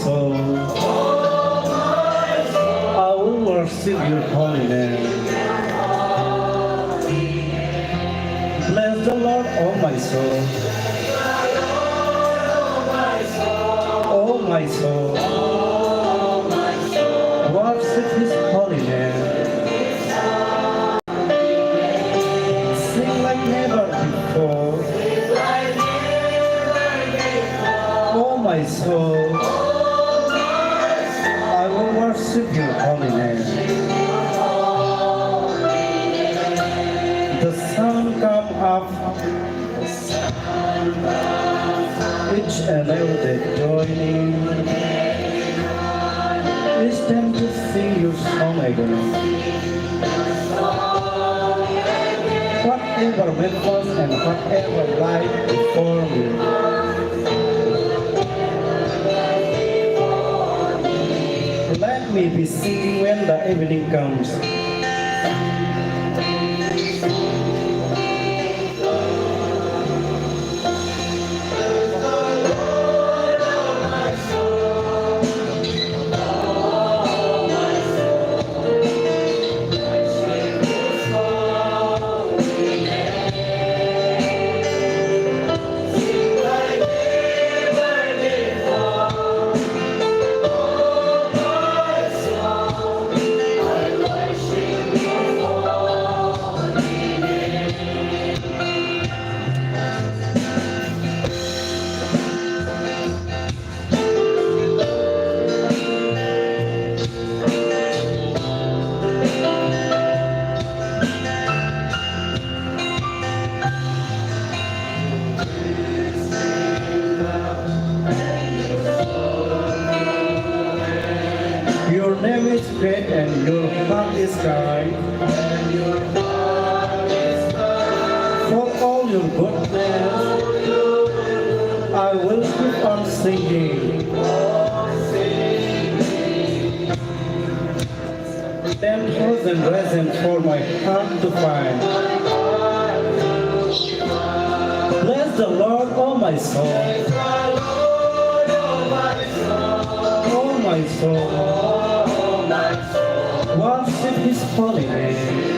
soul, I will worship your holy name. Bless the Lord, oh my soul. Oh my soul, worship his holy name. Sing like never before. Oh my soul, I will worship your holy name. The sun come up, each and every day joining. It's time to sing your song again. Whatever methods and whatever life before me, let me be singing when the evening comes. Your name is great and your heart is kind. For all your goodness, I will keep on singing. 10,000 reasons for my heart to find. Bless the Lord, oh my soul. Oh my soul, worship his holy name.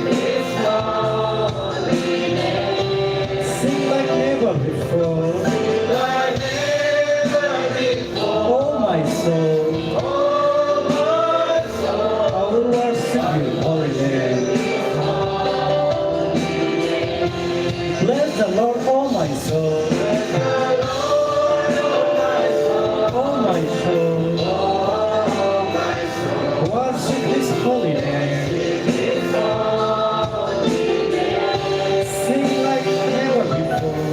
Sing like never before. Oh my soul, I will worship your holy name. Bless the Lord, oh my soul. Oh my soul, worship his holy name. Sing like never before.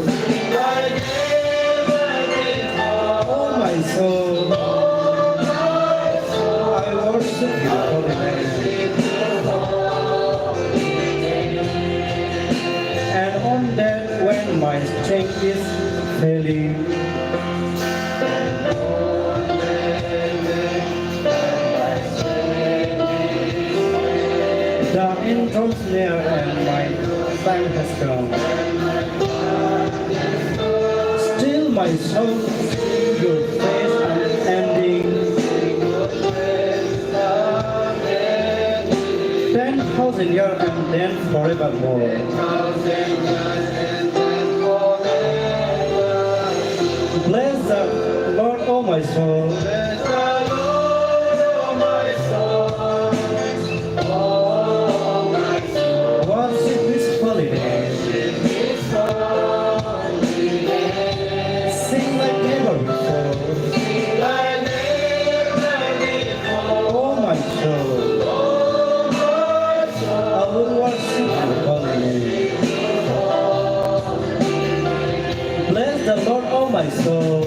Oh my soul, I worship your holy name. And on that when my strength is failing, the end draws near and my time has come. Still my soul sees your face unending. 10,000 years and then forevermore. Bless the Lord, oh my soul. Worship his holy name. Sing like never before. Oh my soul, I will worship your holy name. Bless the Lord, oh my soul.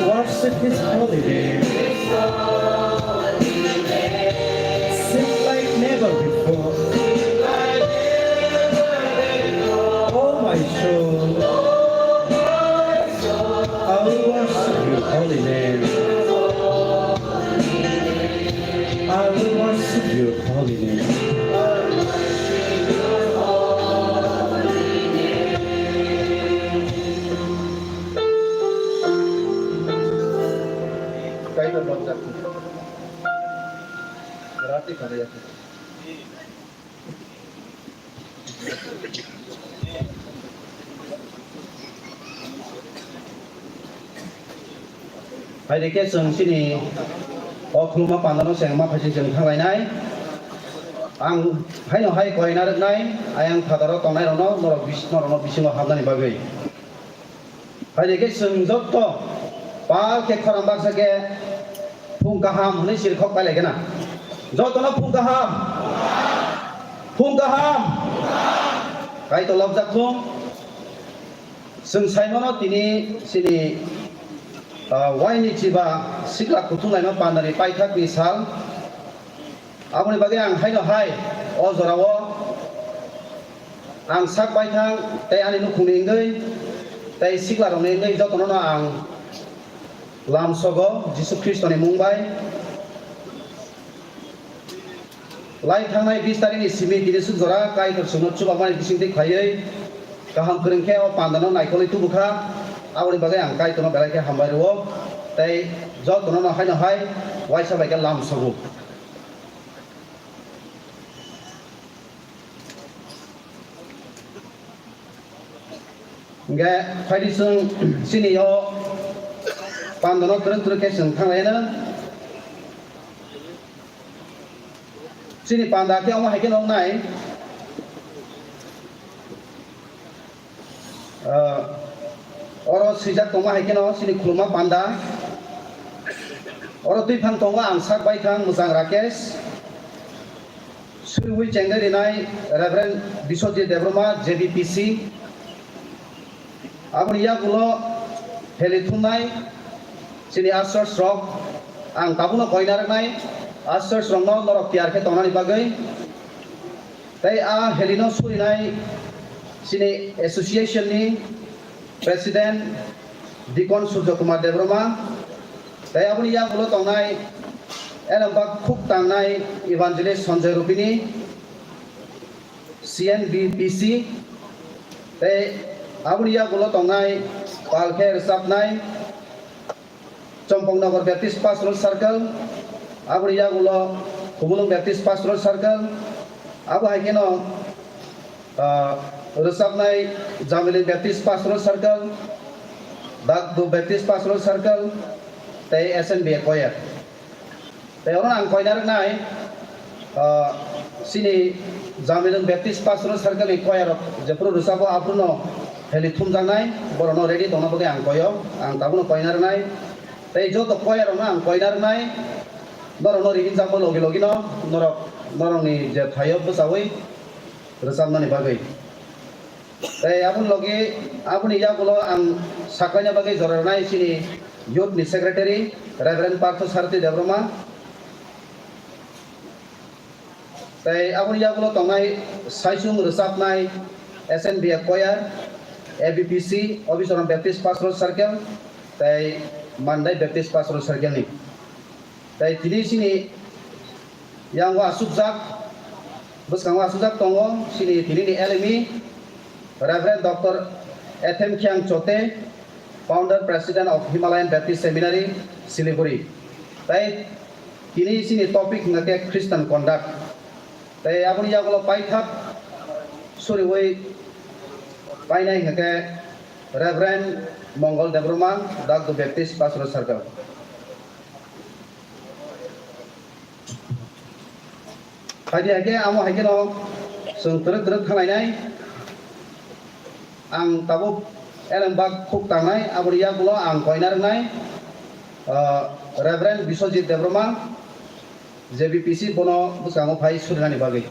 Worship his holy name. Sing like never before. Oh my soul, I will worship your holy name. I will worship your holy name. kaitor lobjak berarti karya hai deke जों Chini Khwna pandano sengma phasing जों Khwlainani ang haino hai koina roknai ayang thadaro tongnai rono norok bisingo habnani bagui hai deke जों Joto pa ke khorang baksa ke phung kaham hne sirkhok pai legena Joto no phung kaham kai to lobjak khum जों saimono tini Chini NIT ba SIKLA KUTHUMLAIMA PANDA ni paithak ni sal aboni bage ang haino hai o jorao ang sak paithang tei ani nukhungni ngei tei SIKLA rok ni ngei jotono no ang Lamsogo Jisu Kristo ni mungbai lai thangnai 20 tarik ni simi tini sujora kai tor sunot chubamani bisingti khaiei kaham Khwrwngkhe o pandano naikolai tubukha aboni bage ang kai tono belai ke hambai ro tei jotono no haino hai waisa bai ke Lamsogo nge phaidi जों Chini o pandano truk ke जों Khwlaina Chini panda ke oma haike Nuknai oro sijak tongma haike no Chini khuluma panda oro tui phang tongma ang sak bai thang Mwkthang Rakesh Khwlainani chengai rinai Reverend Bisojit Debroma JBPC aboni yagulo helithumnai Chini Asors rok ang tabuno koina roknai Asors rok no Norok tiar khe tongnani bagui tei a helino surinai Chini association ni President Dikon Surjo Kumar Debroma tei aboni yagulo tongnai elambak khuk tangnai Evangelist Sanjay Rupini CNBPC tei aboni yagulo tongnai palkhe resapnai Chompongnagar Baptist Pastoral Circle aboni yagulo Khumulung Baptist Pastoral Circle abo haikeno resapnai Jamilin Baptist Pastoral Circle Dagdu Baptist Pastoral Circle tei SNBA koyer tei orang ang koiner nai Chini Jamilin Baptist Pastoral Circle ni koyer jepro resabo apruno heli thumjangnai borono ready tongna bage ang koyo ang tabuno koiner nai tei joto koyer na ang koiner nai borono rigin jambo logi no norok ni je thayo bsawi resabnani bagai tei abuni yagulo ang saklaina bagai jorarnai Chini youth ni secretary Reverend Partho Sarthi Debroma tei abuni yagulo tongnai saisung resapnai SNBA koyer ABPC Obisoran Baptist Pastoral Circle tei Mandai Baptist Pastoral Circle ni tei tini Chini yang wa subjak buskang wa subjak tongo Chini tini ni LME Reverend Dr. Ethem Kyang Chote Founder President of Himalayan Baptist Seminary Siliguri tei tini Chini topik ngake Christian conduct tei abuni yagulo paithak suriwei painai ngake Reverend Mongol Debroma Dagdu Baptist Pastoral Circle haidi hake amo hake no जों truk Khwlainai ang tabu elembak khuk tangnai aboni yagulo ang koina roknai Reverend Bisojit Debroma JBPC bono buskango phai surinani bagui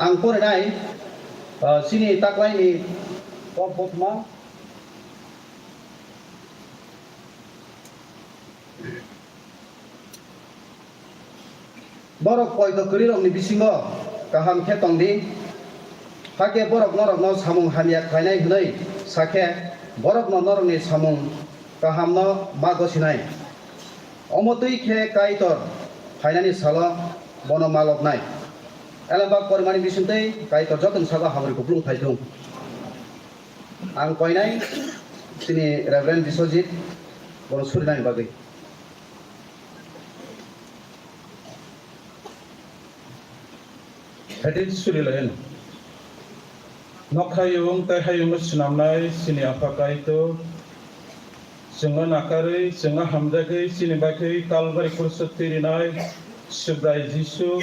ang porinai Chini taklai ni popma borok poito krirok ni bisingo kaham khe Tongdi hake borok norok no samung hamia khainai hnei sakhe borok no norok ni samung kaham no mago sinai omotui khe kaitor khainani salo bono maloknai elambak pormani bisintei kaitor joton saga hamri kuplung thaitung ang koinai Chini Reverend Bisojit bono Khwlainani bagui. Hadit surilayan. Nokhayung tahayung senamnai sini apakai itu. Senga nakari, senga hamdagai sini bakai kalvari kursat tirinai subrai jisu.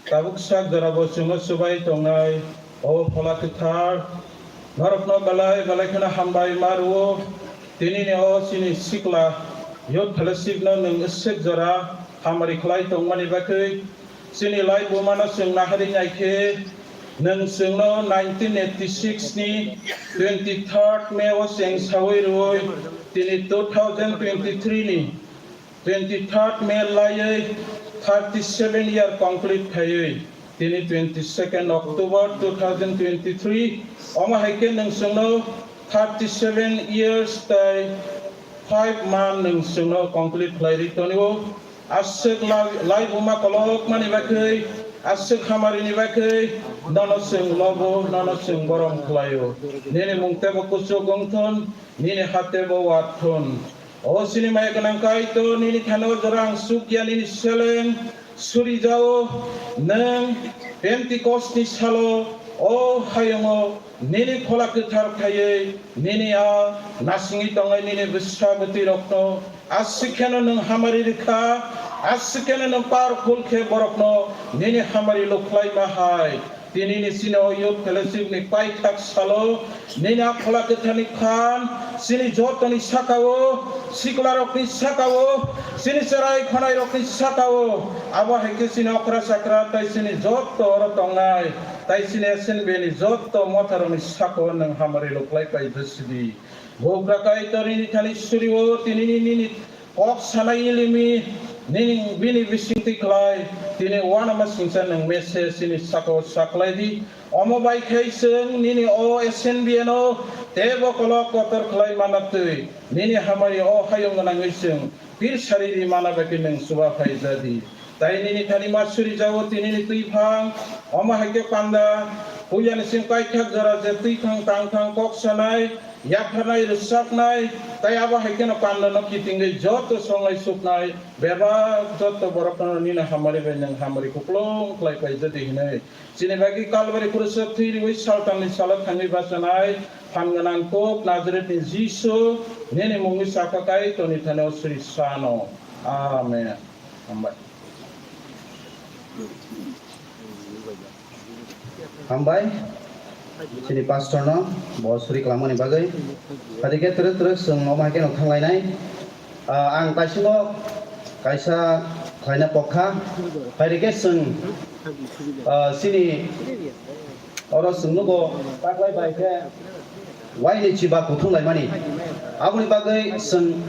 Tabuk sak darabo senga subai tongai. O pola ketar. Norok no balai kena hambai maruo. Tini ne o sini SIKLA. Yot halasib no neng esek jara hamari khlai tongmani bakai. Sini lai bumana seng nahari nyaike neng seng no 1986 ni 23rd May o seng sawai roi tini 2023 ni 23rd May lai 37 year complete khai tini 22nd October 2023 oma haike neng seng no 37 years tai 5 month neng seng no complete khai ri tonio asik lai buma kolok mani bakai asik hamari ni bakai nono sing lobo nono sing borong klayo nini mungte bakuso gongton nini hate bawaton o sini mai kanangkai to nini thano jarang sukya nini seleng suri jao neng Pentecost ni salo o hayongo nini khola ketar khaye nini a nasingi tongai nini besabati rokno asikeno neng hamari rekha asikeno neng powerful khe borokno nini hamari loklai mahai tini ni sino yot fellowship ni pai thak salo nini a khola kethani khan sini Joto ni sakao SIKLA rok ni sakao sini serai Khwnai rok ni sakao abo heke sini okra sakra tai sini Joto ro tongnai tai sini SNBA ni Joto motharo ni sakao neng hamari loklai pai desidi gobra kai tori ni thani suriwo tini ni kok sanai ilimi nini bini Bising tiklai tini wana masingsan neng message sini sakao saklai di omo bai khai seng nini o SNBA no tebo kolok kotor khlai manatui nini hamari o hayong nang seng pir shariri manabaki neng suba khai jadi tai nini thani masuri jawo tini ni tui phang omo hake PANDA puyan sing kai thak jara je tui khang tang khang kok sanai yakhanai rusaknai tai aba hake no PANDA no kitingai Joto songai suknai beba Joto borokno nina hamari benang hamari kuplong klai pai jadi hinai sini bagi kalvari kurusat thiri wi saltan ni salat khangi basanai phanganang kok Nazaret ni Jisu nene mungi sakakai to ni thano Sri Sano amen hambai Hambai sini pastor no bosuri kelamani bagai tadi ke terus seng oma ke no Khwlainai ang kaisino kaisa Khwna pokha tadi ke seng sini orang seng nugo paklai bai ke wai ni chiba KUTHUMLAIMAni abuni bagai seng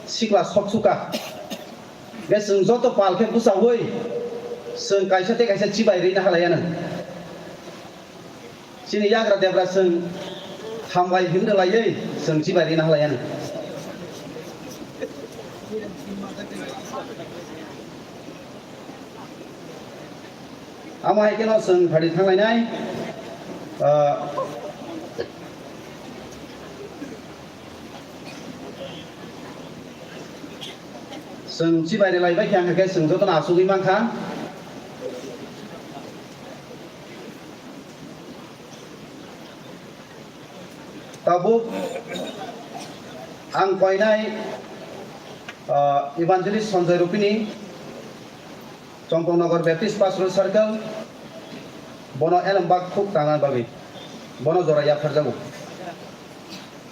SIKLA soksuka ke seng Joto pal ke busa hoi seng kaisa te kaisa chibai ri na halayana sini yagra debra seng hambai himde layai seng chibai ri na halayana amai keno seng phadi thanglainai seng chibai ri lai bai kyang ke seng Joto na sugi mangkha tabuk ang koinai evangelist Sanjay Rupini Chongpongnagar Baptist Pastoral Circle bono elambak khuk tangan bagi bono jora ya kharjabu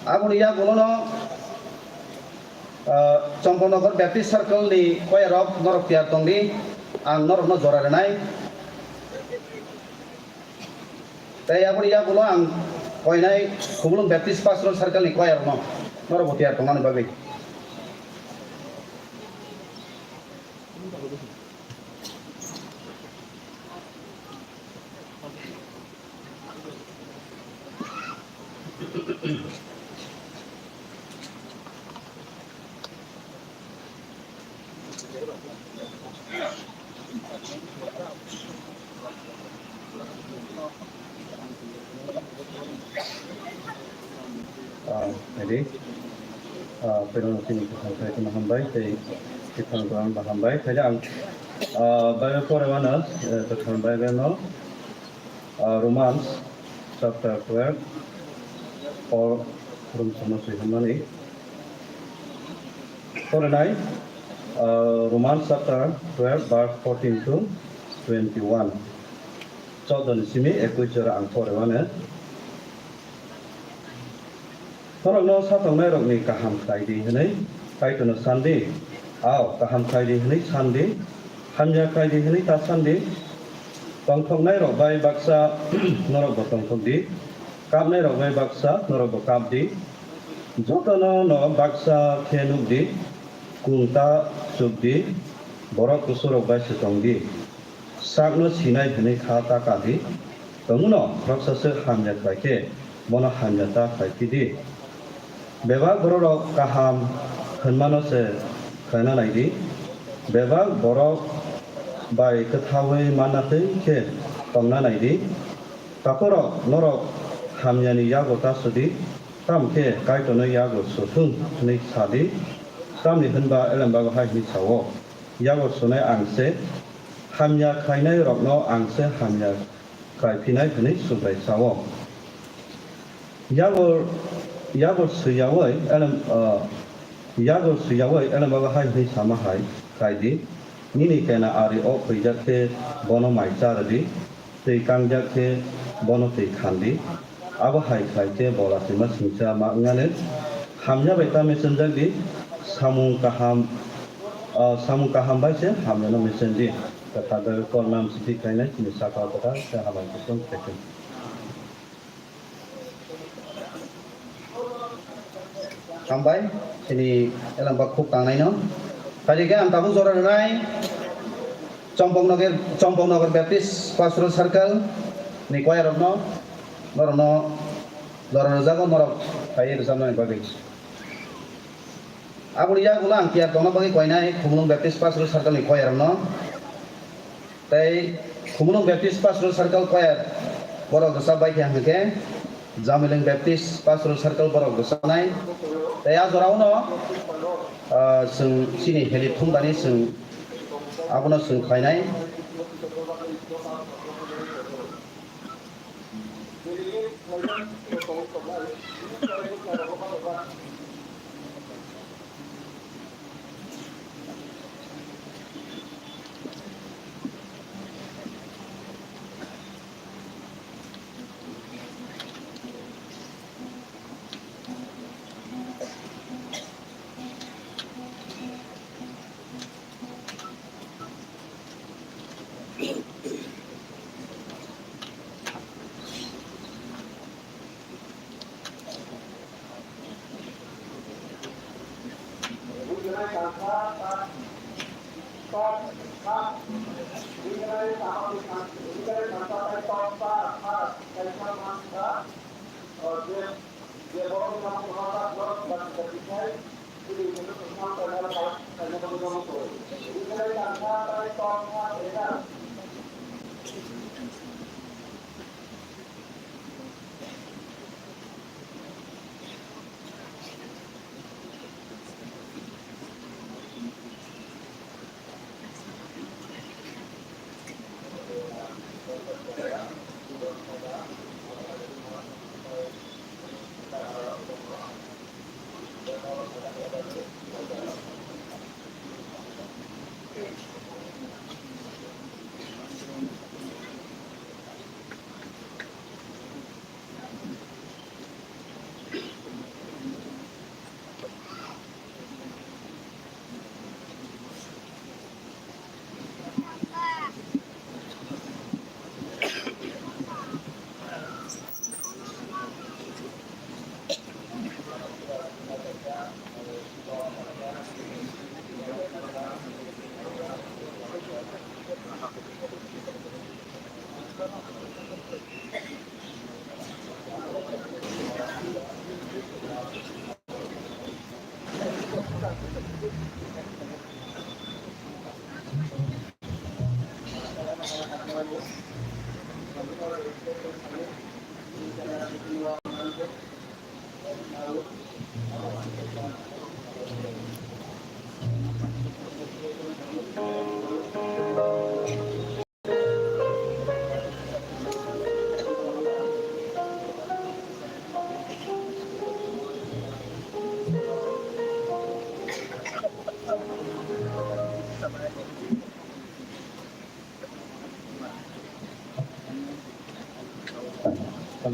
abuni ya bolono Chongpongnagar Baptist Circle ni koyarok Norok tiar Tongdi ang Norok no jora renai tai abuni ya bolo ang koinai Khwlainani Baptist Pastoral Circle ni koyar no Norok tiar Tongmani bagi hari Khwna Chini Khwlainani Khwna hambai tei Khwna ang bahambai tei ang bayo porewana Khwna beno Romans chapter 12 or from Samasui Hamani Khwnai Romans chapter 12 verse 14 to 21 Joto simi ekuijara ang porewana Norok Tongnairok ni kaham kaidi henai kaitono sandi aw kaham kaidi henai sandi hamya kaidi henai ta sandi Tongnairok bai baksa Norok Tongdi Kapnairok bai baksa Norok Kapdi Joto no baksa khenukdi kungta subdi borok kusurok bai Tongdi sakno sinai henai khata kadi tongno raksasa hamya kaike mono hamya ta kaikidi Bebak borok kaham khwnmano se khwnanai di bebak borok bai kthawai manatei khe tongnanai di taporok norok hamyani yago tasudi tamkhe kaitono yago suthung ni sadi tamni hunba elambago haini sawo yago sunai angse hamya khainai rokno angse hamya kaiphinai hini subai sawo Yagor suyawai alam baga hai hai sama hai kaidi nini kena ari o pijak ke bono mai charadi tei kangjak ke bono tei khandi abo hai khai ke bola sima singcha ma ngane hamya baita messenger di samung kaham bai se hamya no messenger kata da kol nam siti kaina ni saka kata se hamai kusung tekin Sampai sini elang bakuk tangnai no. Tadi kan tamu zora nai. Compong Nagar Baptist Pastoral Circle ni choir no. Lorno jago Norok kair samna ni bagi. Aku dia ulang kiat tongna bagi koinai Khwna Baptist Pastoral Circle ni choir no. Tai Khwna Baptist Pastoral Circle choir borok dosa baik yang ke. Jamileng Baptist Pastoral Circle borok dosa nai. Taya zorauno sing sini heli thumdani sing abono sing khainai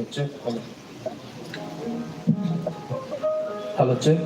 check. Hello, check.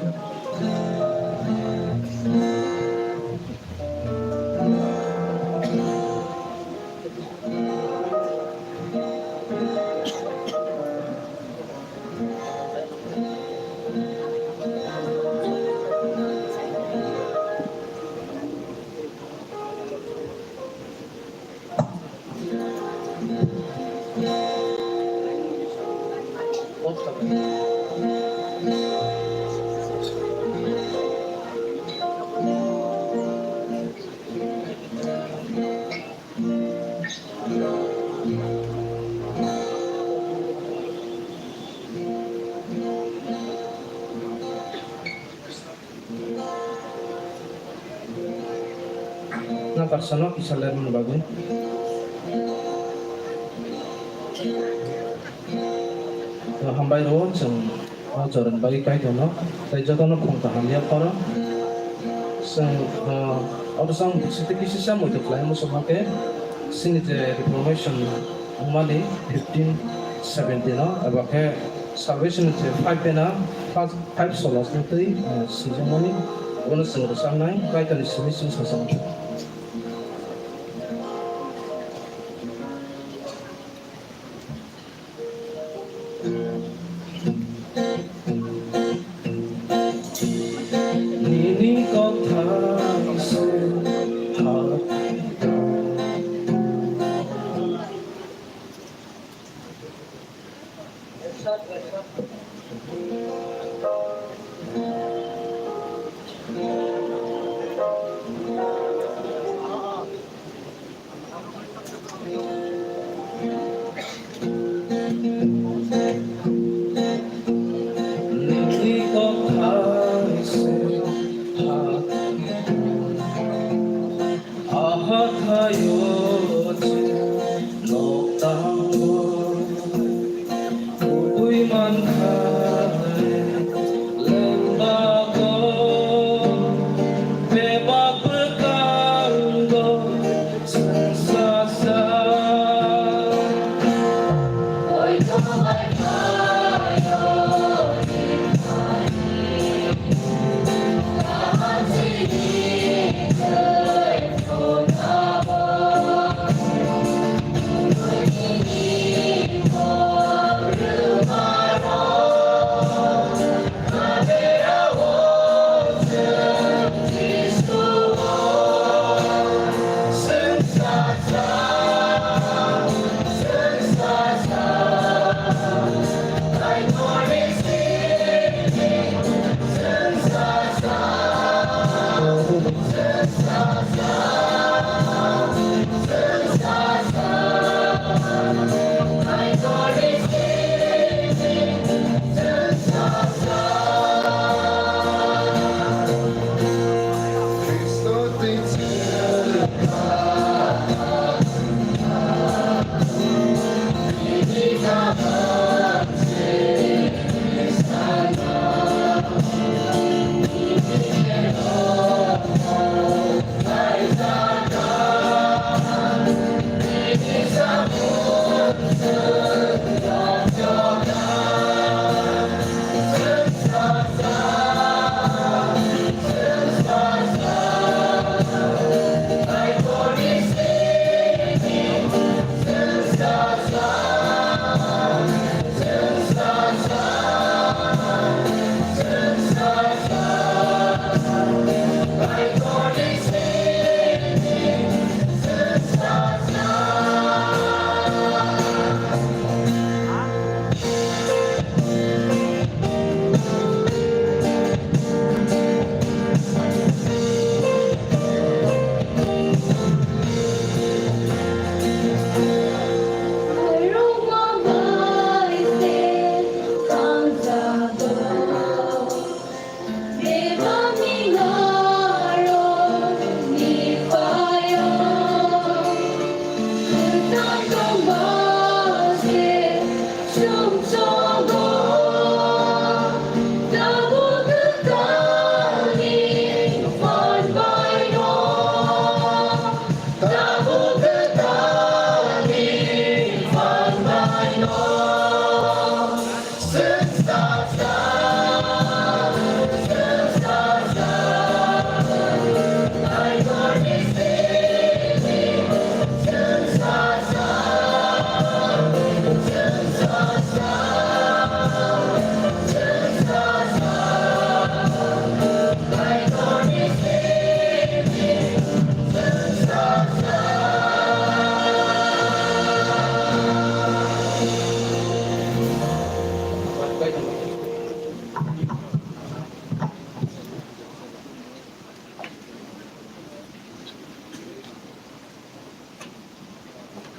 Na persona bisa lihat bagus. Hambai ro jeng joran bagi kai dono, tai joto no khong taham ya para. Sang siti kisi sama itu klien musuh make. Sini je reformation umali 1517 no, abake salvation je 5 pena 5 solas nanti season money. Ono sing rusang nai kai tadi sini sing sasam.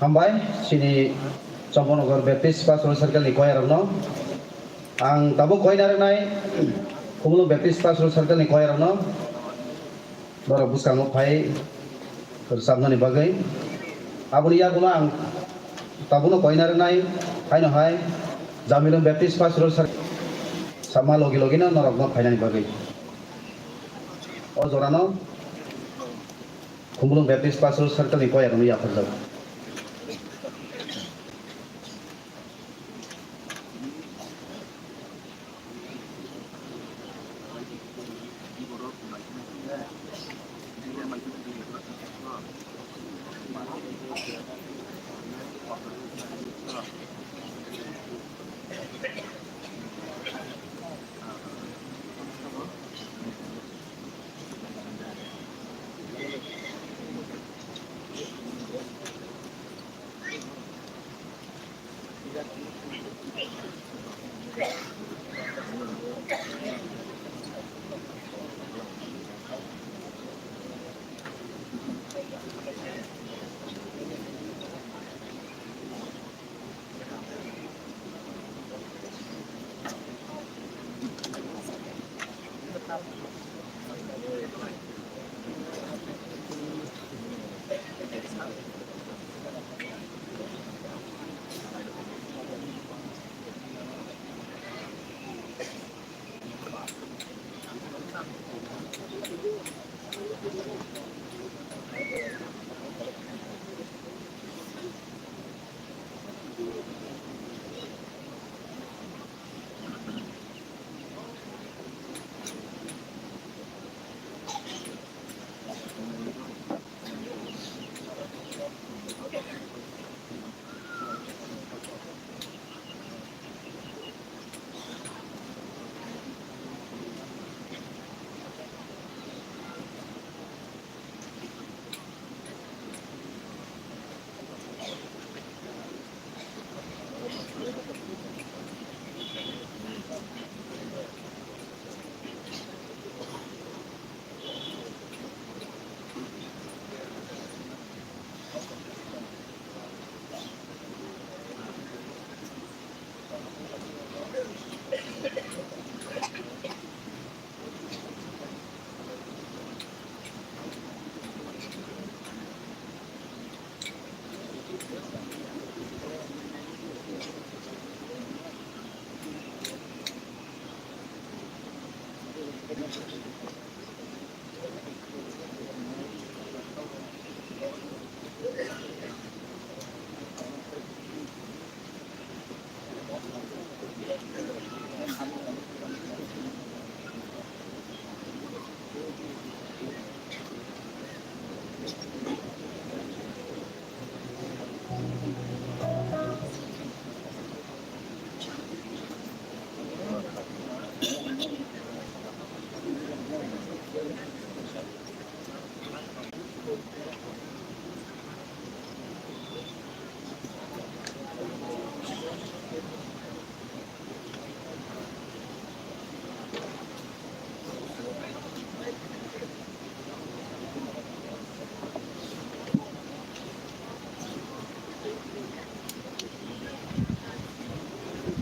हामबाय Chini Champonagar Baptist Pastoral Circle ni choirno ang tabo koinarnai Khumlung Baptist Pastoral Circle ni choirno Norok buskango phai sabnani bagai aboni yaguno ang tabuno koinarnai haino hai Jamilung Baptist Pastoral Circle sama logi na Norok no phainani bagai o jorano Khumlung Baptist Pastoral Circle ni choirno ya phajau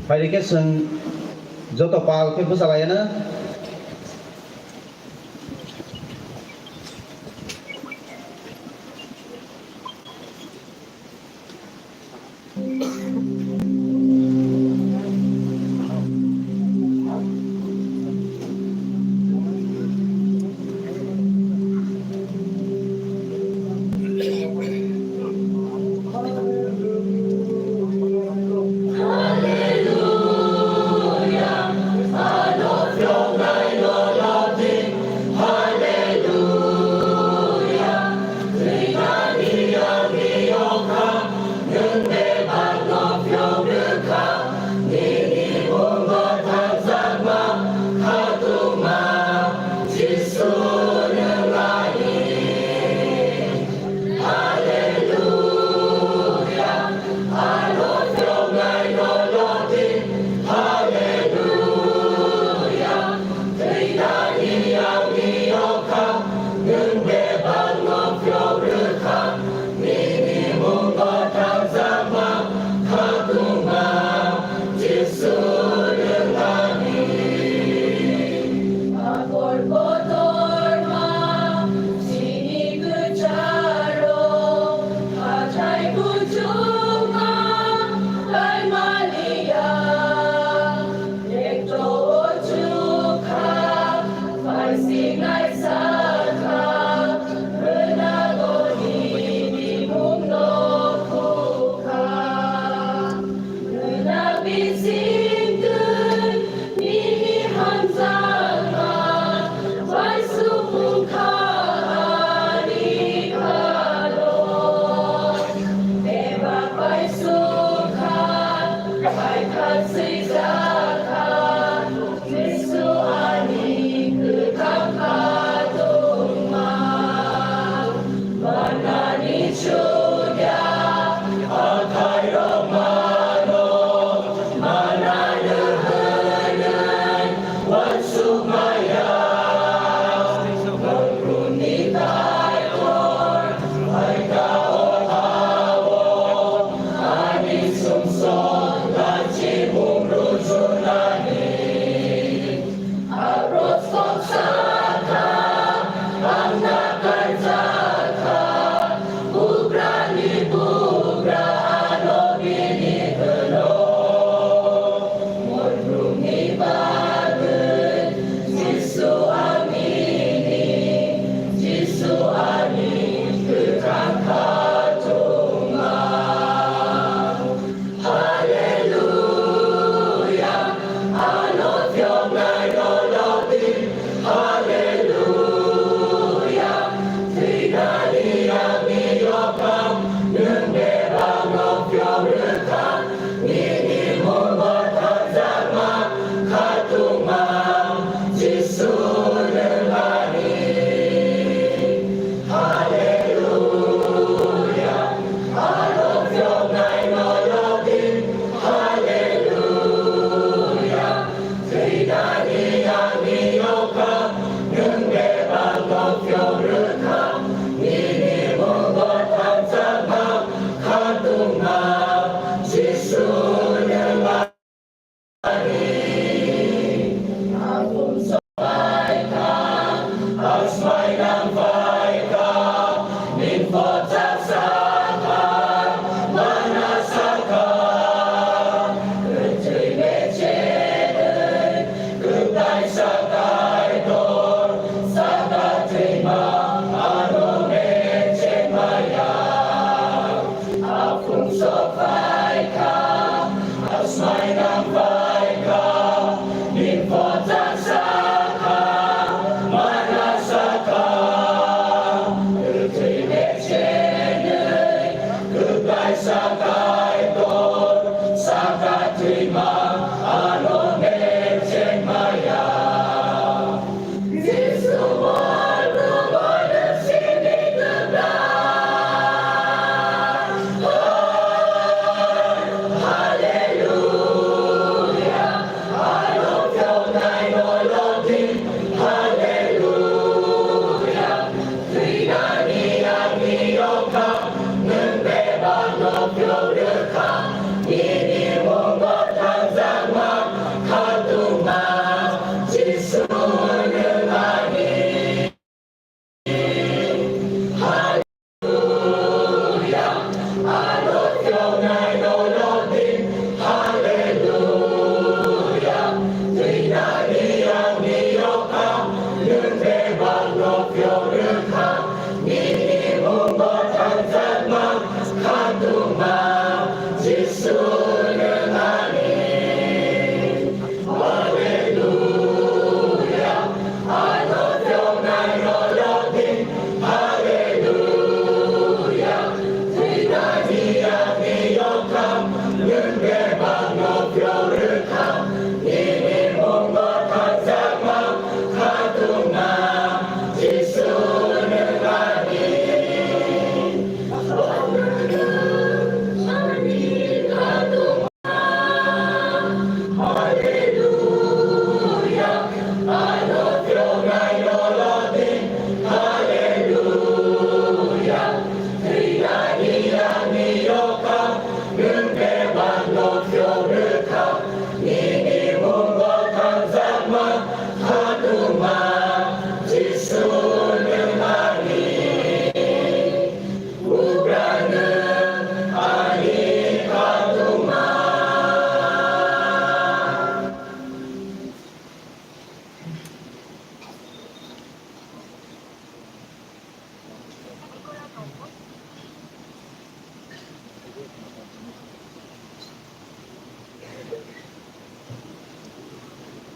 Pairike sing Joto pal ke busalayana Hallelujah,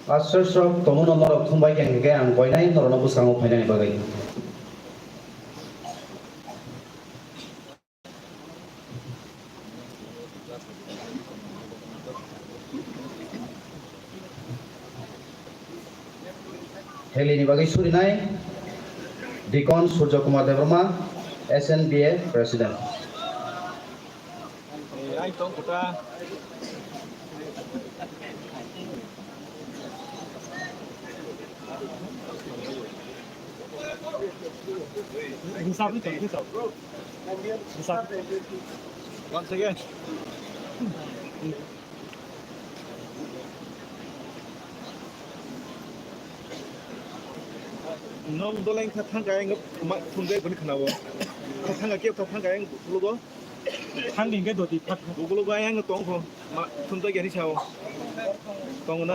Asrok tomono norok thumbai keng ke ang koinai norono buskango phainani bagai. Helini bagai surinai Dikon Surya Kumar Devrama SNBA President. Once again. Nó tôi lên thang cái anh mà thùng cái vẫn khẩn nào thang cái kia thang cái anh lúc đó thang cái đồ thì thật lúc đó anh nó tông không mà thùng cái đi sao tông nó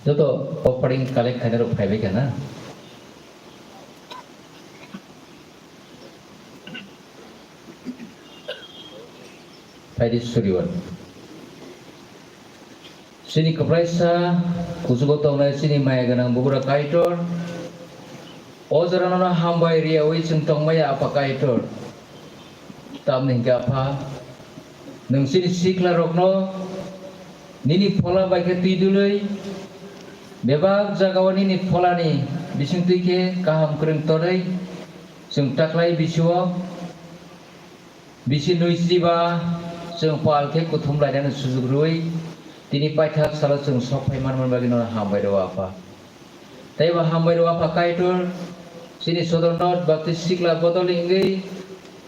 Joto opening kali kena rup kai bekana. Tadi Suryawan. Sini kepresa kusugo Tongdi sini maya ganang bubura kaitor. Ozaranana hambai ria wi sentong maya apa kaitor. Tam hingga apa? Nung sini SIKLA rokno nini pola baik tidulai. Bebab jagawan ini polani bising tuike kaham Kwrwng torai sung taklai bisuo bisin nuisiba sung palke KUTHUMLAIMA sujugrui tini paithak sala sung sopai manman bagi nona hambai do apa taiba hambai do apa kaitur sini sodor not bakti SIKLA BODOL ingei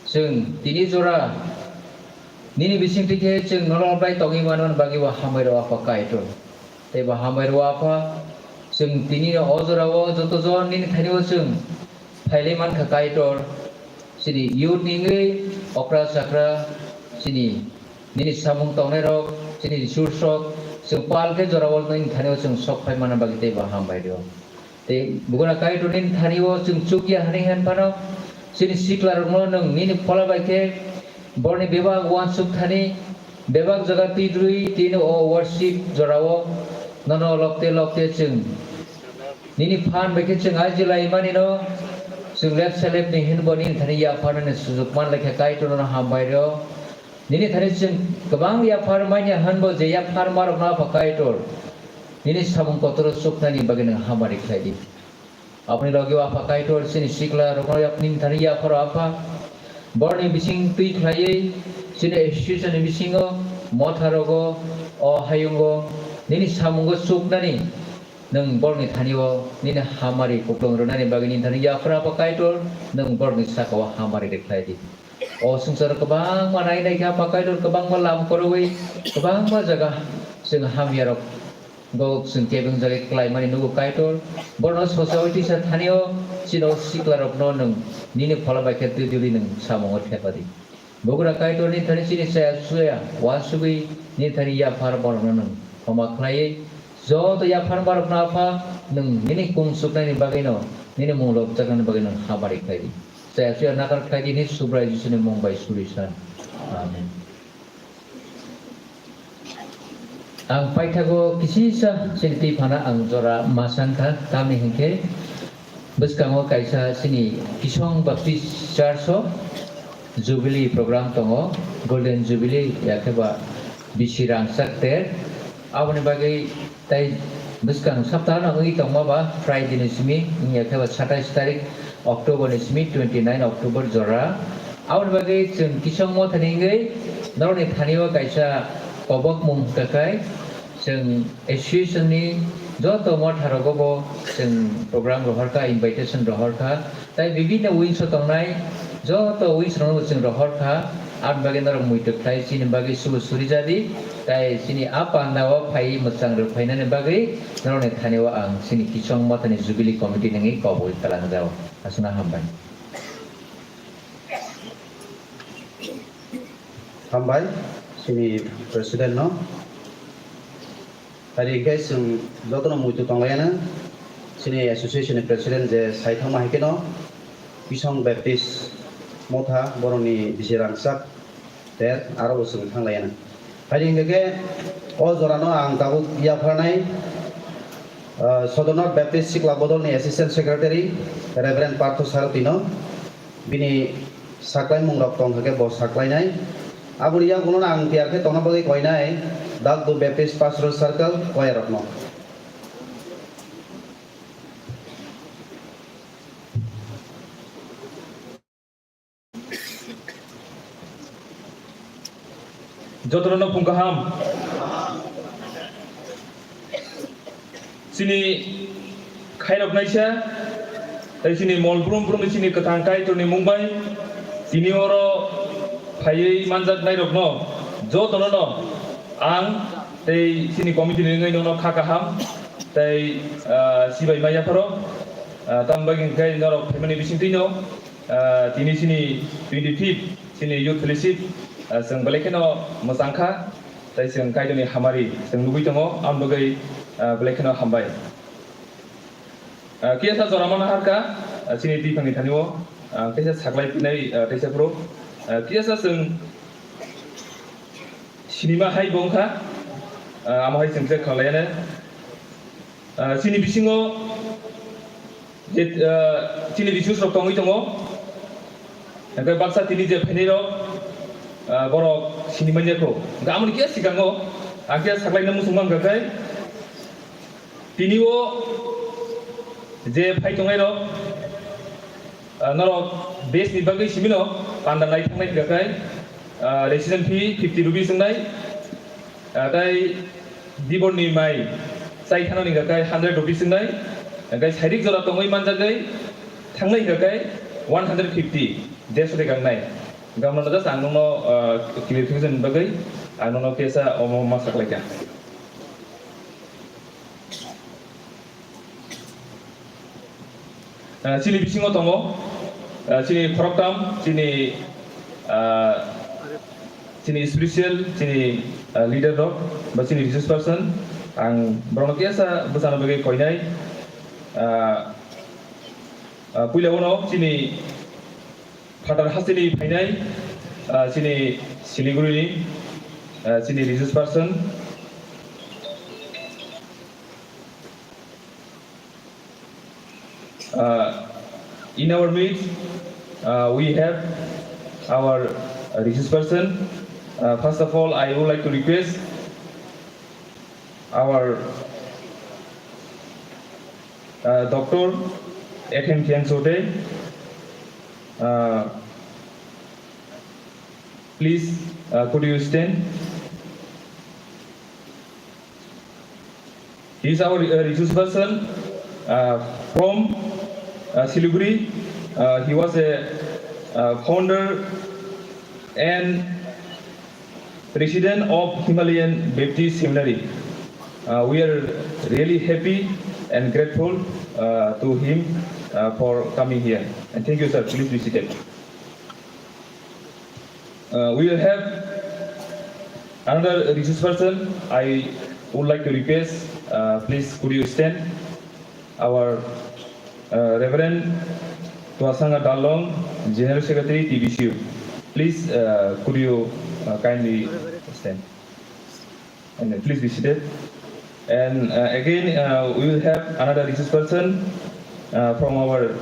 sung tini jora nini bising tuike sung nolong bai tongi manman bagi wa hambai do apa kaitur teba hambai ro apa जों दिनै अजराव जत जन नि थानिव जों फाइलेमान खाकाइटर सिनि youth निङै अक्रा साक्रा सिनि निनि सामुं तंनायरक सिनि सुरसक जों पालके जराव नि थानिव जों सब फाइमान बागि तeba hambai रो ते बुगना काइटर नि थानिव जों चुकिया हानि हेन पानो सिनि सिक्ला रनो नों निनि फला बाइके बरनि बेबाग वान सुक थानि बेबाग जगा तिद्रुई तिनो वर्शिप जराव ननो लक्ते जों निनि फान बाइके जों आजिलाय मानि न जों लेफ सेलेफ नि हिन बनि थानि या फान सुजुक मान लेखे काइटर न हामबाय रो निनि थानि जों गोबां या फार मानि हानबो जे या फार मारक ना काइटर निनि सामुं कतर सुकनानि बागै न हामारि खायदि अपनी लगे apa kaitor sini sikla rokoi apni thani ya faro apa borni bising tui khlai sini association ni bisingo motharogo o hayungo nini samungo suknani nang borni thaniwo nini hamari kuklong ronani bagini thani ya faro apa kaitor nang borni sakawa hamari deklai di o sungsar kebang manai nai ka apa kaitor kebang malam koroi kebang ma jaga sing hamyarok go sing kebeng jage klai mani nugo kaitor borno society sa thanio sino sikla rokno nang nini phala baike tuduli nang samongo thepadi bogura kaitor ni thani sini sa suya wasugui ni thani ya far borno nang homa khlai jo to ya far borno na pha nang nini kung suknai ni bagino nini mulok jagan bagino habari khlai sa suya nakar khlai ni subrai jisune mumbai surisan amen ang paithago kisisa sinti phana ang jora masangka tamni hingke beskango kaisa sini kisong baptist church jubilee program tongo golden jubilee yakeba bisirang sakter aboni bagai tai beskang saptahana ngi tongma ba friday ni simi yakeba 27 tarik october ni simi 29 october jora aboni bagai jeng kisong mo thaningai naroni thaniwa kaisa kobok mung kakai जों association ni joto motharogo जों program roharka invitation roharka tai bibina wings tongnai joto wings ro जों roharka an bagendar muito khai sini bagi subu surijadi tai sini apanda wa phai musang ro phainani bagi narone thaniwa ang sini kisong matani jubilee committee ngi koboi talang jao asuna hambai sini president no hari guys joto no muito tonglayana sini association president je saithama hikeno Bisong baptist motha boroni bisirangsak ter aro usung thanglayana hari ngege o jorano ang tabu ya pharnai Sodonor Baptist SIKLA BODOL ni assistant secretary Reverend Partho Sarotino bini saklai mungrok tongkhe bo saklainai abuni yang kuno ang tiarke tongna bagi koinai Daldo Baptist Pastoral Circle Kwrwng Jotono pungkaham sini khairok naisa tai sini Salbrumno sini Mwkthang kaitor ni Mumbai sini oro phai manjat nairok no jotono no ang tei sini committee ni ngai no khakaham tei sibai maya pharo tambagin kai Norok family bising tino tini sini 25 sini youth fellowship जों बेलेखेनो मोजांखा ताइ जों काइदनि हामारि जों लुबै दङ आं बगै बेलेखेनो हामबाय कियासा जरामान हारका सिनि दिफांनि थानिव कियासा साग्लाय फिनाय ताइसाफ्रो कियासा जों सिनेमा हाय बंखा आमहाय जों जे खलायानो सिनि बिसिङाव जे सिनि बिसिङाव स्रक दङै दङ ओमफ्राय बाक्सा तिनि जे फैनाय borok sini manjako gamon kia sikango akia saklaina musungman gakai tiniwo je phaitongai ro Norok base ni bagai simino PANDA nai thangnai gakai resident fee 50 rupees ngai tai dibor ni mai sai thanani gakai 100 rupees ngai gakai sairik jora tongoi manjagai thangnai gakai 150 desore gangnai gamno na just angno clarification bagai angno kesa omo masak leka Chini Bising tongo, Chini Khorotam, Chini special, Chini leader dog, but Chini resource person, ang Bronokiasa Busana Bagi Khwnai, Puilawono, Chini Padar Hasini Painai, Chini Siliguri, Chini resource person. In our midst, we have our resource person. First of all, I would like to request our Dr. Ekhem Kiansote. Please, could you stand? He is our resource person from Siliguri. He was a founder and president of Himalayan Baptist Seminary. We are really happy and grateful to him for coming here. And thank you, sir. Please be seated. We will have another resource person. I would like to request, please could you stand? Our Reverend Tuasanga Dalong, General Secretary TBCU. Please, could you kindly stand? And please be seated. And again, we will have another resource person from our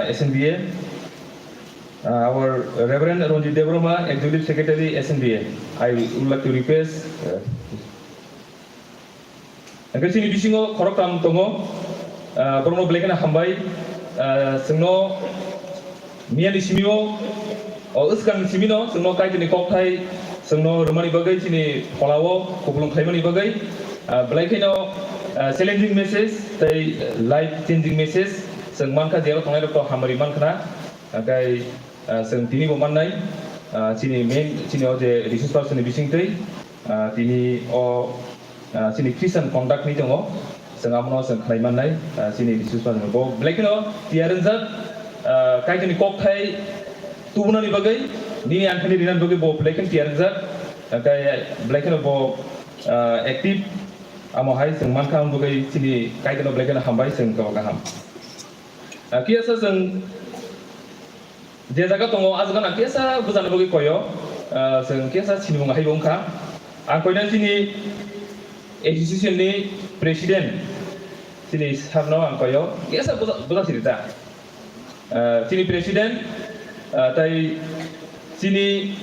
SNBA. Our Reverend Ronjit Debroma, Executive Secretary SNBA. I would like to request. Sini bisingo korok tam tongo, Brono Blakena Hambai, Sengno Mian Simio, or Uskan Simino, Sengno Kai ni Kokai, Sengno Romani Bagay, Chini Khwlawo, Khwlainani Bagay, Blakeno challenging message, they life changing message, Seng Manka NiiywiTongnairok Hamari Mankana, Agai Seng Tini Bomanai, Chini main Chini o the resource person Bising Tay, Tini o Chini Christian conduct ni tongo, Sengamno Seng Khwlainani, Chini resource person Bo Blakeno, Tiaranzat, Kai ni Kokai, Tubunani Bagay, Ni Anthony Rinan Bagay Bo Blaken Tiaranzat, Agai Blakeno Bo active. Amo hai seng manka ang bagay sini kai kena black na hambai seng kawakaham. Kiasa seng jaga tongo azgan kiasa bukan bagay koyo seng kiasa sini bunga hai bongka. Ang koinan sini association ni presiden sini sabno ang koyo kiasa bukan cerita. Sini presiden tai sini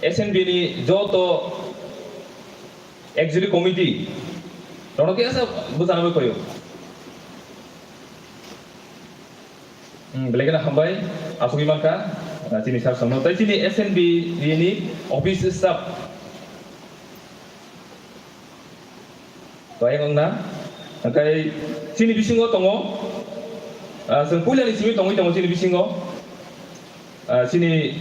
SNBA ni Joto Executive Committee, Norok ya sah bukan apa koyo. Belajar hambai, aku gimana kah? Sini sah sama. Tapi sini SNB ini office staff. Tuai ngna, kai sini bisingo tongo, sempulya di sini tongo sini bisingo, sini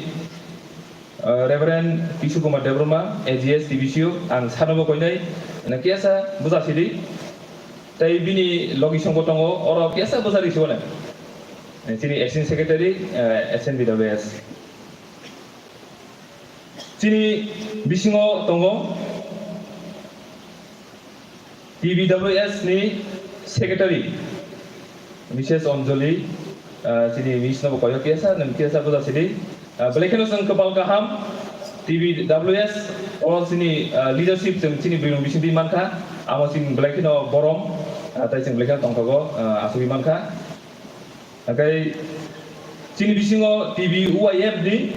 Reverend Pisu Kumar Debroma, AGS TBCU, ang Sanobo Koinai, na kiasa buza sidi, tay bini logi songkotongo, oro kiasa buza di sini. Sini Assistant Secretary SNBWS. Sini bisingo tongo, TBWS ni Secretary, Mrs. Onjoli, sini Miss Nobo Koyo kiasa, nam kiasa buza sidi. Belakan sang kepal kaham TBWS orang sini leadership sini belum bisa dimanka, amat sini belakan borong, tapi sini belakan tongkago asuh dimanka. Agai sini bisingo TBUIF ni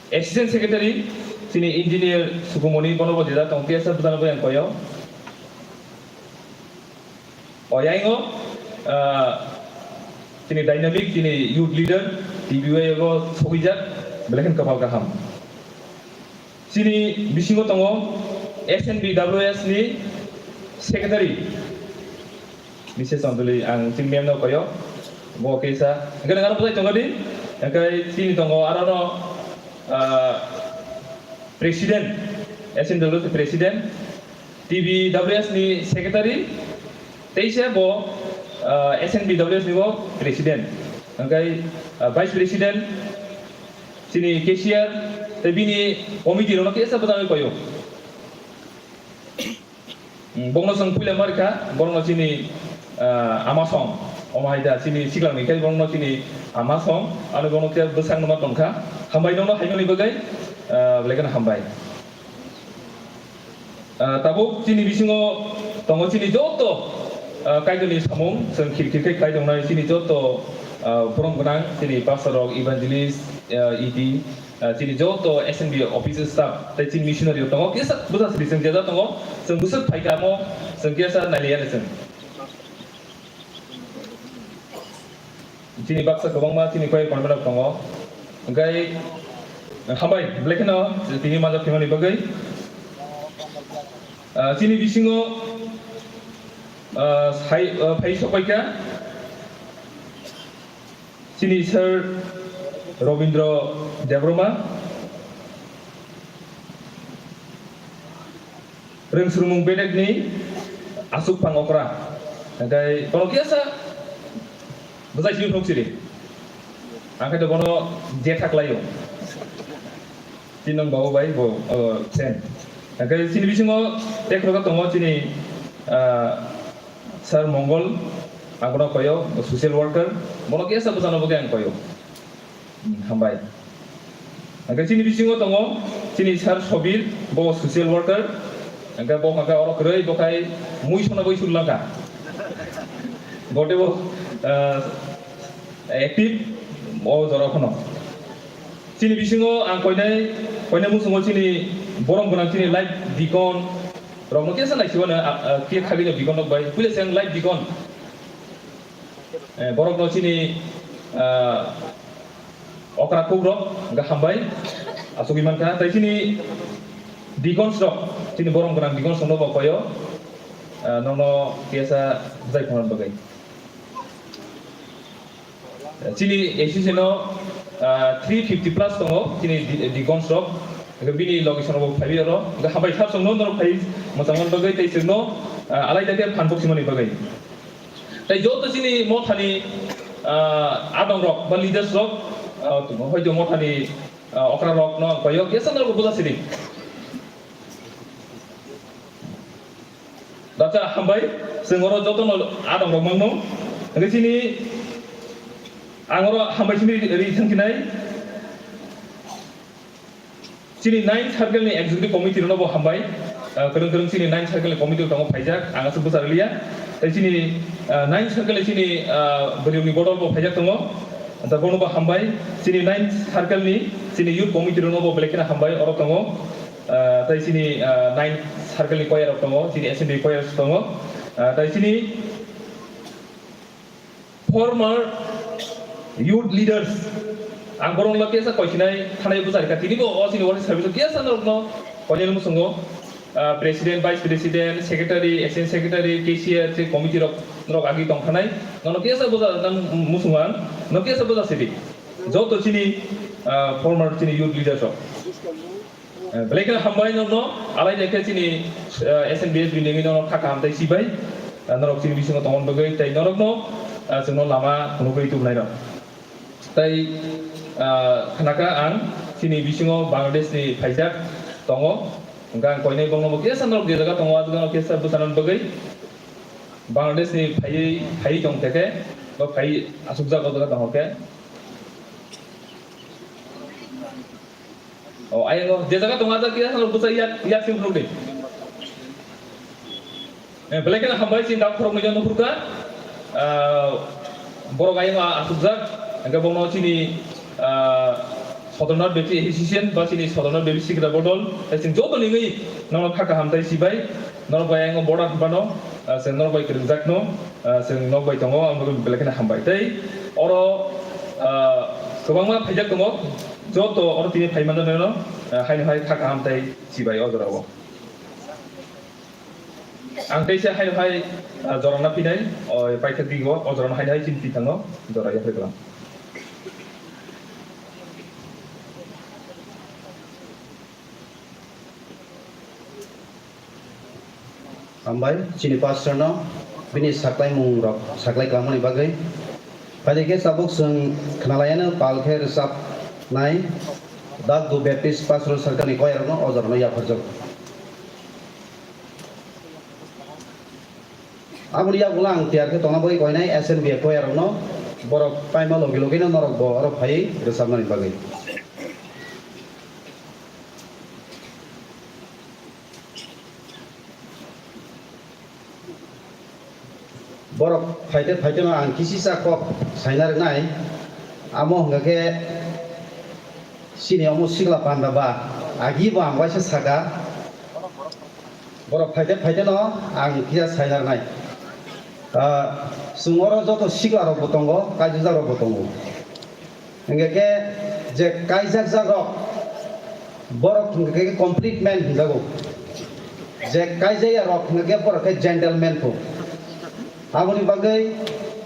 Assistant Secretary sini Engineer Sukumoni kono bo jeda tong tiasa bukan apa yang koyo. Oyaingo sini dynamic sini youth leader TBWA go sokijat belakan kapal kaham. Sini bisingo tongo SNBWS ni Secretary Mrs. Onduli ang sini memno koyo bo kesa. Ngana pulai tongo di, angkai sini tongo arono Presiden SNBWS Presiden TBWS ni Secretary. Teisha bo SNBA ni presiden, angkai vice president, sini cashier, tapi ni komiti orang kiasa betul koyo. Bongno sang pula mereka, bongno sini Amazon, omahida sini SIKLA ni kai bongno sini Amazon, ada bongno tiap besar nama Tongkhe, hambai nono hai mali bagai, belekan hambai. Tabuk sini bisingo tongo sini Joto, kai tu ni samung, sang kiri kai dong nai sini Joto, Khwrwng sini pastor evangelist, ED, sini Joto SNBA officer staff, tapi sini missionary tongo kiasa besar sini sang jaga tongo, sang besar pai kamu, sang kiasa nalian sang. Sini baksa kebang mah sini kau konfirm tongo, angkai hambai belekan sini mazhab kemana bagai. Sini bisingo hai sopaika sini Sir Robindro Debroma reng surumung bedek ni asuk pangokra angkai kalau kiasa besar sini nuk sini angkai tu kono jetak layu sinong bawa bayi bo sen. Angkai sini bisingo teknologi tongo sini Sir Mongol, angkona koyo social worker, mono kiasa besar nopo yang koyo, hambai. Angkai sini bisingo tongo sini Sir Sobir, bo social worker, angkai bo angkai orang kerja, bo kai mui sona bo isul langka, bote bo aktif, bo jorok kono. Sini bisingo angkoi musungo sini borong borong sini live dikon, orang mungkin sana siapa kia kali ni dikon nak bayi, boleh sang live dikon. Borong borong sini okra kubro, gak hambai, asuk iman kan, tapi sini dikon stok, sini borong borong dikon sono bakoyo, nono biasa zai konon bagai. Sini esi seno 350 plus tongo, sini dikon stok. Bini location of Paviro, the Habai House of London place, Mosaman Bagay, they say no, I like the Panboximony Bagay. They Joto Sini Motani Adam Rock, but leaders rock, Hojo Motani Okra Rock, no, Koyok, yes, another Buddha City. That's a Hambai, Singoro Joto, Adam Romano, and the Sini Angora Hambai Sini, sini 9 circle ni executive committee rono bo hambai kereng sini 9 circle committee tongo phaijak anga sebesar liya tai sini 9 circle sini beriung ni bodol bo phaijak tongo anta bono bo hambai sini 9 circle ni sini youth committee rono bo belekena hambai oro tongo tai sini 9 circle ni koyar tongo sini SNBA koyar tongo tai sini former youth leaders ang borong la kiasa koi sinai thanai buzar ka tini bo osini wali service kiasa no konel musungo president vice president secretary assistant secretary cashier se committee rok agi tong khanai no kiasa buzar nan musungan no kiasa buzar sidi joto sini former sini youth leaders rok beleka hambai no alai dekhe sini SNBA bindingi no khaka hamtai sibai norok sini bisingo tongon bagai tai norok no singno lama khwnwi TBCU tai Khwnaka ang sini bisingo Bangladesh ni phaijak tongo engkang koine bongno kiasa norok de jaga tongo adga kiasa busanan bagai Bangladesh ni phai Tongkhe ba phai asukja ko jaga tongo ke oh ayo de jaga tongo adga kiasa norok busa yak sim prode belekena hambai sin dam khorong mejon nurka borok ayo asukja engkang bongno sini Sodornar Baby Association, but in Sodornar Baby SIKLA BODOL, as in Joto Lingi, Norok Haka Hamtai Sibai, Norbayang Border Bano, as in Norway Kwrwngwi, as in NiiywiTongnairok, and Belekana Hambai, or Kwrwngwi Pajakomo, Joto or Tini Paimano, Hai Haka Hamtai Sibai Odoro. Angtasia Hai Zorana Pinai, or Paita Digo, or Zoran Hai Chin Pitano, Zoraya Pekla. Hambai, Chini pastor no, bini saklai mungrok saklai kalamani bagai pada ke sabuk seng kenalayana palkhe resap nai dak du baptist pastoral circle ni koyar no ozar no ya farjok amul ya gulang tiar ke tona boy koy nai SNBA koyar no borok paima logi logi no norok bo aro phai resap nani bagai borok faite no ang kisi sa kok sainar nai amo ngake sini amo SIKLA PANDA ba agi ba ang waisa saga borok faite no ang kisa sainar nai sungoro joto SIKLA rok botongo kaijak rok botongo ngake je kaijak rok borok ngake complete man hindago je kaijak rok ngake borok gentleman ko amoni bagai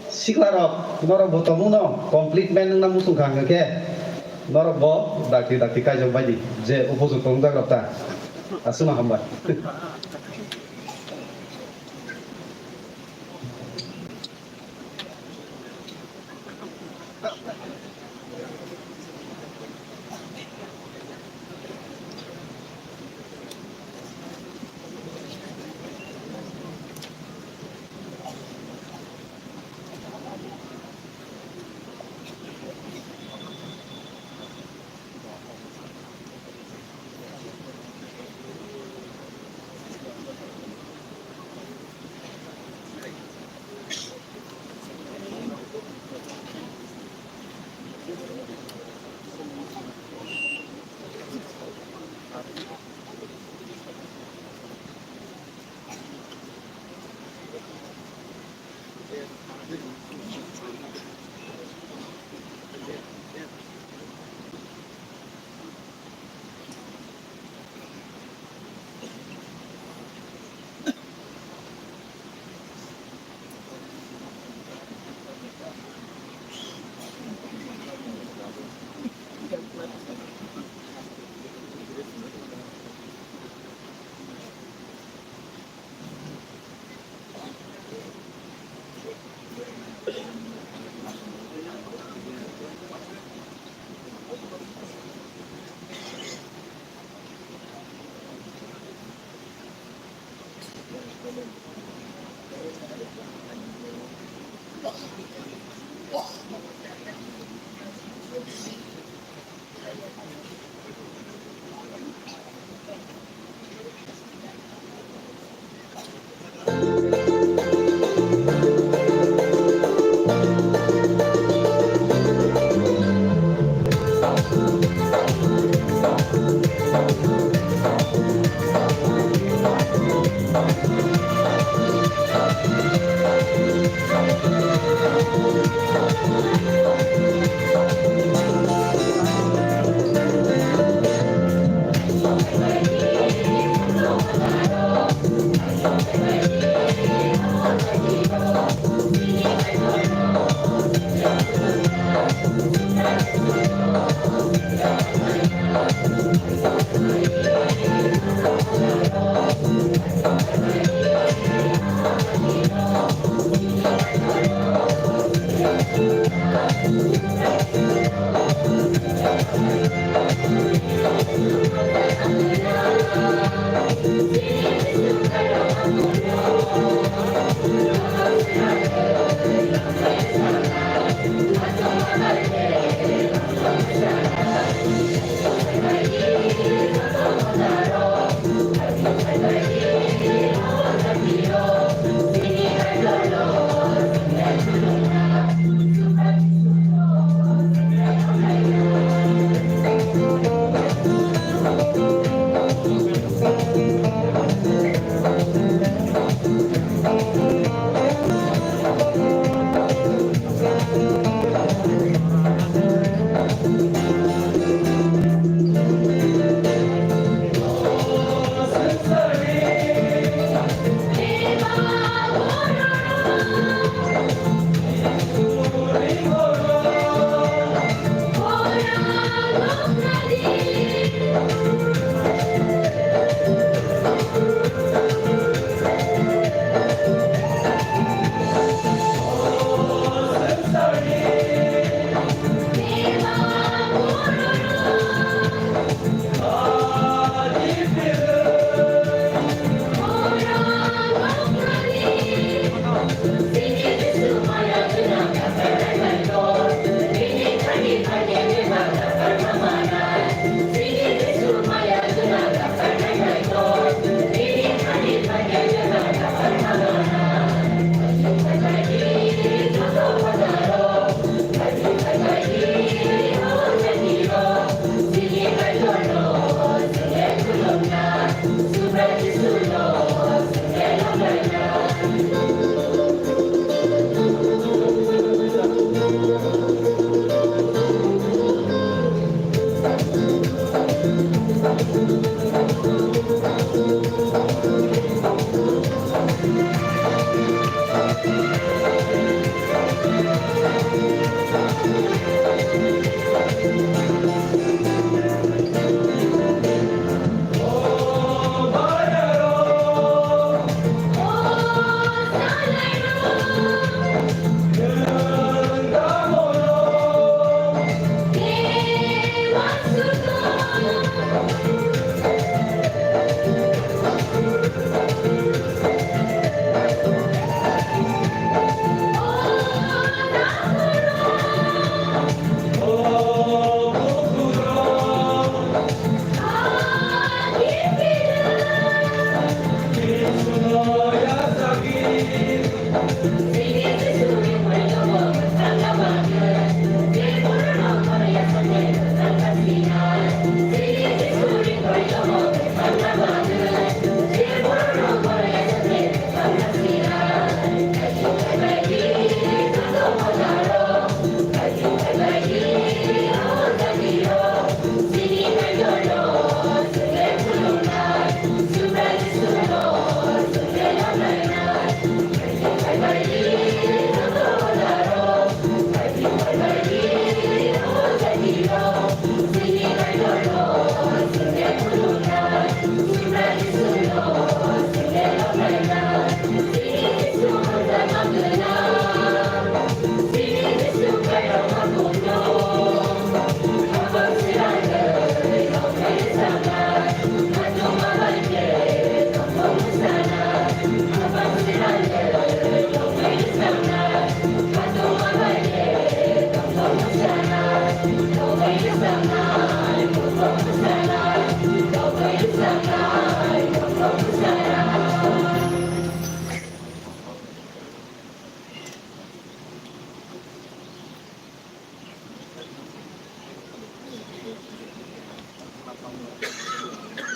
SIKLA rok norok botomu no complete man nang musung khang ke norok bo dakti kaijak baji je upojukto tongdak rok ta asuma hamba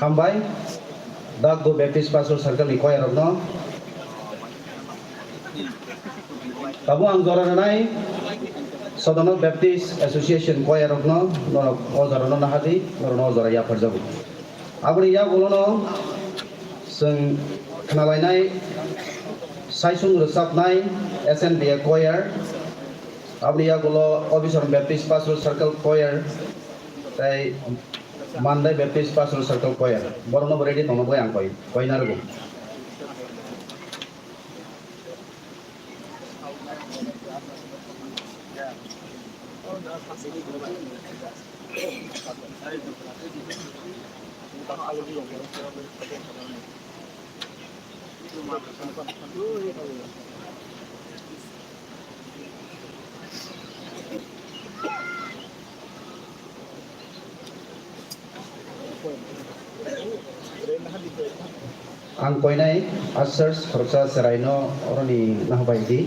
हामबाय दागदो Baptist pastor circle नि कोयारनो Kamu ang zorananay Sodono Baptist Association koyarokno norok ozarano nahadi norno ozaraya parjabu abri ya golono sing khnalainai saisung resapnai SNBA choir abri ya golo Obisor Baptist Pastoral Circle choir tai Mandai Baptist Pastoral Circle choir borono ready tono boy ang koy nargo ang koinai asers khorsa seraino oroni nahbaidi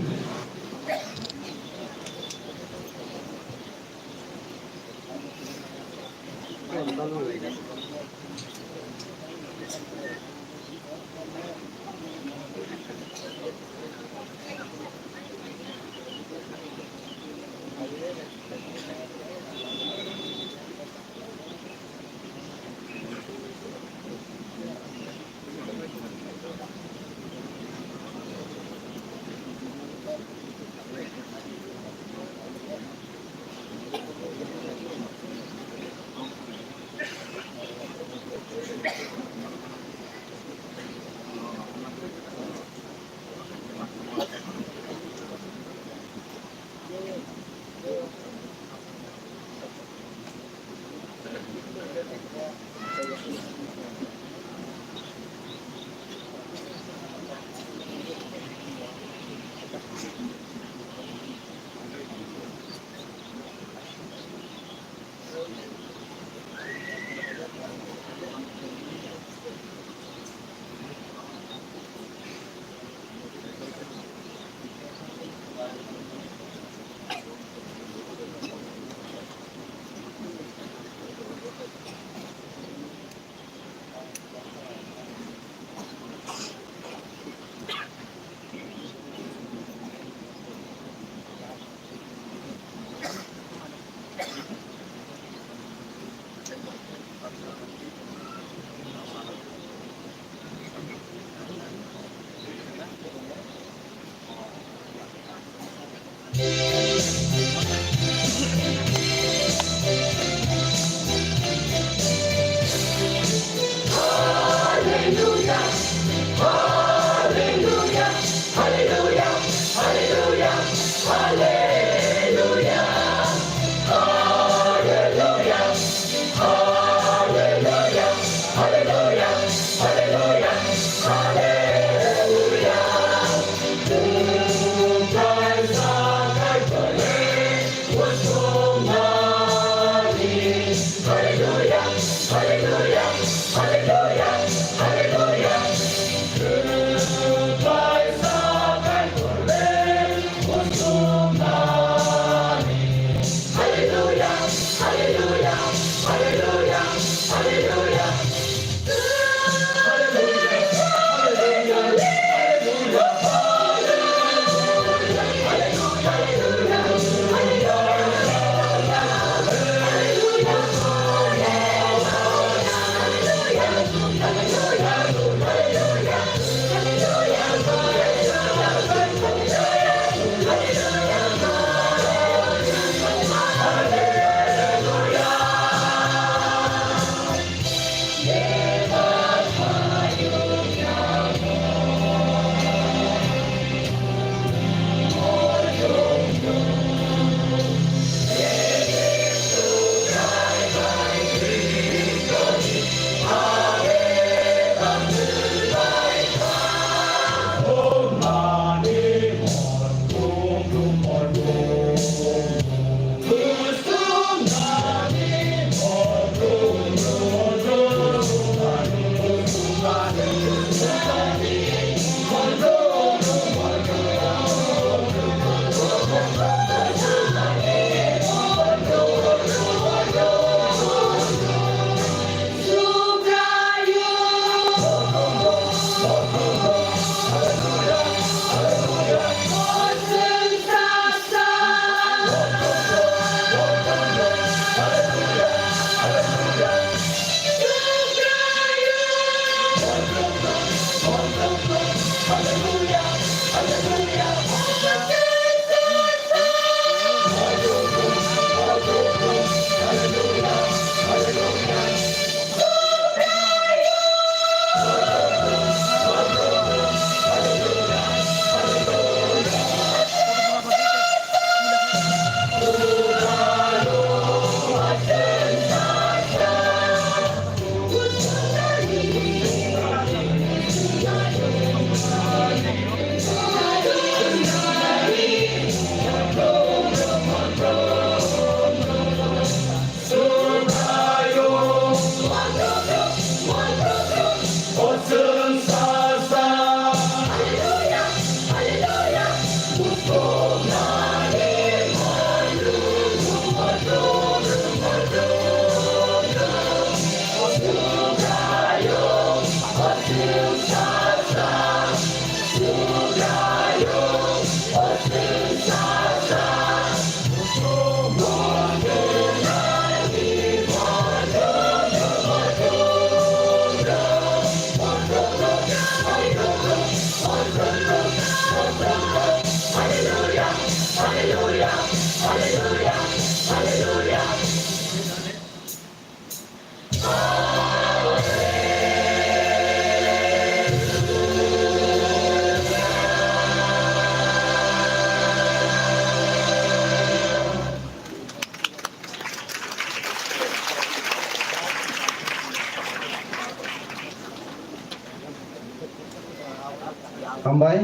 हामबाय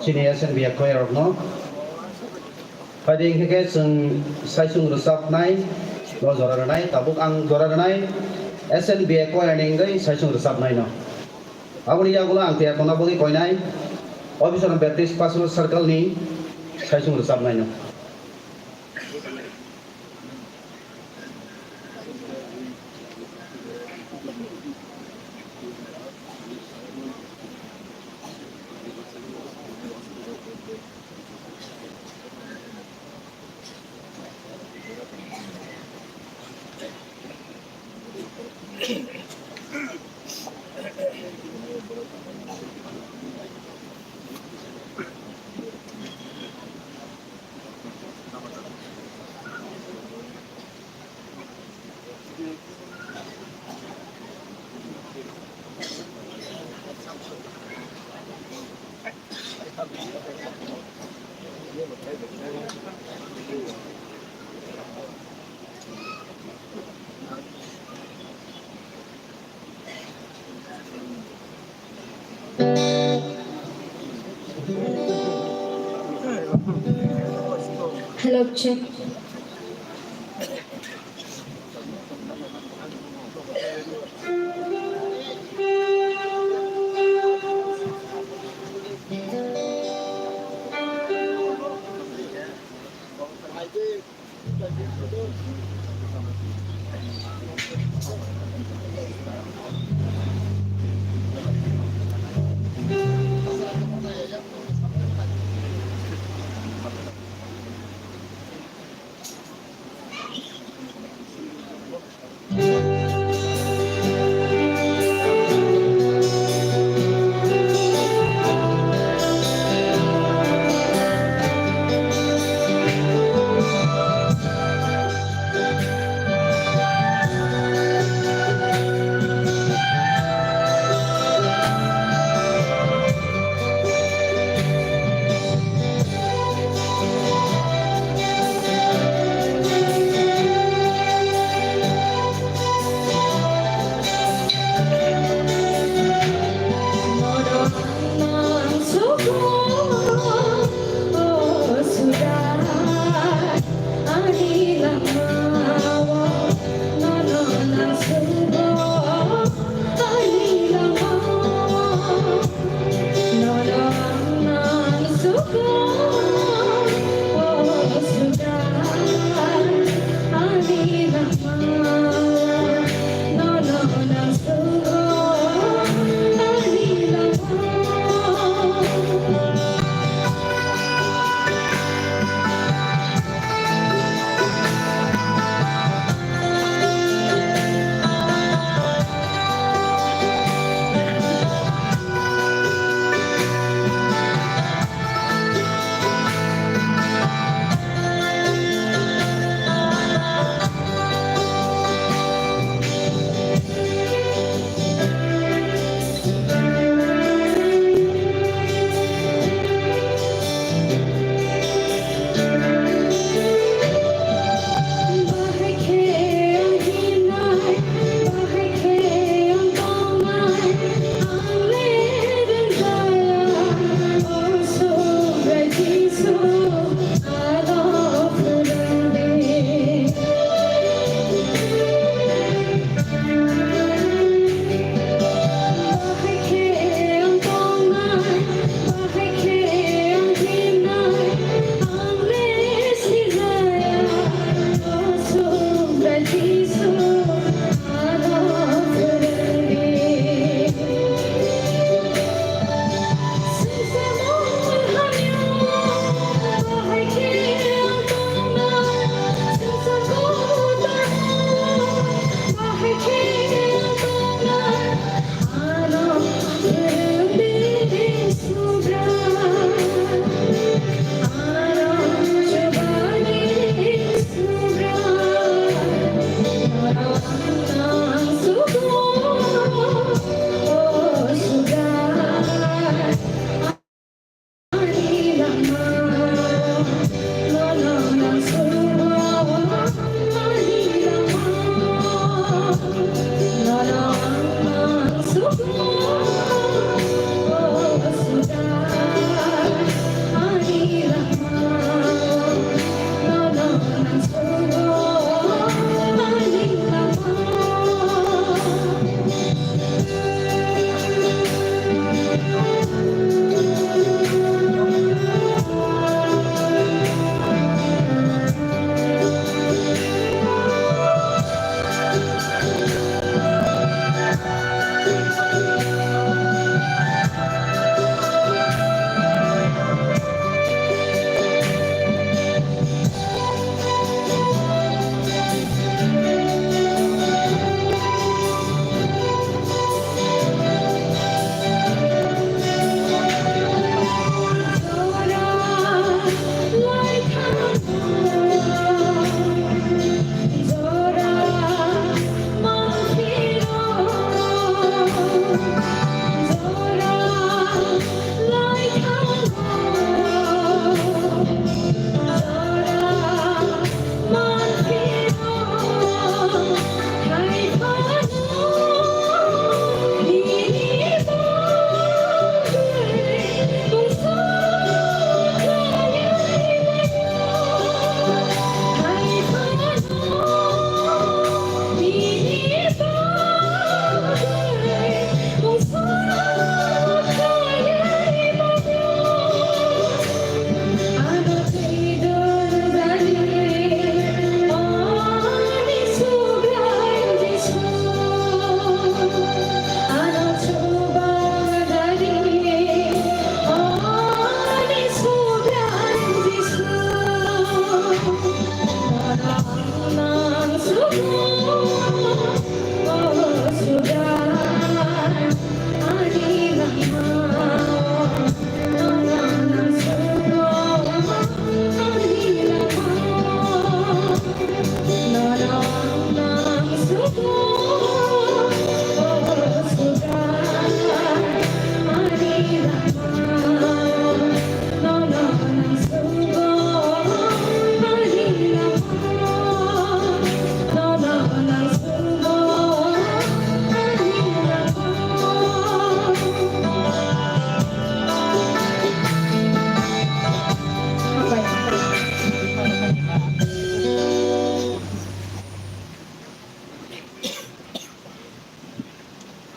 Chini SNBA koyarok no Pading ke sung saisung rusak nai lo zora nai tabuk ang zora nai SNBA koyarning gai saisung rusak nai no Abuni ya gula ang tiap kona bagi koy nai Officer Baptist Pastoral Circle ni saisung rusak nai no Hello, check.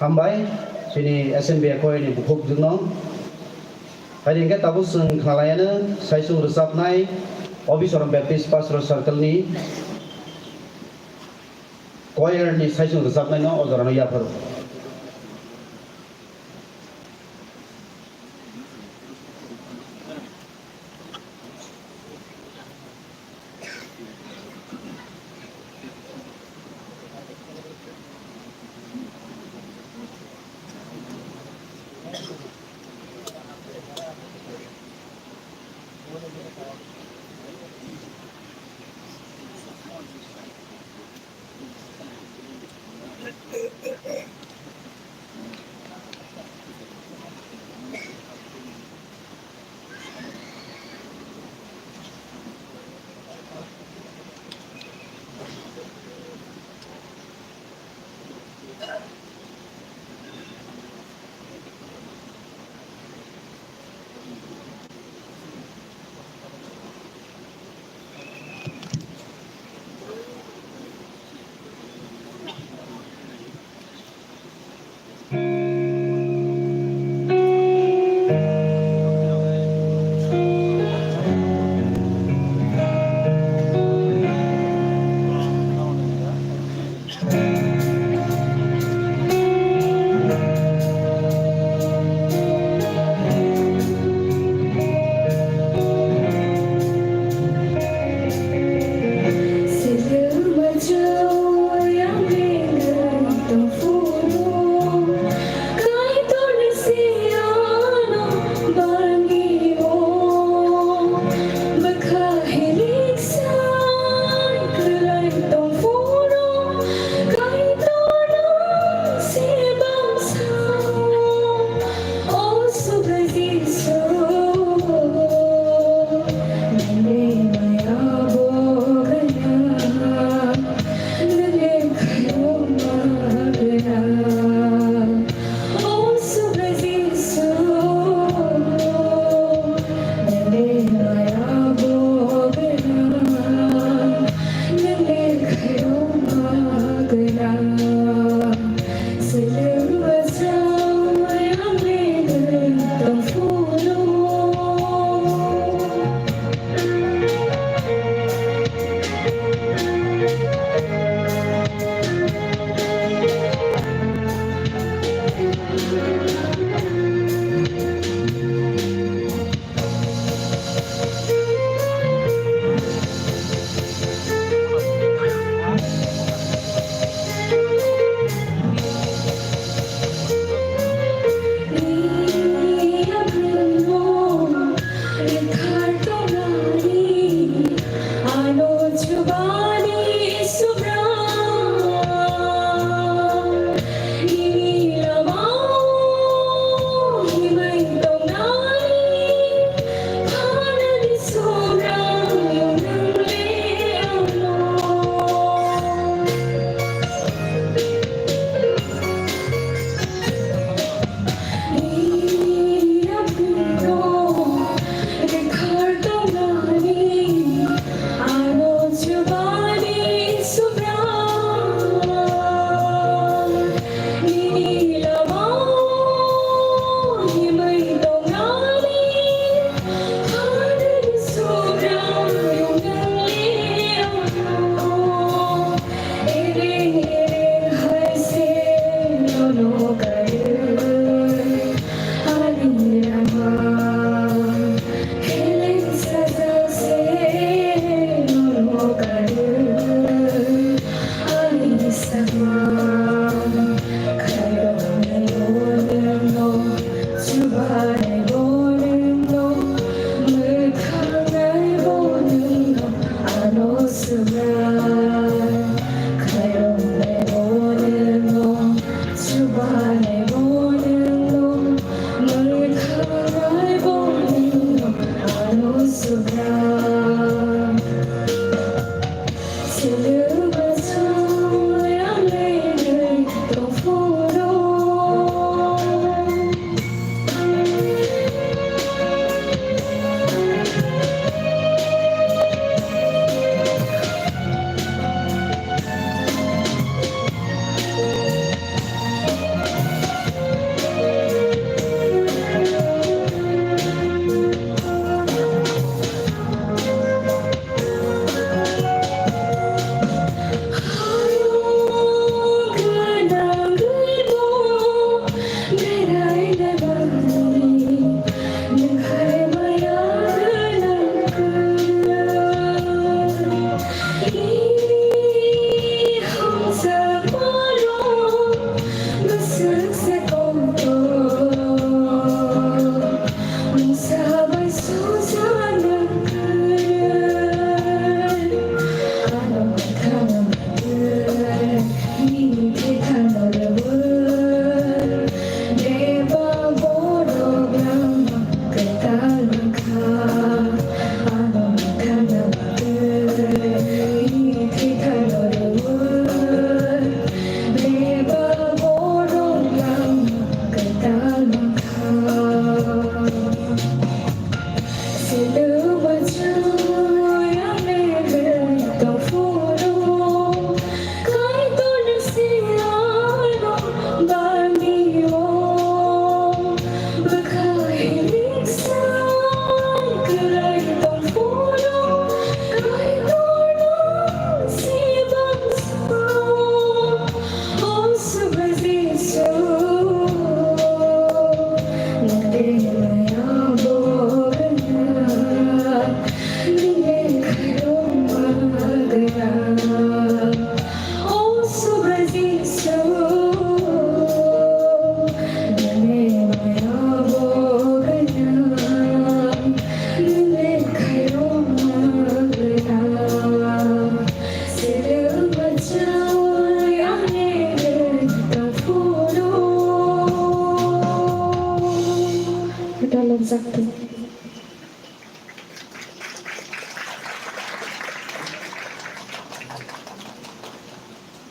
Hambai, Chini SNBA koi ni bukuk jengno. Hari ini kita busung Khwnayana, saisung resapnai, Officer Baptist Pastoral Circle ni, choir ni saisung resapnai no, ozoran ya paru.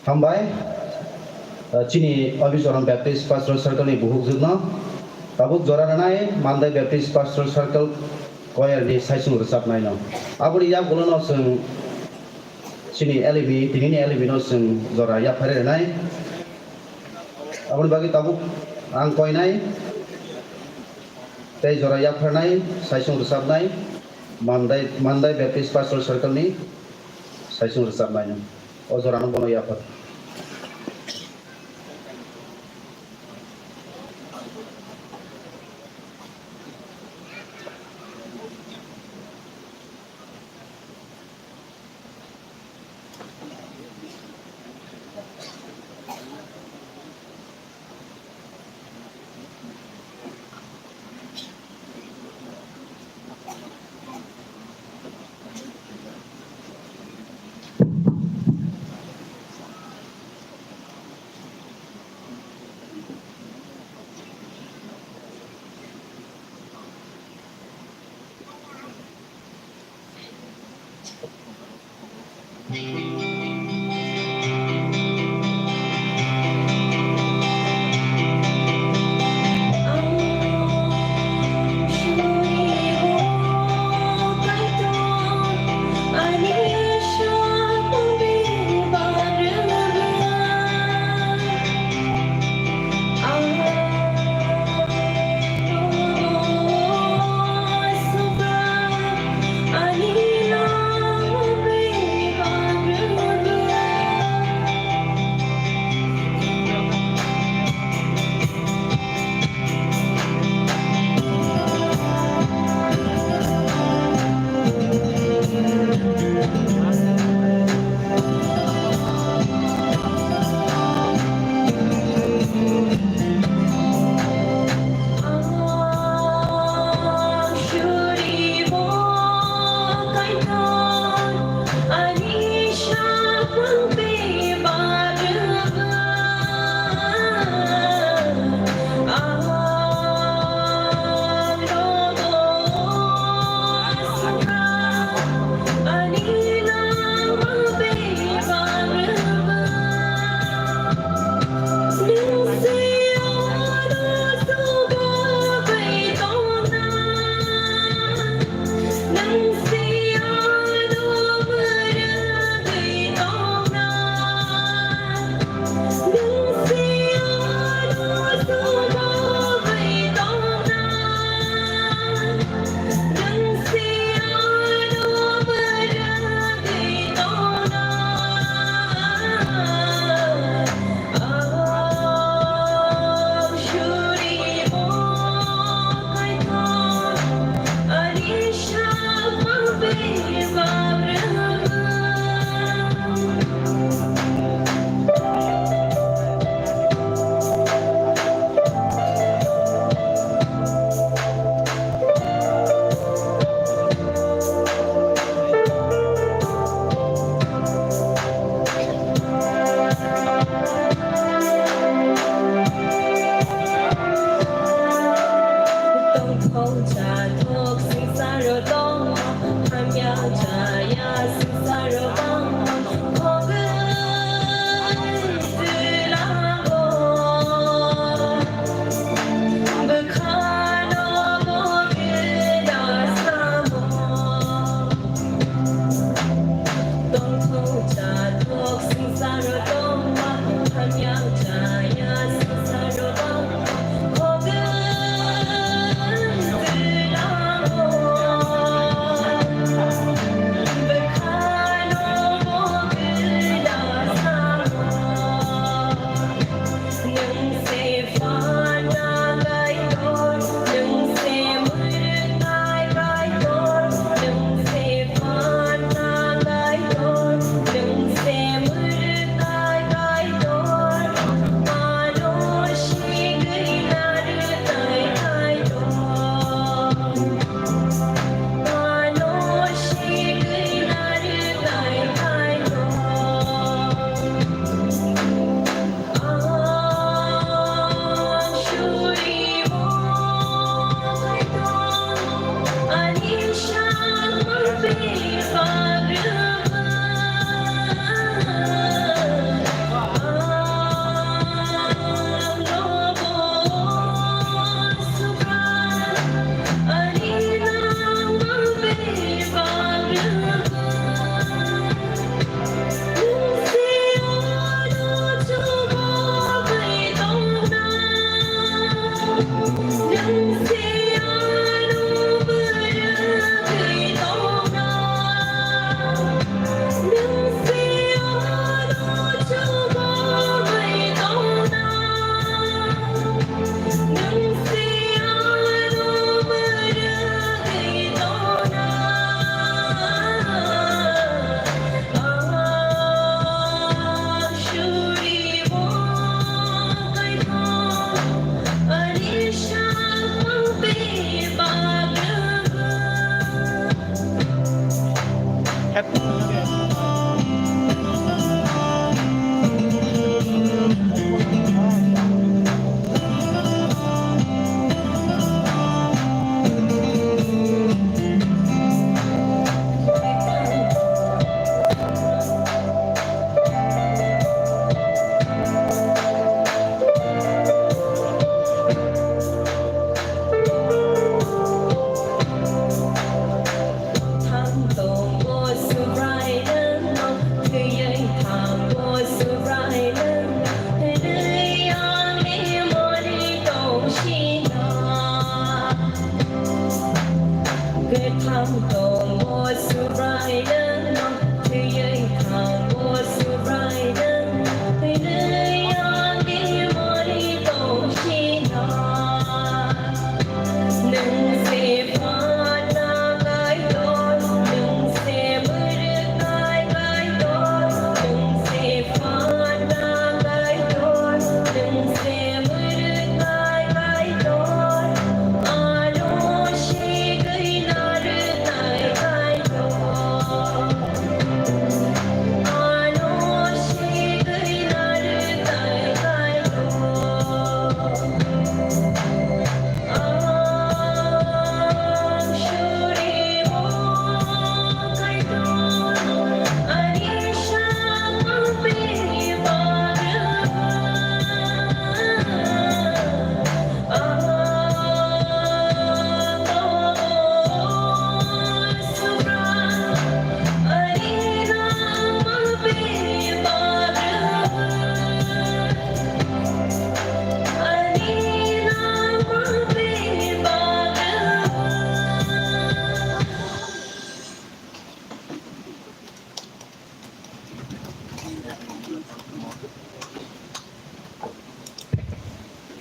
हामबाय Chini Obisoran Baptist Pastoral Circle ni buhuk zugna tabuk joranai Mandai Baptist Pastoral Circle choir ni saisung resap nai no aburi ya gulono sung Chini LB tinini LB no sung jora ya phare nai aburi bagi tabuk ang koi nai tei jora ya phare nai saisung resap nai Mandai Baptist Pastoral Circle ni saisung resap nai no o jora no bono ya phare Ani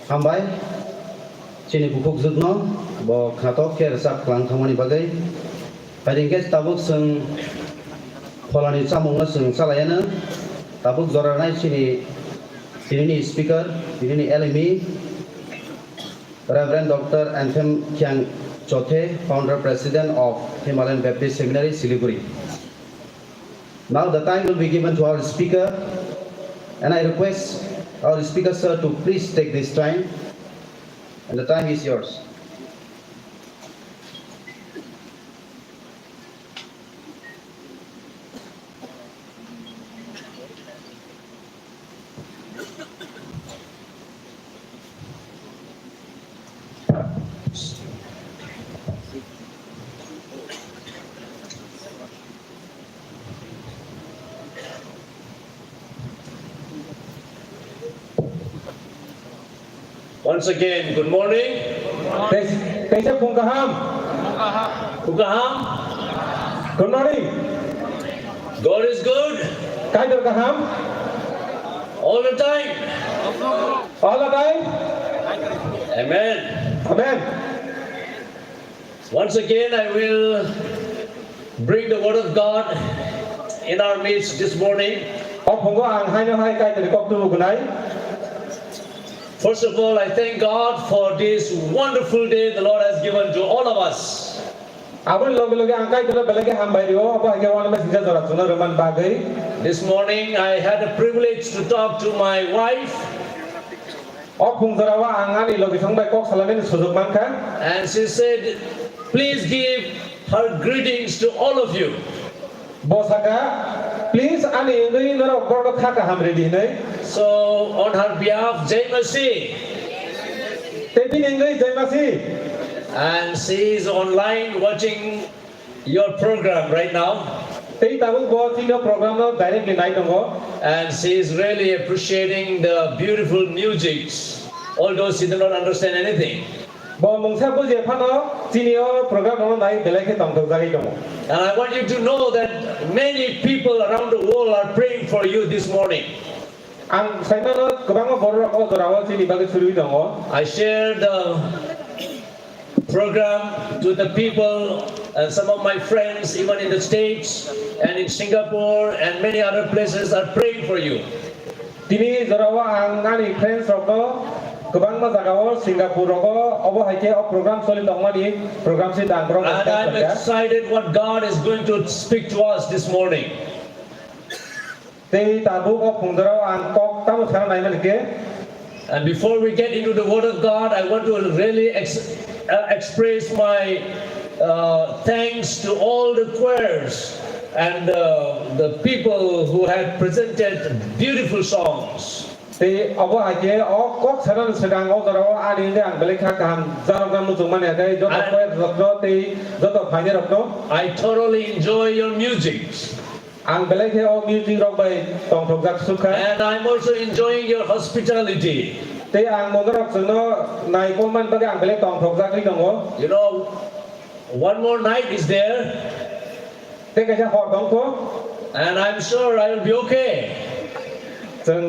हामबाय Chini bukuk zutno bo khatok ke sak klang thamani bagai paringke tabuk sung pholani chamungna sung salayana tabuk joranai Chini ni speaker ni LME Reverend Dr. Anthem Kyang Joto, founder president of Himalayan Baptist Seminary Siliguri. Now the time will be given to our speaker, and I request our speaker sir to please take this time. And the time is yours. Once again, good morning. Kukaham. Good morning. God is good. All the time. All the time. Amen. Amen. Once again, I will bring the word of God in our midst this morning. First of all, I thank God for this wonderful day the Lord has given to all of us. This morning, I had a privilege to talk to my wife. And she said, please give her greetings to all of you. Please, so on her behalf, Jai Masi. And she is online watching your program right now. And she is really appreciating the beautiful music, although she did not understand anything. And I want you to know that many people around the world are praying for you this morning. I shared the program to the people and some of my friends, even in the States and in Singapore and many other places, are praying for you. And I'm excited what God is going to speak to us this morning. And before we get into the Word of God, I want to really express my thanks to all the choirs and the people who had presented beautiful songs. I thoroughly enjoy your music. And I'm also enjoying your hospitality. You know, one more night is there. And I'm sure I will be okay. I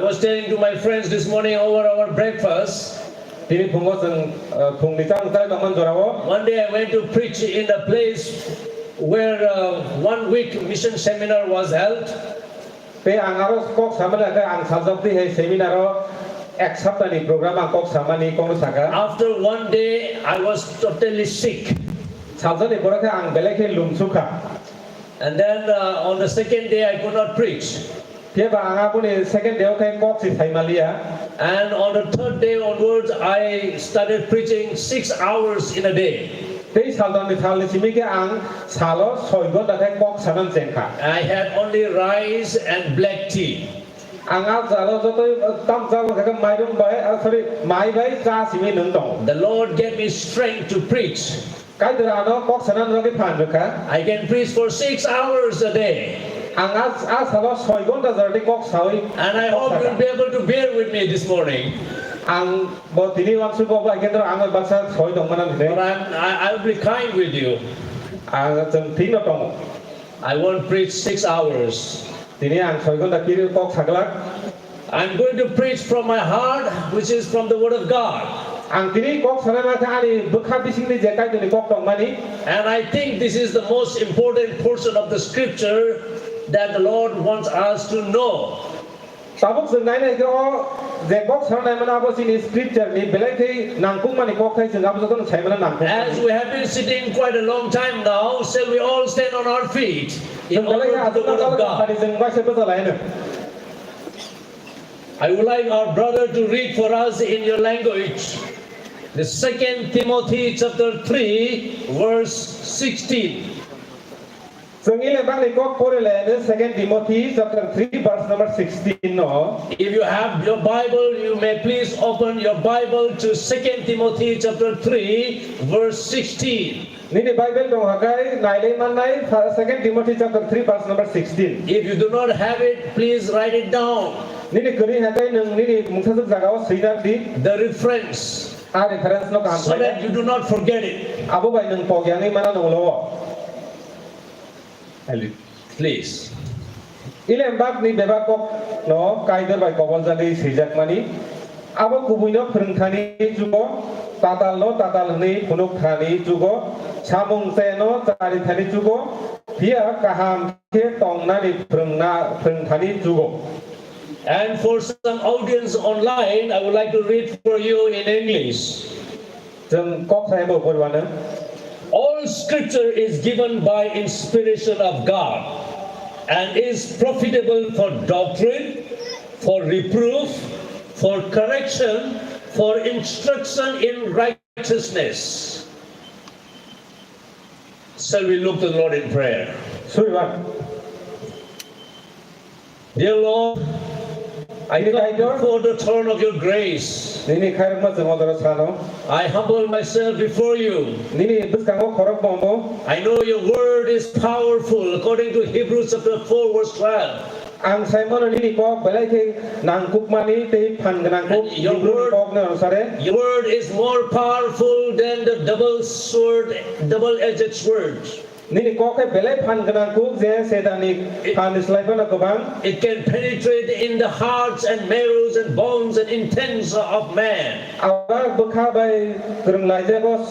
was telling to my friends this morning over our breakfast. One day I went to preach in a place where 1 week mission seminar was held. After 1 day, I was totally sick. And then on the second day, I could not preach. And on the third day onwards, I started preaching 6 hours in a day. I had only rice and black tea. The Lord gave me strength to preach. I can preach for 6 hours a day. And I hope you'll be able to bear with me this morning. But I'll be kind with you. I won't preach 6 hours. Tini ang soigon da kiri kok saglak. I'm going to preach from my heart, which is from the Word of God. Ang tini kok sanama ka ani bukha bising ni jekai tini kok tong mani. And I think this is the most important portion of the scripture that the Lord wants us to know. Tabuk sengai ni ko je kok sanama mana abo sini scripture ni belai thei nangkung mani kok thai sengap so tong chai mana nangkung. As we have been sitting quite a long time now, shall we all stand on our feet in honor of the Word of God? I would like our brother to read for us in your language the 2 Timothy chapter 3 verse 16. Sengile bang ni kok pore le 2 Timothy chapter 3 verse number 16 no. If you have your Bible, you may please open your Bible to 2 Timothy chapter 3 verse 16. Nini Bible dong hakai naile manai 2 Timothy chapter 3 verse number 16. If you do not have it, please write it down. Nini kuri hakai nung nini mungsasuk jagaw sinar di The reference, reference no kam so that you do not forget it. Abu bai nung pogyang ni mana nung lo. Please. Ile mbak ni beba kok no kaider bai kobol jagi sijak mani. Abo kubuino Khwrwngthani jugo tatal ni punuk thani jugo samung seno cari thani jugo dia kaham ke tongnani Khwrwngthani jugo. And for some audience online, I would like to read for you in English. Jeng kok saya bo korwana. All scripture is given by inspiration of God and is profitable for doctrine, for reproof, for correction, for instruction in righteousness. Shall we look to the Lord in prayer? Suriwan. Dear Lord, I come before the throne of your grace. Nini khair ma jeng odara sano. I humble myself before you. Nini buskango khorok bombo. I know your word is powerful according to Hebrews chapter 4 verse 12. Ang Simon nini kok belai ke nangkuk mani te phan nangkuk Your word, kok na sare. your word is more powerful than the double-edged sword. Nini kok ke belai phan nangkuk je sedani phan islaiban akobang. It can penetrate in the hearts and marrows and bones and intents of man. Awa bukha bai Khwrwnglai je ko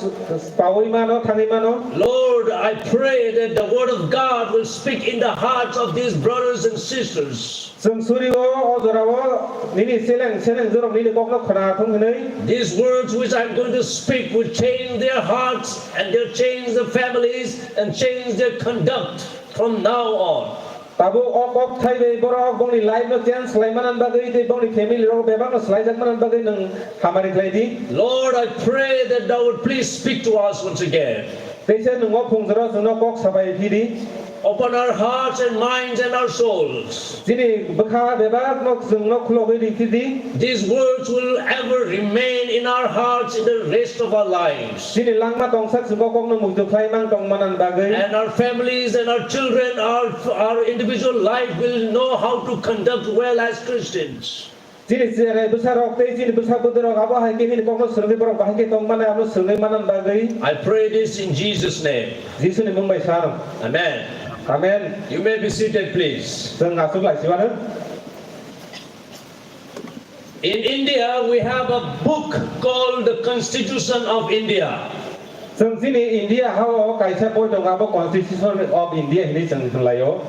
pawi mano thangi mano. Lord, I pray that the word of God will speak in the hearts of these brothers and sisters. Jeng suri o odorawo nini seleng jorok nini kok no khona thong nei. These words which I'm going to speak will change their hearts and they'll change their families and change their conduct from now on. Tabu ok thai be boro bongni live no chance laimanan bagai te bongni family ro bebang no slai jakmanan bagai nang hamari klai di. Lord, I pray that thou would please speak to us once again. Pese nungo phungzara suno kok sabai phidi. Open our hearts and minds and our souls. Jini bukha beba no jungno khlogi di phidi. These words will ever remain in our hearts in the rest of our lives. Jini langma tongsak sungo kok no mugdu khai mang tongmanan bagai. And our families and our children, our individual life will know how to conduct well as Christians. Jini sere besar okte jini besar budero abo hai ke ni kok no surgi boro bahai ke tongmana abo surgi manan bagai. I pray this in Jesus' name. Jisu ni mumbai saram. Amen. Amen. You may be seated, please. Jeng asuk lai siwana. In India, we have a book called the Constitution of India. Jeng sini India hao kaisa poi dong abo Constitution of India ini jeng layo.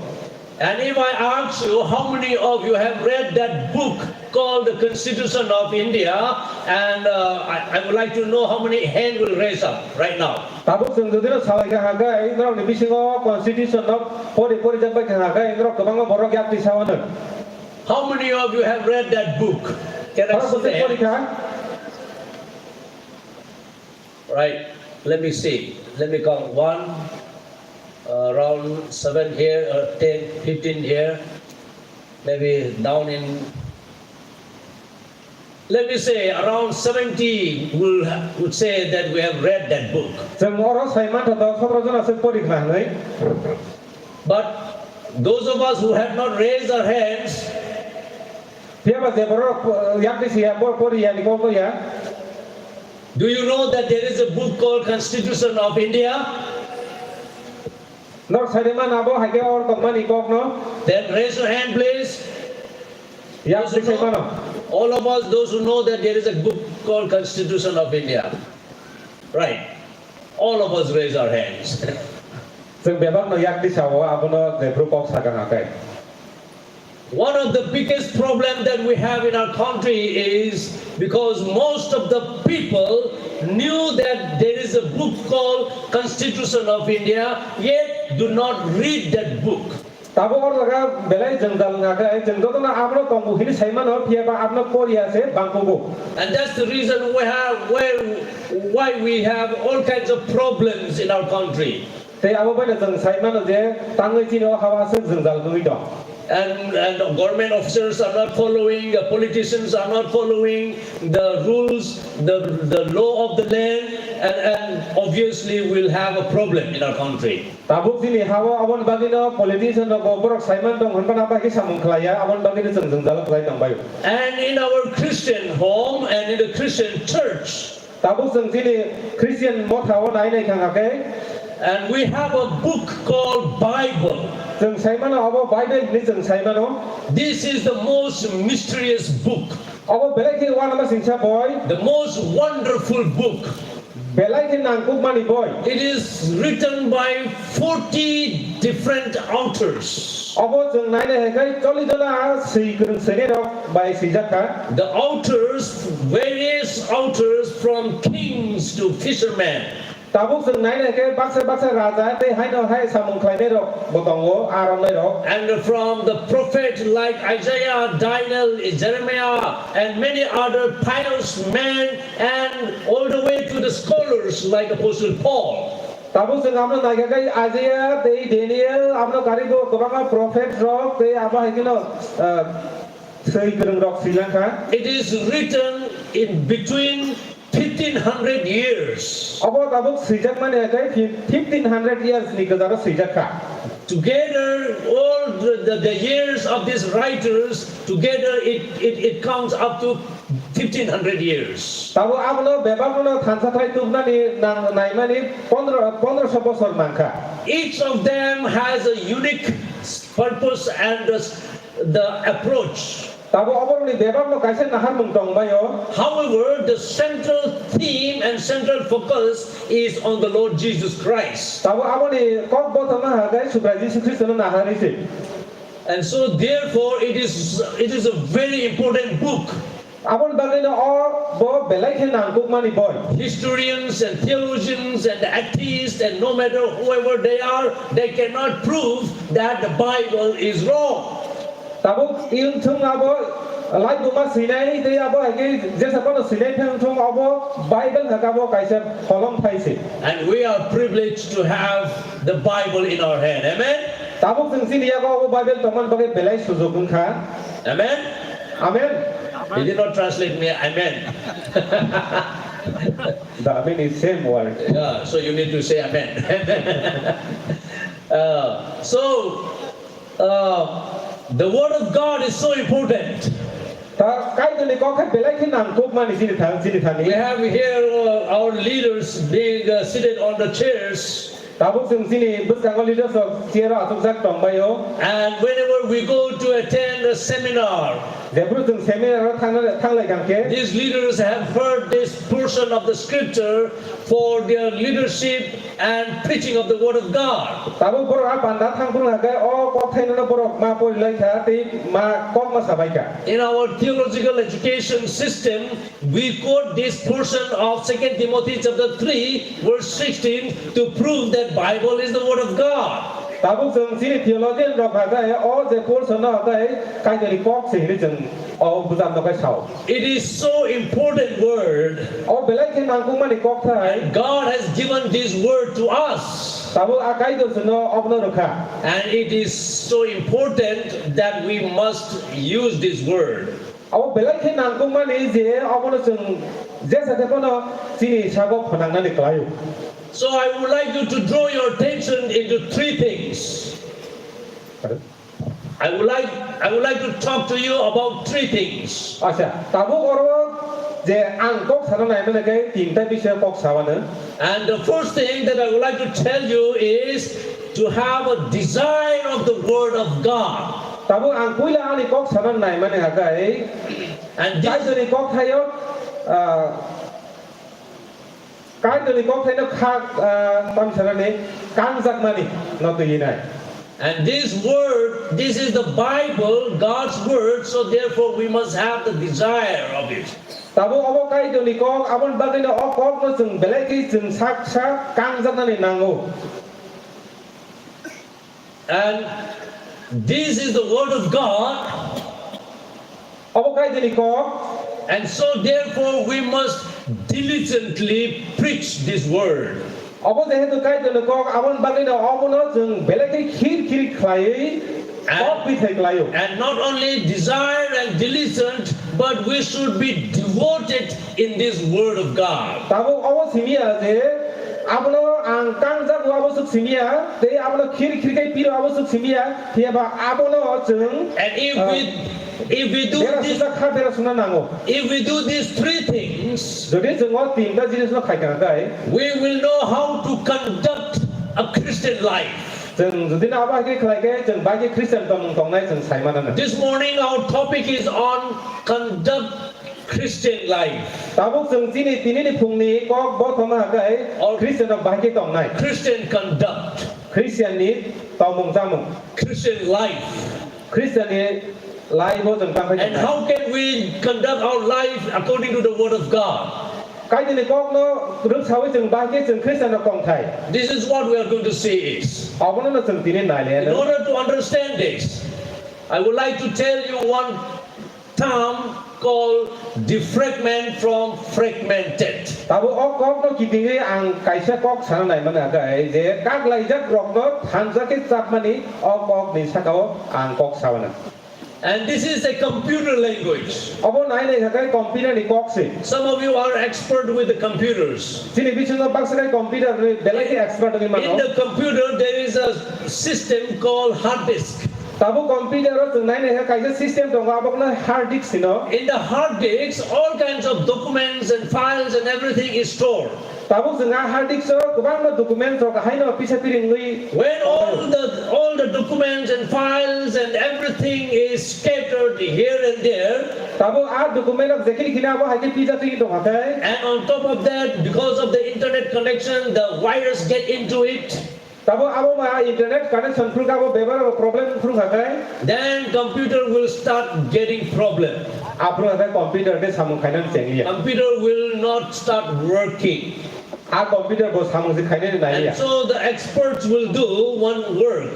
And if I ask you how many of you have read that book called the Constitution of India, and I would like to know how many hands will raise up right now. Tabuk sendiri salai ka haga indro ni bisingo Constitution of pori jamba ka haga indro kebango borok yak di sawana. How many of you have read that book? Can I see the hand? Right. Let me see. Let me count. 1. Around 7 here, 10, 15 here, maybe down in, let me say around 70 would say that we have read that book. But those of us who have not raised our hands, do you know that there is a book called Constitution of India? Norok saidema nabo haike or tongmani kok no. Then raise your hand, please. Yak Those who siksa know- all of us, those who know that there is a book called Constitution of India. Right. All of us raise our hands. Sing bebak no yak di sawo abono de prukok sakang akai. One of the biggest problems that we have in our country is because most of the people knew that there is a book called Constitution of India, yet do not read that book. Tabo or laga belai jengdal ngakai jengdal na abno tongbu hini saiman or pia ba abno korea se bangkobo. And that's the reason why we have all kinds of problems in our country. Te abo ba na jeng saiman je tangai chino hawa se jengdal ngi dong. And government officers are not following, politicians are not following the rules, the law of the land, and obviously we'll have a problem in our country. Tabuk sini hawa abon bagino politician no borok saiman dong hanpan apa ki samung Khwlaya abon bagino jengdal Khwlai nang bayu. And in our Christian home and in the Christian church, Tabuk seng sini Christian mo thawo nai nai kang akai. and we have a book called Bible. Jeng saiman abo Bible ni jeng saiman no. This is the most mysterious book, Abo belai ki wan ama singsa boy. the most wonderful book. Belai ki nangkuk mani boy. It is written by 40 different authors. Abo jeng nai nai kai choli jona si kurung sene dok bai sijaka. The authors, various authors from kings to fishermen. Tabuk seng nai nai kai baksa raja te hai no hai samung Khwlai nai dok botongo aram nai dok. And from the prophet like Isaiah, Daniel, Jeremiah, and many other pious men, and all the way to the scholars like Apostle Paul. Tabuk seng amno nai kai Isaiah te Daniel amno karigo kobanga prophet rok te aba hai kino sei kurung rok Sri Lanka. It is written in between 1500 years. Abo tabuk sijak mani kai 1500 years ni kazara sijak ka. Together, all the years of these writers, together it counts up to 1500 years. Tabu abno bebak no thansa thai tubna ni nang nai mani 1500 bosor mangka. Each of them has a unique purpose and the approach. Tabu abo ni bebak no kaise nahar mungtong bayo. However, the central theme and central focus is on the Lord Jesus Christ. Tabu abo ni kok botama hagai subra Jesus Christ no nahari se. And so therefore it is a very important book. Abon bagay no or bo belai ke nangkuk mani boy. Historians and theologians and atheists and no matter whoever they are, they cannot prove that the Bible is wrong. Tabu yung thung abo lai buma sinai te abo hagai jesa kono sinai thung abo Bible hakabo kaise kolom thai se. And we are privileged to have the Bible in our hand. Amen? Tabu sing sini ya ko abo Bible toman bagay belai sujokun kha. Amen? Amen. He did not translate me, amen. The amen is same word. Yeah, so you need to say amen. The word of God is so important. Ta kai ni ko kha belai ki nangkuk mani sini thani. We have here our leaders being seated on the chairs. Tabu sing sini bus kangol leaders of Sierra Atungsak tong bayo. And whenever we go to attend a seminar, Debru tung seminar thang lai kangke. these leaders have heard this portion of the scripture for their leadership and preaching of the word of God. Tabu boro ha panda thang pun hagai o kok thain no boro ma poi lai kha ti ma kok ma sabai ka. In our theological education system, we quote this portion of 2 Timothy chapter 3 verse 16 to prove that Bible is the word of God. Tabu sing sini theologian rok hagai o je portion no hagai kai ni kok sing ni jeng o buzam no kai chao. It is so important word. O belai ke nangkuk mani kok thai. God has given this word to us. Tabu akai do suno obno rokha. And it is so important that we must use this word. Abo belai ke nangkuk mani je obono sing je sa te kono sini sagok phonang na niklayu. So I would like you to draw your attention into three things. I would like to talk to you about three things. Acha, tabu oro je angkok sana nai mene kai tinta bishay kok sawana. And the first thing that I would like to tell you is to have a desire of the Word of God. Tabu ang kuila ani kok sanan nai mane hagai. And Kai this, ni kok thayot kai ni kok thayot khak tam sanan ni kanjak mani no to yinai. and this word, this is the Bible, God's word, so therefore we must have the desire of it. Tabu abo kai ni kok abon bagay na kok no jeng beleki jeng sak sak kanjak nani nango. And this is the word of God. Abo kai ni kok. And so therefore we must diligently preach this word. Abo jehetu kai ni kok abon bagay na abo no jeng beleki khir khlai. And not only desire and diligent, but we should be devoted in this word of God. Tabu abo simia je ablo ang kanjak abo suk simia te ablo khir kai piro abo suk simia tiaba ablo jeng. And if we do these three things, we will know how to conduct a Christian life. This morning our topic is on conduct Christian life. Or Christian conduct. Christian life. And how can we conduct our life according to the Word of God? This is what we are going to see is. In order to understand this, I would like to tell you one term called defragment from fragmented. And this is a computer language. Some of you are expert with the computers. In the computer there is a system called hard disk. In the hard disk, all kinds of documents and files and everything is stored. When all the documents and files and everything is scattered here and there, and on top of that, because of the internet connection, the virus get into it. Then computer will start getting problem. Computer will not start working. And so the experts will do one work.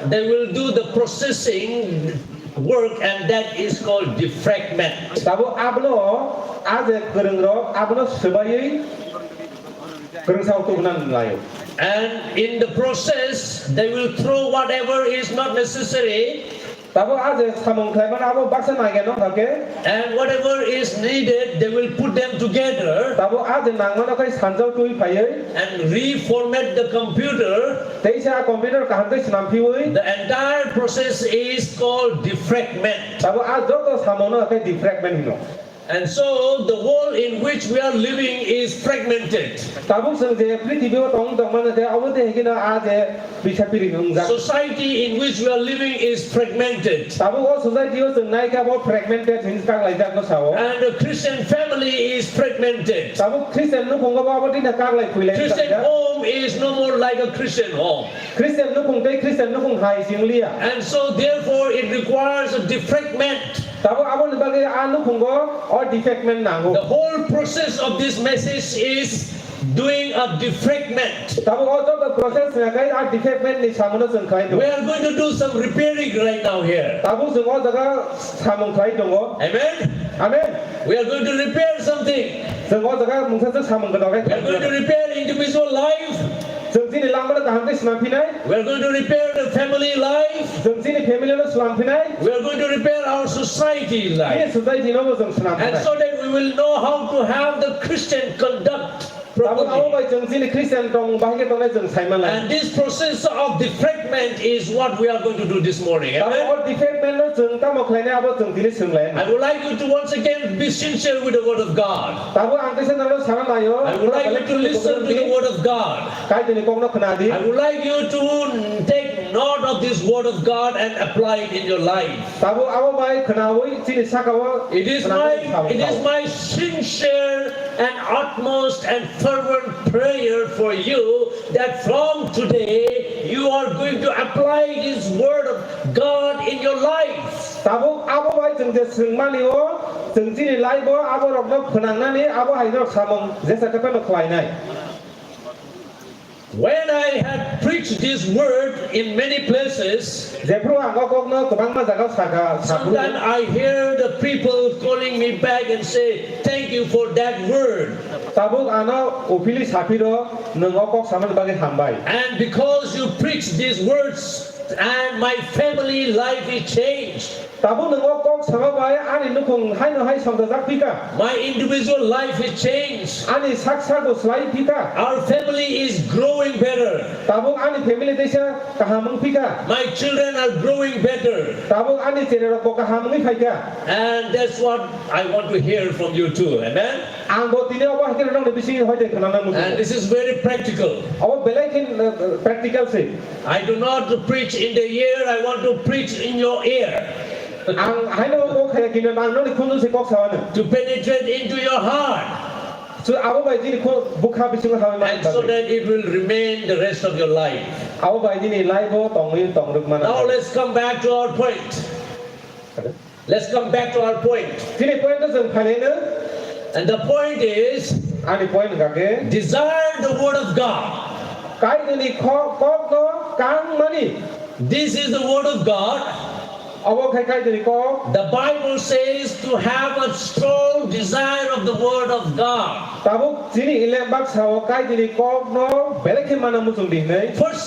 They will do the processing work, and that is called defragment. And in the process, they will throw whatever is not necessary. And whatever is needed, they will put them together and reformat the computer. The entire process is called defragment. And so the world in which we are living is fragmented. Society in which we are living is fragmented. And the Christian family is fragmented. Christian home is no more like a Christian home. And so therefore it requires a defragment. The whole process of this message is doing a defragment. We are going to do some repairing right now here. Amen? Amen. We are going to repair something. We are going to repair individual life. We are going to repair the family life. We are going to repair our society life. And so that we will know how to have the Christian conduct properly. And this process of defragment is what we are going to do this morning. Amen? I would like you to once again be sincere with the Word of God. I would like you to listen to the Word of God. I would like you to take note of this Word of God and apply it in your life. It is my sincere and utmost and fervent prayer for you that from today you are going to apply this Word of God in your life. When I had preached this word in many places, sometimes I hear the people calling me back and say, "Thank you for that word." And because you preached these words, and my family life is changed. My individual life is changed. Our family is growing better. My children are growing better. And that's what I want to hear from you too. Amen? And this is very practical. I do not preach in the ear, I want to preach in your ear. To penetrate into your heart. And so that it will remain the rest of your life. Now let's come back to our point. Let's come back to our point. And the point is, desire the Word of God. This is the Word of God. The Bible says to have a strong desire of the Word of God. 1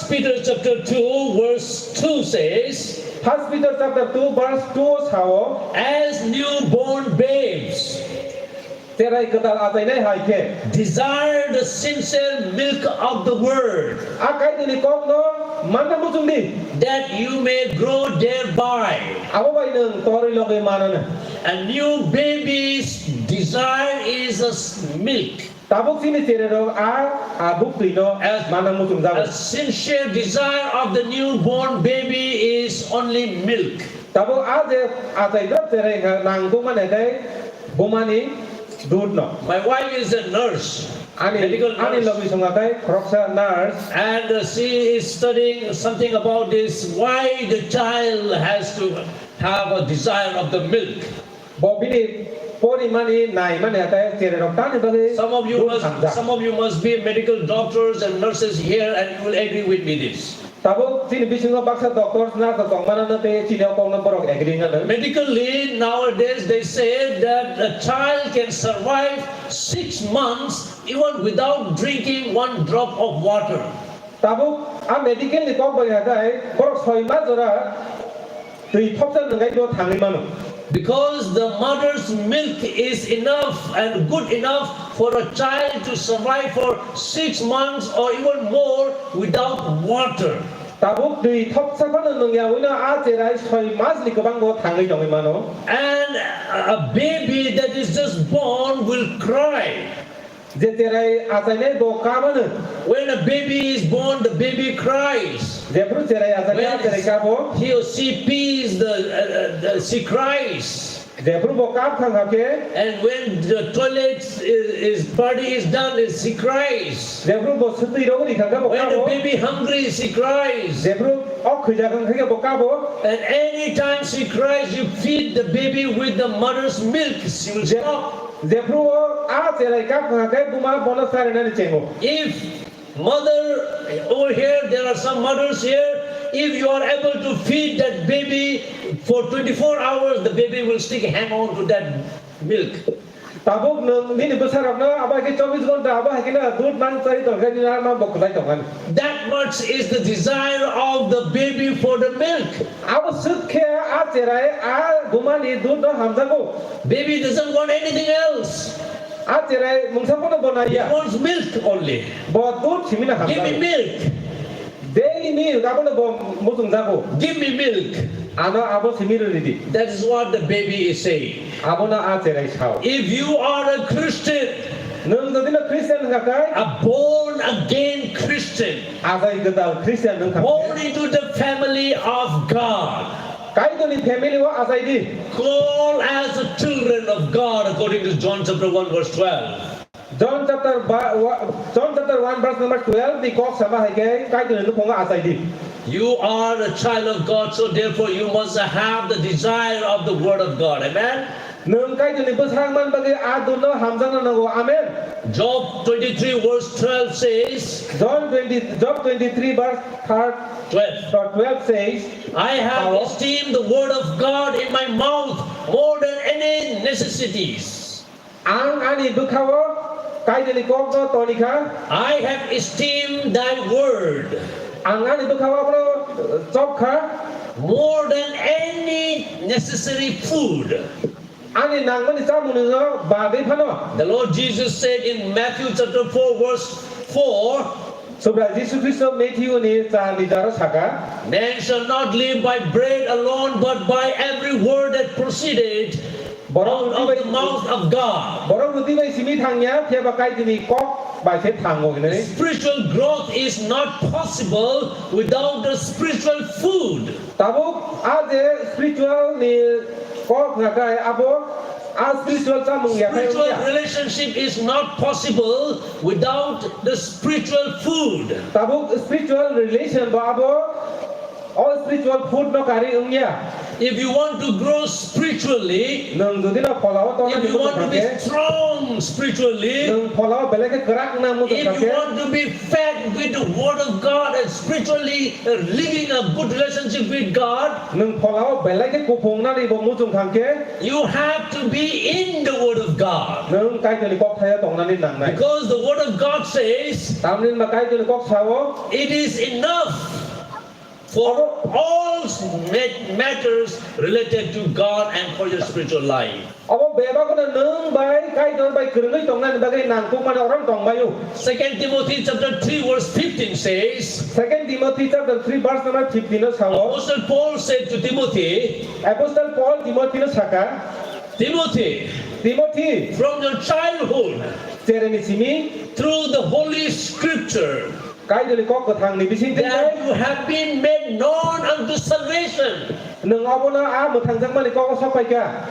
Peter chapter 2 verse 2 says, as newborn babes, desire the sincere milk of the Word, that you may grow thereby. A new baby's desire is a milk. A sincere desire of the newborn baby is only milk. My wife is a nurse, medical nurse, and she is studying something about this, why the child has to have a desire of the milk. Some of you must be medical doctors and nurses here, and you will agree with me this. Medically, nowadays they say that a child can survive 6 months even without drinking one drop of water. Because the mother's milk is enough and good enough for a child to survive for 6 months or even more without water. And a baby that is just born will cry. When a baby is born, the baby cries. When he or she pees, she cries. And when the toilet party is done, she cries. When the baby hungry, she cries. And anytime she cries, you feed the baby with the mother's milk, she will stop. If mother over here, there are some mothers here, if you are able to feed that baby for 24 hours, the baby will still hang on to that milk. That much is the desire of the baby for the milk. Baby doesn't want anything else. Ajerai mungsapona He bonaya. wants milk only. Bodut simina Give me hamda. milk. Daily meal kapona bo musung zago. Give me milk. Ano abo simira lidi. That is what the baby is saying. Abona ajerai chao. If you are a Christian, Nung dodina Christian ngakai. a born again Christian, Azai gedal Christian nung born kakai. into the family of God, Kai to ni family wa azai di. called as the children of God according to John chapter 1 verse 12. John chapter 1 verse number 12 di kok sama hai kai to ni ponga azai di. You are a child of God, so therefore you must have the desire of the word of God. Amen. Nung kai to ni besang man bagi aduno hamzang na nago. Amen. Job 23 verse 12 says, Job 23 verse 12 says, I have esteemed the word of God in my mouth more than any necessities. Ang ani bukawo kai to ni kok no tonika. I have esteemed thy word Ang ani bukawo ko chokha. more than any necessary food. Ani nang mani samu ni no bagai phano. The Lord Jesus said in Matthew chapter 4 verse 4, Sobra Jesus Christo Matthew ni sa lidara saka. man shall not live by bread alone, but by every word that proceeded out of the mouth of God. Borong ruti bai simi thangnya phia ba kai ni kok bai the thango ni. Spiritual growth is not possible without the spiritual food. Tabuk ade spiritual ni kok ngakai abo a spiritual samung ya kai. Spiritual relationship is not possible without the spiritual food. Tabuk spiritual relation ba abo all spiritual food no kari ungya. If you want to grow spiritually, Nung dudina polawa to if you want to be strong spiritually, nung polawa beleke gerak na mu if you want to be fed with the word of God and spiritually living a good relationship with God, nung polawa beleke kupong na ni bo mu chung khangke you have to be in the word of God. nung kai ni kok thaya tong na ni nang nai. Because the word of God says Tamlin ma kai ni kok sawo it is enough for all matters related to God and for your spiritual life. abo beba ko na nung bai kai don bai Khwrwngwi tong na ni bagai nang tung man orang tong bayu. 2 Timothy chapter 3 verse 15 says, 2 Timothy chapter 3 verse number 15 no sawo. Apostle Paul said to Timothy, Apostle Paul Timothy no saka. Timothy, Timothy from your childhood, Jeremy simi through the Holy Scripture, kai ni kok kathang ni bising tin that bai. you have been made known unto salvation. Nung abo na a mu thang jang man ni kok sok pai ka.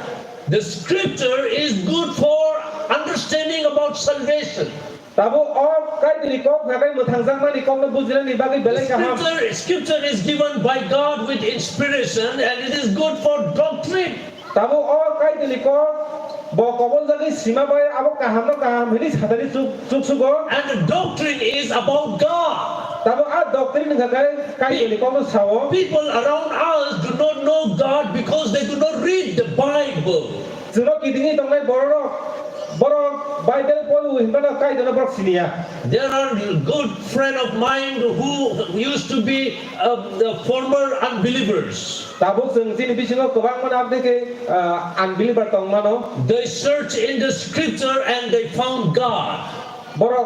The Scripture is good for understanding about salvation. Tabo o kai ni kok ngakai mu thang jang man ni kok no bujran ni bagai belai ka ham. Scripture is given by God with inspiration, and it is good for doctrine. Tabo o kai ni kok bo kobol jagi sima bai abo kaham no kaham hini sadani chuk sugo. And the doctrine is about God. Tabo a doctrine ngakai kai ni kok no sawo. People around us do not know God because they do not read the Bible. Zuro kidingi tong nai boro Bible polu himbana kai dona brok sinia. There are a good friend of mine who used to be the former unbelievers. Tabo sing sini bisingo kobang man abde ke unbeliever tong mano. They searched in the Scripture and they found God. Boro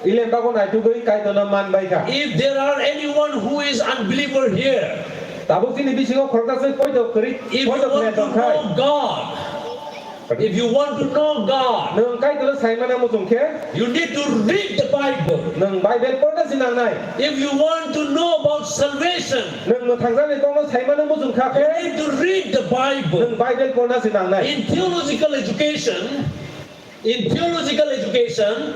ilem bago nai tu goi kai dona man bai ka. If there are anyone who is unbeliever here, Tabo sini bisingo khorta se koi do kri if you koi do want kre to tong kai. know God, if you want to know God, Nung kai dona sai mana mu tongkhe. you need to read the Bible. Nung Bible porta sinang nai. If you want to know about salvation, Nung mu thang jang ni kok no sai mana mu tong kha you ke. need to read the Bible. Nung Bible porta sinang nai. In theological education,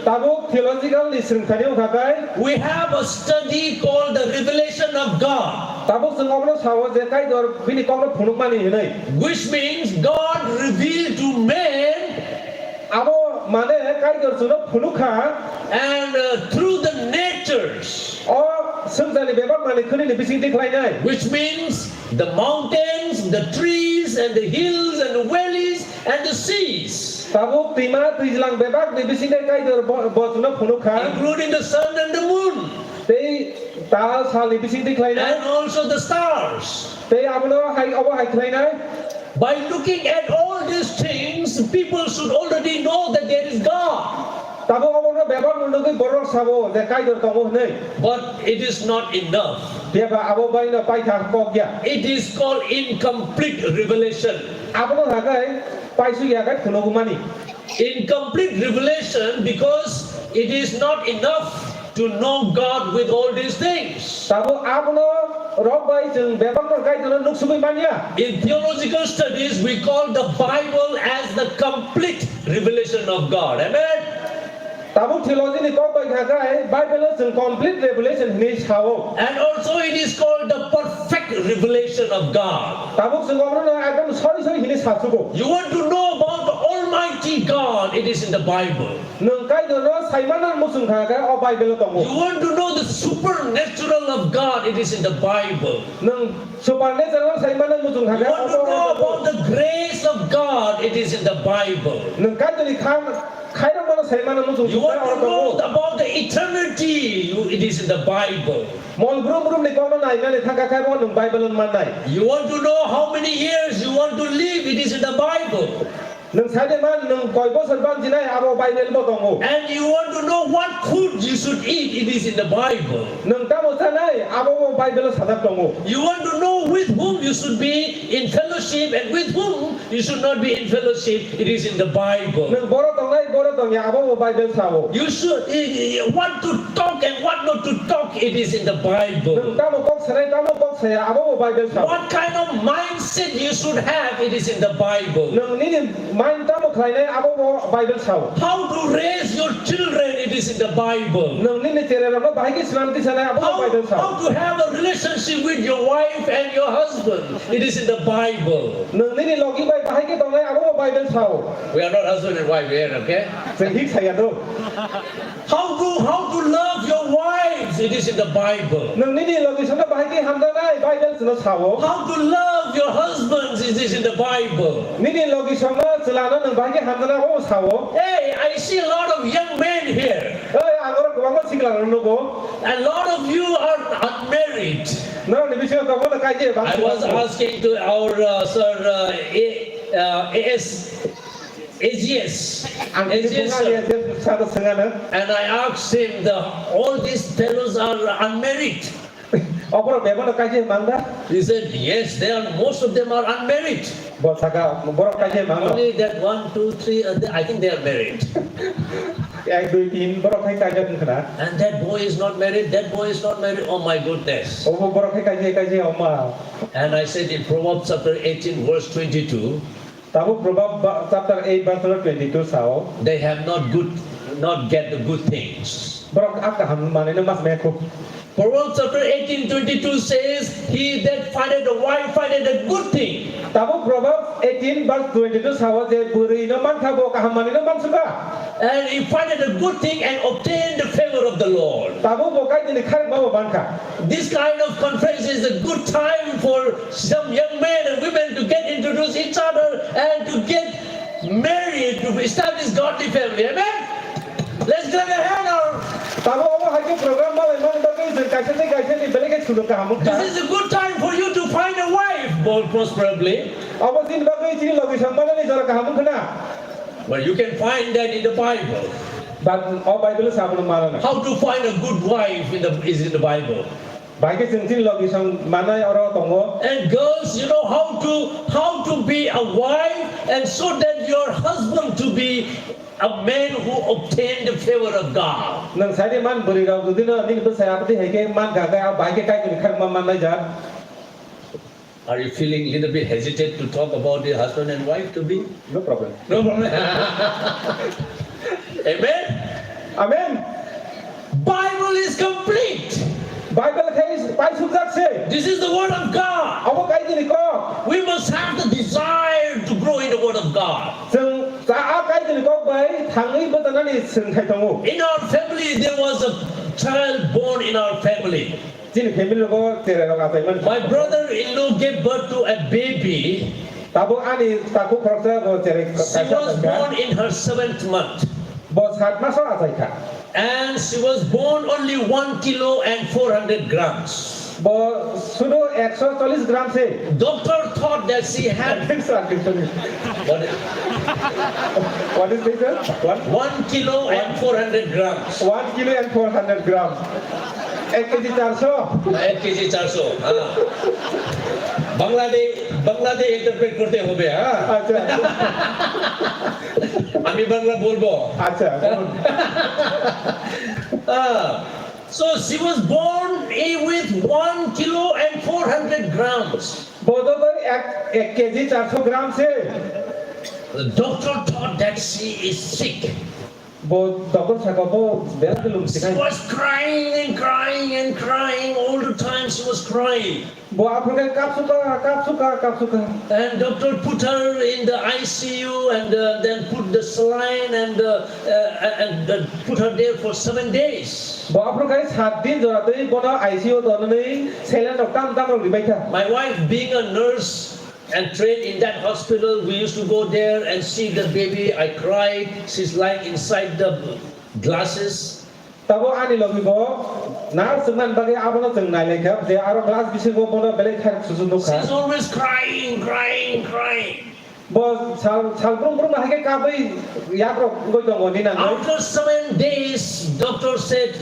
Tabo theological ni sringkhani uthakai. we have a study called the revelation of God, Tabo sengobno sawo je kai dor bini kok no phunuk mani hinai. which means God revealed to man Abo mane kai dor suno phunuk kha. and through the natures, O sengjani bebak mani khuni ni bising diklai nai. which means the mountains, the trees, and the hills, and the valleys, and the seas, Tabo tima trijlang bebak ni bising kai dor bo suno phunuk kha. including the sun and the moon, Tei ta sal ni bising diklai and nai. also the stars. Tei abono hai khlai nai. By looking at all these things, people should already know that there is God. Tabo abang bebang menunggu borok sabo, dekai dortongo nih. But it is not enough. Dia ba abo bayi na pai thar kok ya. It is called incomplete revelation. Abo hagai pai su ya kan kuno kumani. Incomplete revelation because it is not enough to know God with all these things. Tabo abo rok bayi jeng bebang terkai dorong nuk sumi mania. In theological studies, we call the Bible as the complete revelation of God. Amen. Tabo theology ni kok bayi hagai Bible jeng complete revelation ni sawo. And also it is called the perfect revelation of God. Tabo jeng orang na agam sorry ini sasuko. You want to know about the Almighty God, it is in the Bible. Nengkai dorong saimanan musung hagai o Bible tongo. You want to know the supernatural of God, it is in the Bible. Neng supernatural saimanan musung You hagai want to know about the grace of God, it is in the Bible. Nengkai jadi kan kairan mana saimanan musung. You want to know about the eternity, it is in the Bible. Mol brum ni kau mana ini thangka kai mana Bible mana? You want to know how many years you want to live, it is in the Bible. Neng saya man neng koi bos serban jinai abo Bible bo tongo. And you want to know what food you should eat, it is in the Bible. Neng tamu sanai abo Bible sadap tongo. You want to know with whom you should be in fellowship and with whom you should not be in fellowship, it is in the Bible. Neng boro tongnya abo Bible sawo. You should what to talk and what not to talk, it is in the Bible. Neng tamu kok saya abo Bible sawo. What kind of mindset you should have, it is in the Bible. Neng ni main tamu kelainai abo Bible sawo. How to raise your children, it is in the Bible. Neng ni cere ramai bahagi selanti sana abo Bible sawo. How to have a relationship with your wife and your husband, it is in the Bible. Neng ni logi bahagi tongai abo Bible sawo. We are not husband and wife here, okay? Sehik saya tu. How to love your wives, it is in the Bible. Neng ni logi sana bahagi hamdanai Bible sana sawo. How to love your husbands, it is in the Bible. Ni logi sana selana neng bahagi hamdanai abo sawo. Hey, I see a lot of young men here. Agora kau SIKLA nogo. A lot of you are unmarried. No, ni bising kau nak kaji. I was asking to our AGS, and I asked him, all these fellows are unmarried. He said, yes, most of them are unmarried. Only that 1, 2, 3, I think they are married. And that boy is not married, that boy is not married. Oh my goodness. And I said in Proverbs chapter 18 verse 22, chapter 8 verse 22 sao. They have not get the good things. Proverbs chapter 18:22 says, he that findeth a wife findeth a good thing. Proverbs 18 verse 22 sao je buri no man khabo kahamani no man suka. And he findeth a good thing and obtained the favor of the Lord. This kind of conference is a good time for some young men and women to get introduce each other and to get married, to establish godly family. Amen? Let's clap your hand out. This is a good time for you to find a wife, most probably. Well, you can find that in the Bible. How to find a good wife is in the Bible. And girls, you know how to be a wife, and so that your husband to be a man who obtained the favor of God. Are you feeling a little bit hesitant to talk about the husband and wife to be? No problem. No problem. Amen? Amen. Bible is complete. This is the word of God. We must have the desire to grow in the word of God. In our family, there was a child born in our family. My brother-in-law gave birth to a baby. She was born in her 7th month. And she was born only 1 kilo and 400 grams. Bo sudo 140 gram se. Doctor thought that she had What is this? What? 1 kilo and 400 grams. 1 kilo and 400 gram. 1 kg 400. 1 kg 400. हाँ. Bangladesh interpret करते हो बे हाँ. अच्छा. आमी बांग्ला बोलबो. अच्छा. So she was born with 1 kilo and 400 grams. Bodo to 1 kg 400 gram se. The doctor thought that she is sick. Bo doctor sakapo bela belum She sikai. was crying and crying and crying all the time. She was crying. Bo apurkai kap suka. And doctor put her in the ICU and then put the saline and put her there for 7 days. Bo apurkai 7 din joratei bono ICU donai saline doktam ribaita. My wife, being a nurse and trained in that hospital, we used to go there and see the baby. I cried. She's lying inside the glasses. Tabo ani logi bo nar seman bagi abono jeng nai lekap de aro glass bisi go bono belek kharik susun dokha. She's always crying. Bo salbrumno mahake kabai yakro goi dongoni na. After 7 days, doctor said,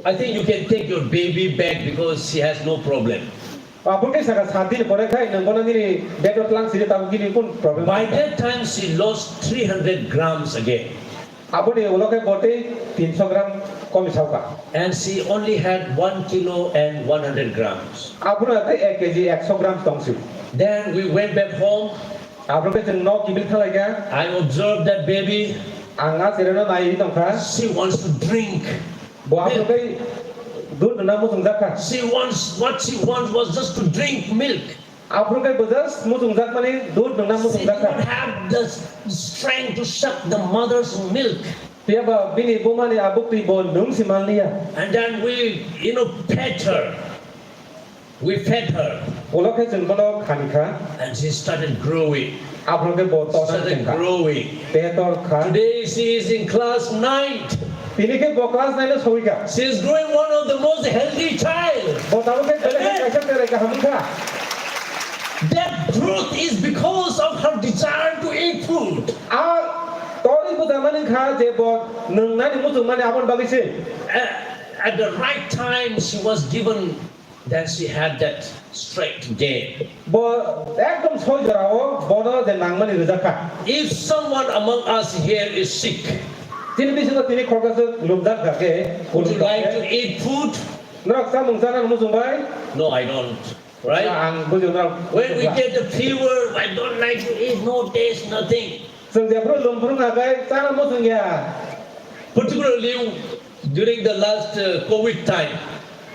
I think you can take your baby back because she has no problem. Apurkai saka 7 din pore khai nang bono ni bedot lang sire tabu gini pun problem. By that time, she lost 300 grams again. Apuni ulokai bote 300 gram komi sauka. And she only had 1 kilo and 100 grams. Apuna te 1 kg 100 gram tongsi. Then we went back home. Apurkai jeng no kibil thalaga. I observed that baby. Anga sireno NaiywiTongkha. She wants to drink. Bo apurkai dud namu tungjaka. What she wants was just to drink milk. Apurkai bojas mutungjak mani dud namu She did not tungjaka. have the strength to suck the mother's milk. Tiaba bini bumani abukti bo nung simalnia. And then we, fed her. We fed her. Ulokai jeng bono khanikha. And she started growing. Apurkai bo tonan Started jengka. growing. Tetor kha. Today she is in class 9. Tini ke bo class 9 soika. She is growing one of the most healthy child. Bo tamu ke belek kaisa tere ka hamkha. That growth is because of her desire to eat food. Tori bu damani kha je bo nung nani mutung mani abon bagise. At the right time, she was given that she had that strength again. Bo ekdom soi jarao bono je nangmani rizaka. If someone among us here is sick, Tini bisingo tini korkas lumdak gake. would you like to eat food? Norok sa mungsanan musung bai. No, I don't. Right? Ang bujung norok. When we get the fever, I don't like to eat, no taste, nothing. Sung japro lumpurung agai sana musung ya. Particularly during the last COVID time.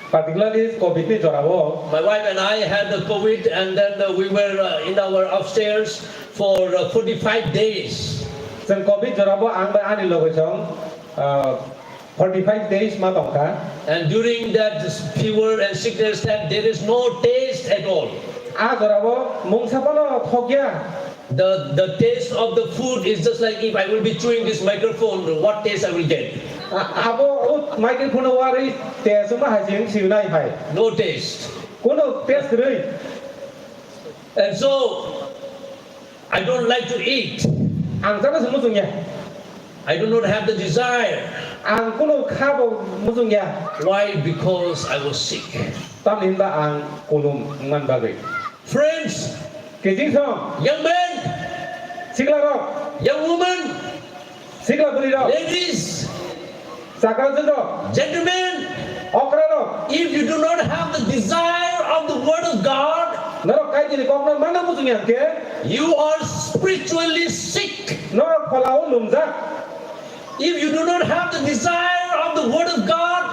Particularly COVID ni jorabo. My wife and I had the COVID, and then we were in our upstairs for 45 days. Sung COVID jorabo ang bai ani logo chong 45 days ma tongkha. And during that fever and sickness time, there is no taste at all. Jorabo mungsa bono thokya. The taste of the food is just like if I will be chewing this microphone, what taste I will get? Abo microphone wari te suma hajing siunai hai. No taste. Kuno taste rei. And so, I don't like to eat. Ang sana musung ya. I do not have the desire. Ang kuno khabo musung ya. Why? Because I was sick. Tam hinda ang kulum man bagai. Friends, Kijing song. young men, SIKLA rok. young women, SIKLA buri rok. ladies, Sakal rok. gentlemen, Okra rok. if you do not have the desire of the Word of God, Norok kai jini kokna mana musung ya ke. you are spiritually sick. Norok phalau lumjak. If you do not have the desire of the Word of God,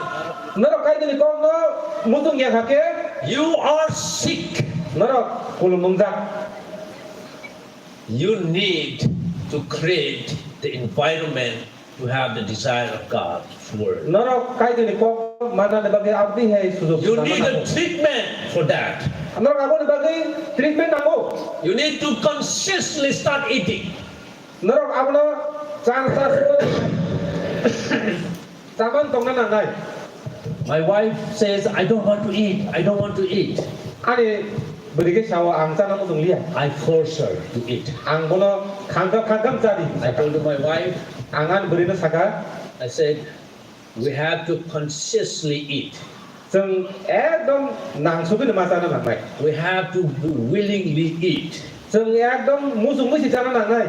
Norok kai jini kokna musung ya ke. you are sick. Norok kulum lumjak. You need to create the environment to have the desire of God's Word. Norok kai jini kok mana ne bagi abdi hai sujud. You need a treatment for that. Norok abo ne bagi treatment abo. You need to consciously start eating. Norok abo no chance saman tongna nangai. My wife says, I don't want to eat, I don't want to eat. 아니 beri sawo ang sana mo tunglia. I force her to eat. Ang kono kangkam jadi. I told to my wife, Angan beri na saka. I said, we have to consciously eat. Seng dom nang suki na masana nang nai. We have to willingly eat. Seng dom musung musi sana nang nai.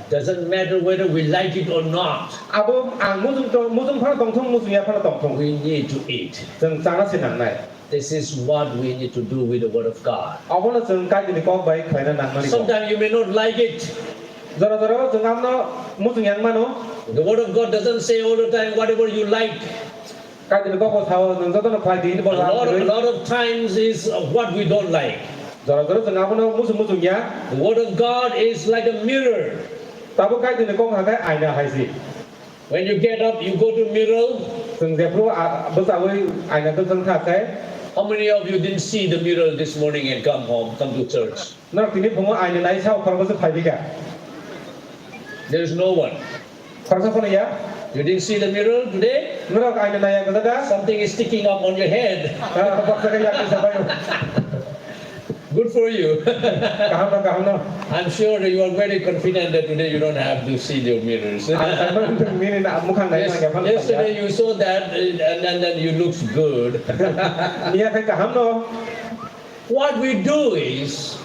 Doesn't matter whether we like it or not. Abo ang musung para tongthong musung ya para tongthong. We need to eat. Seng sana sinang nai. This is what we need to do with the Word of God. Abo na seng kai ni ko bai khai na nang mari. Sometimes you may not like it. Zara seng amno musung yang mano. The Word of God doesn't say all the time whatever you like. Kai ni ko thao nang zato na khai di ni bo A lot of times is what we don't like. Zara seng amno musung ya. The Word of God is like a mirror. Tabo kai ni ko ha kai aina hai si. When you get up, you go to mirror. Seng dia pro bersawai aina tu seng tha kai. How many of you didn't see the mirror this morning and come to church? Nak tini phongo aina nai chao khar bas phai ka. There is no one. Khar sa phone ya. You didn't see the mirror today? Norok aina nai ka da. Something is sticking up on your head. Bak sa ya ka sabayo. Good for you. Kaham no. I'm sure that you are very confident that today you don't have to see your mirrors. Yesterday you saw that and then you looked good. What we do is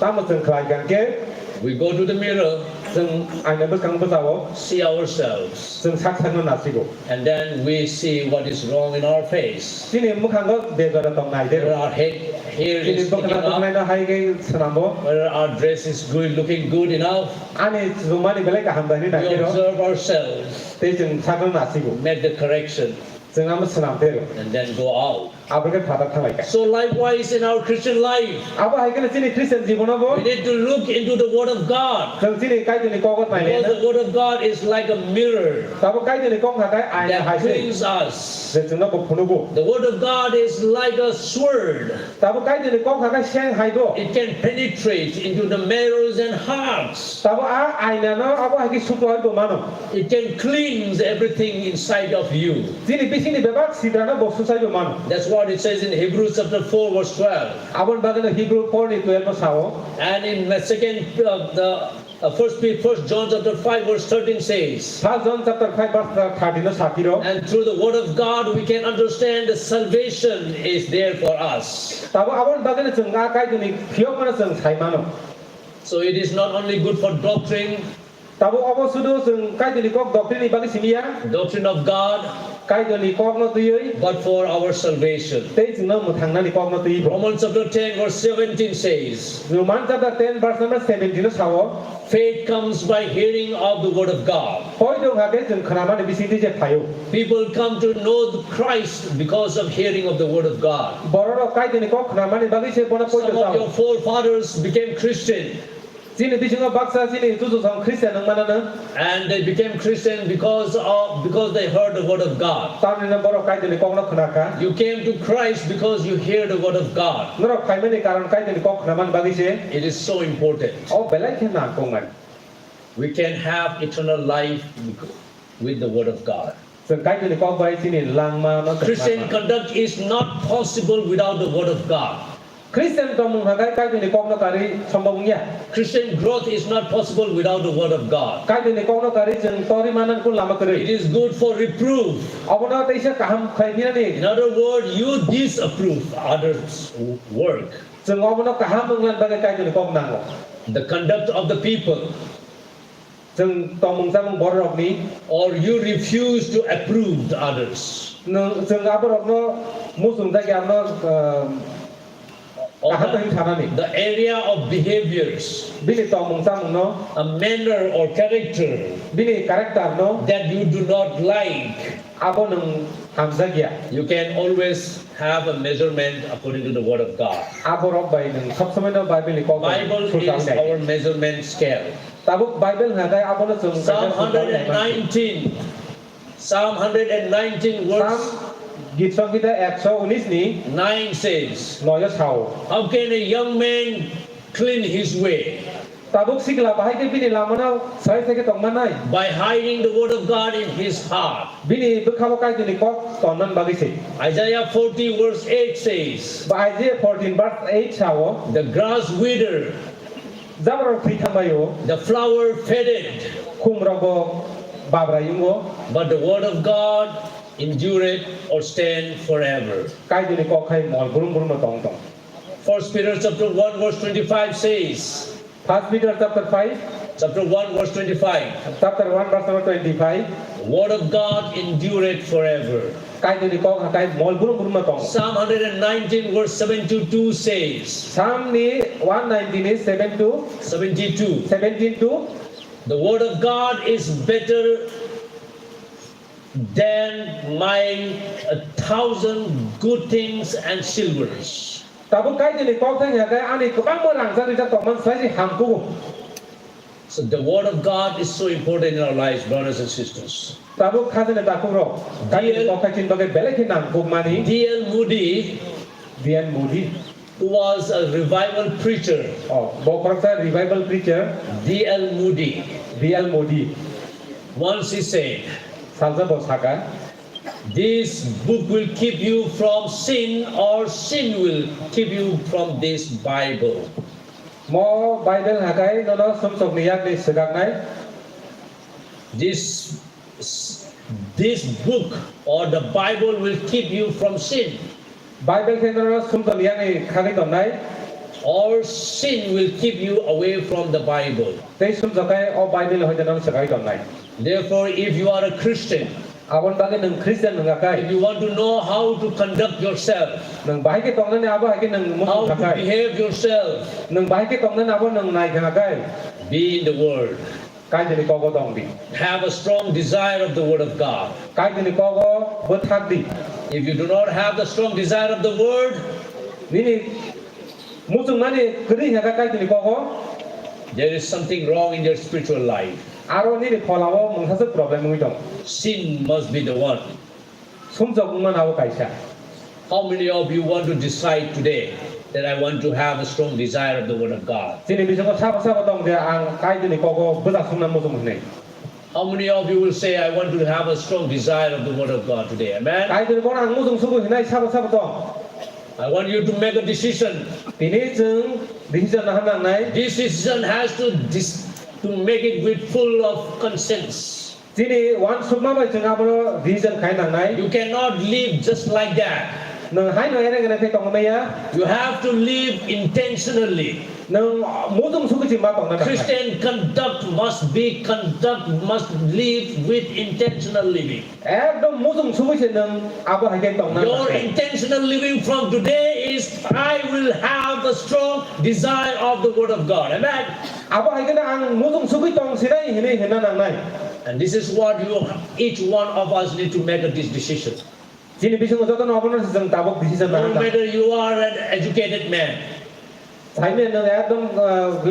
we go to the mirror, see ourselves, and then we see what is wrong in our face. There are hair is sticking up, whether our dress is good, looking good enough. We observe ourselves, make the correction, and then go out. So likewise in our Christian life, we need to look into the Word of God. Because the Word of God is like a mirror that cleans us. The Word of God is like a sword. It can penetrate into the marrows and hearts. It can cleanse everything inside of you. That's what it says in Hebrews chapter 4 verse 12. And in the second, First John chapter 5 verse 13 says, and through the Word of God we can understand that salvation is there for us. So it is not only good for doctrine, doctrine of God, but for our salvation. Romans chapter 10 verse 17 says, faith comes by hearing of the Word of God. People come to know Christ because of hearing of the Word of God. Some of your forefathers became Christian. And they became Christian because they heard the Word of God. You came to Christ because you hear the Word of God. It is so important. We can have eternal life with the Word of God. Christian conduct is not possible without the Word of God. Christian growth is not possible without the Word of God. It is good for reproof. In other words, you disapprove others' work. The conduct of the people. Or you refuse to approve the others. The area of behaviors, a manner or character that you do not like, you can always have a measurement according to the Word of God. Bible is our measurement scale. Psalm 119 verse 9 says, how can a young man clean his way? tabuk sikla bahai ke bini lamana sai ke tongmanai by hiding the word of God in his heart. bini bekhabo kai tuni kok tonan bagise Isaiah 40 verse 8 says, ba Isaiah 14 verse 8 sawo the grass withered, zabro prithamayo the flower faded, kumrogo babrayungo but the word of God endureth or stand forever. kai tuni kok khai mol burum burum tong tong 1 Peter chapter 1 verse 25 says, 1 Peter chapter 5 chapter 1 verse 25, chapter 1 verse number 25 the word of God endureth forever. kai tuni kok kai mol burum burum tong Psalm 119 verse 72 says, Psalm ni 119 is 7 to 72, 17 to the word of God is better than mine 1,000 good things and silvers. tabuk kai tuni kok thang ya kai ani kubang morang sa rita tong man sai si hamku So the word of God is so important in our lives, brothers and sisters. tabuk khadene takuro kai tuni kok kai chin bagai belek hinang kuk mani D.L. Moody, Dian Moody who was a revival preacher, oh bokrok sa revival preacher D.L. Moody, D.L. Moody once he said, salsa bosaka this book will keep you from sin, or sin will keep you from this Bible. mo Bible hakai nono sum sok niyak ni segak nai This book or the Bible will keep you from sin, Bible ke nono sum sok niyak ni khagai ton nai or sin will keep you away from the Bible. tei sum sakai o Bible hoi nono segai ton nai Therefore, if you are a Christian, abon bagai nang Christian nang if kai you want to know how to conduct yourself, nang bahai ke tong nai abo hai ke nang how musum to sakai behave yourself, nang bahai ke tong nai abo nang nai kai be in the Word. kai tuni kok tong di Have a strong desire of the Word of God. kai tuni kok bethak di If you do not have the strong desire of the Word, nini musum mani kri hakai kai tuni kok there is something wrong in your spiritual life. aro nini pholawo mungsa problem ngi tong Sin must be the one. sum sok man abo kaisa How many of you want to decide today that I want to have a strong desire of the Word of God? sini bisa ko sabo tong dia ang kai tuni kok bedak sum nam musum nei How many of you will say, I want to have a strong desire of the Word of God today? Amen? kai tuni kok ang musum subu hinai sabo tong I want you to make a decision. tini jeng decision na hanang nai This decision has to make it with full of conscience. sini wan sum ma bai jeng abo decision kai nang nai You cannot live just like that. nang hai no ere ngana te tong mai ya You have to live intentionally. nang musum subu ji ma tong na Christian conduct must live with intentional living. ekdom musum subu ji nang abo hai ke tong na Your intentional living from today is, I will have a strong desire of the Word of God. Amen? abo hai ke na ang musum subu tong sinai hinai hina nang nai And this is what each one of us need to make this decision. sini bising joto no abono jeng tabok decision na No matter you are an educated man, sai ne nang ekdom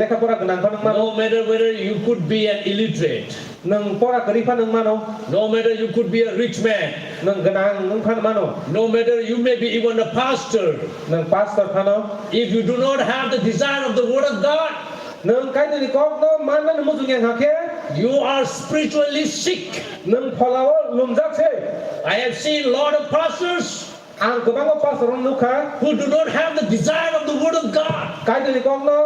lekha pora ganang phanang ma no matter whether you could be an illiterate, nang pora kari phanang ma no no matter you could be a rich man, nang ganang nang phan ma no no matter you may be even a pastor, nang pastor phano if you do not have the desire of the Word of God, nang kai tuni kok no man na musum yang hake you are spiritually sick. nang pholawo lumjak se I have seen a lot of pastors ang kubang pastor nukha who do not have the desire of the Word of God. kai tuni kok no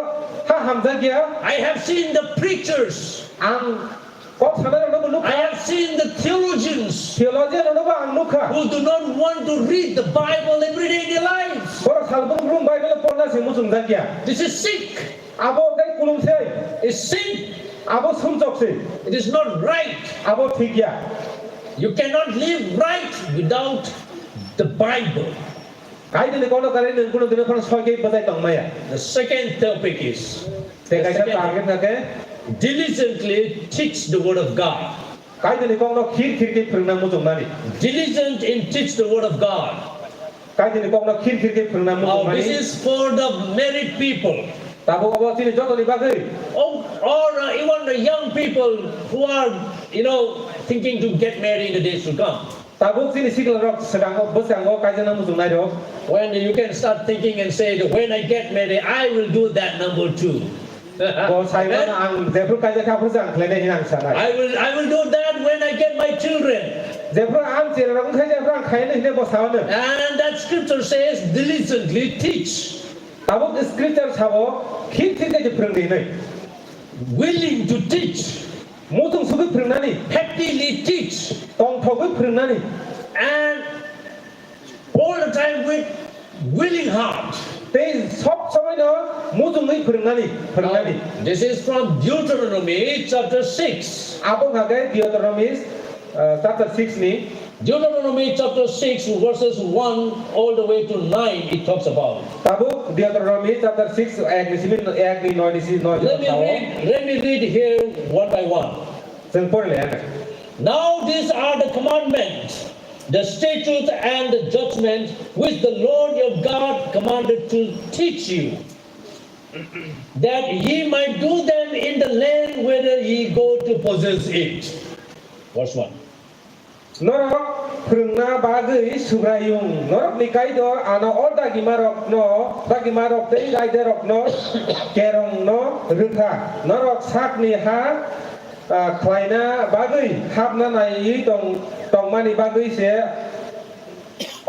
ha hamja gya I have seen the preachers, ang kok sana no I nukha have seen the theologians theology no ba ang nukha who do not want to read the Bible every day in their lives. pora salbrumno bible porna se musum gya This is sick. abo kai kulum se It's sin. abo sumjok se It is not right. abo thik gya You cannot live right without the Bible. kai tuni kok no kare nang kuno dine phon soi ke batai tong maya The second topic is te kai sa target na ke diligently teach the Word of God. kai tuni kok no khir khir ke phirna musum nani Diligent in teach the Word of God. kai tuni kok no khir khir ke phirna musum Now, this nani is for the married people. tabo abo sini joto ni bagai Or even the young people who are, thinking to get married in the days to come. tabuk sini SIKLA rok sedang besang kai jana musum nai rok When you can start thinking and say, that when I get married, I will do that number 2. Bo Simon ang Zebra kaya ka pusang klene hinang sanai. I will do that when I get my children. Zebra am jira rong kaya Zebra kaya ni bo sauna. And that scripture says diligently teach. Tabuk scripture sabo khit khit ke prang ni nai. Willing to teach. Mutung sugi prang nani. Happily teach. Tong thogi prang nani. And all the time with willing heart. They sop samai no mutung ni prang nani. This is from Deuteronomy chapter 6. Abang hagai Deuteronomy chapter 6 ni. Deuteronomy chapter 6 verses 1 all the way to 9 it talks about. Tabuk Deuteronomy chapter 6 ayat ni simin ayat ni noi Let me read here one by one. Sempur le. Now these are the commandments, the statutes and the judgments which the Lord your God commanded to teach you, that ye might do them in the land whither ye go to possess it. Verse 1. Norok Khwna bagai subrayung Norok ni kai do ano all dagi marok tei gai derok no kerong no rukha Norok sak ni ha Khwna bagai hapna NaiywiTongnairok bagai se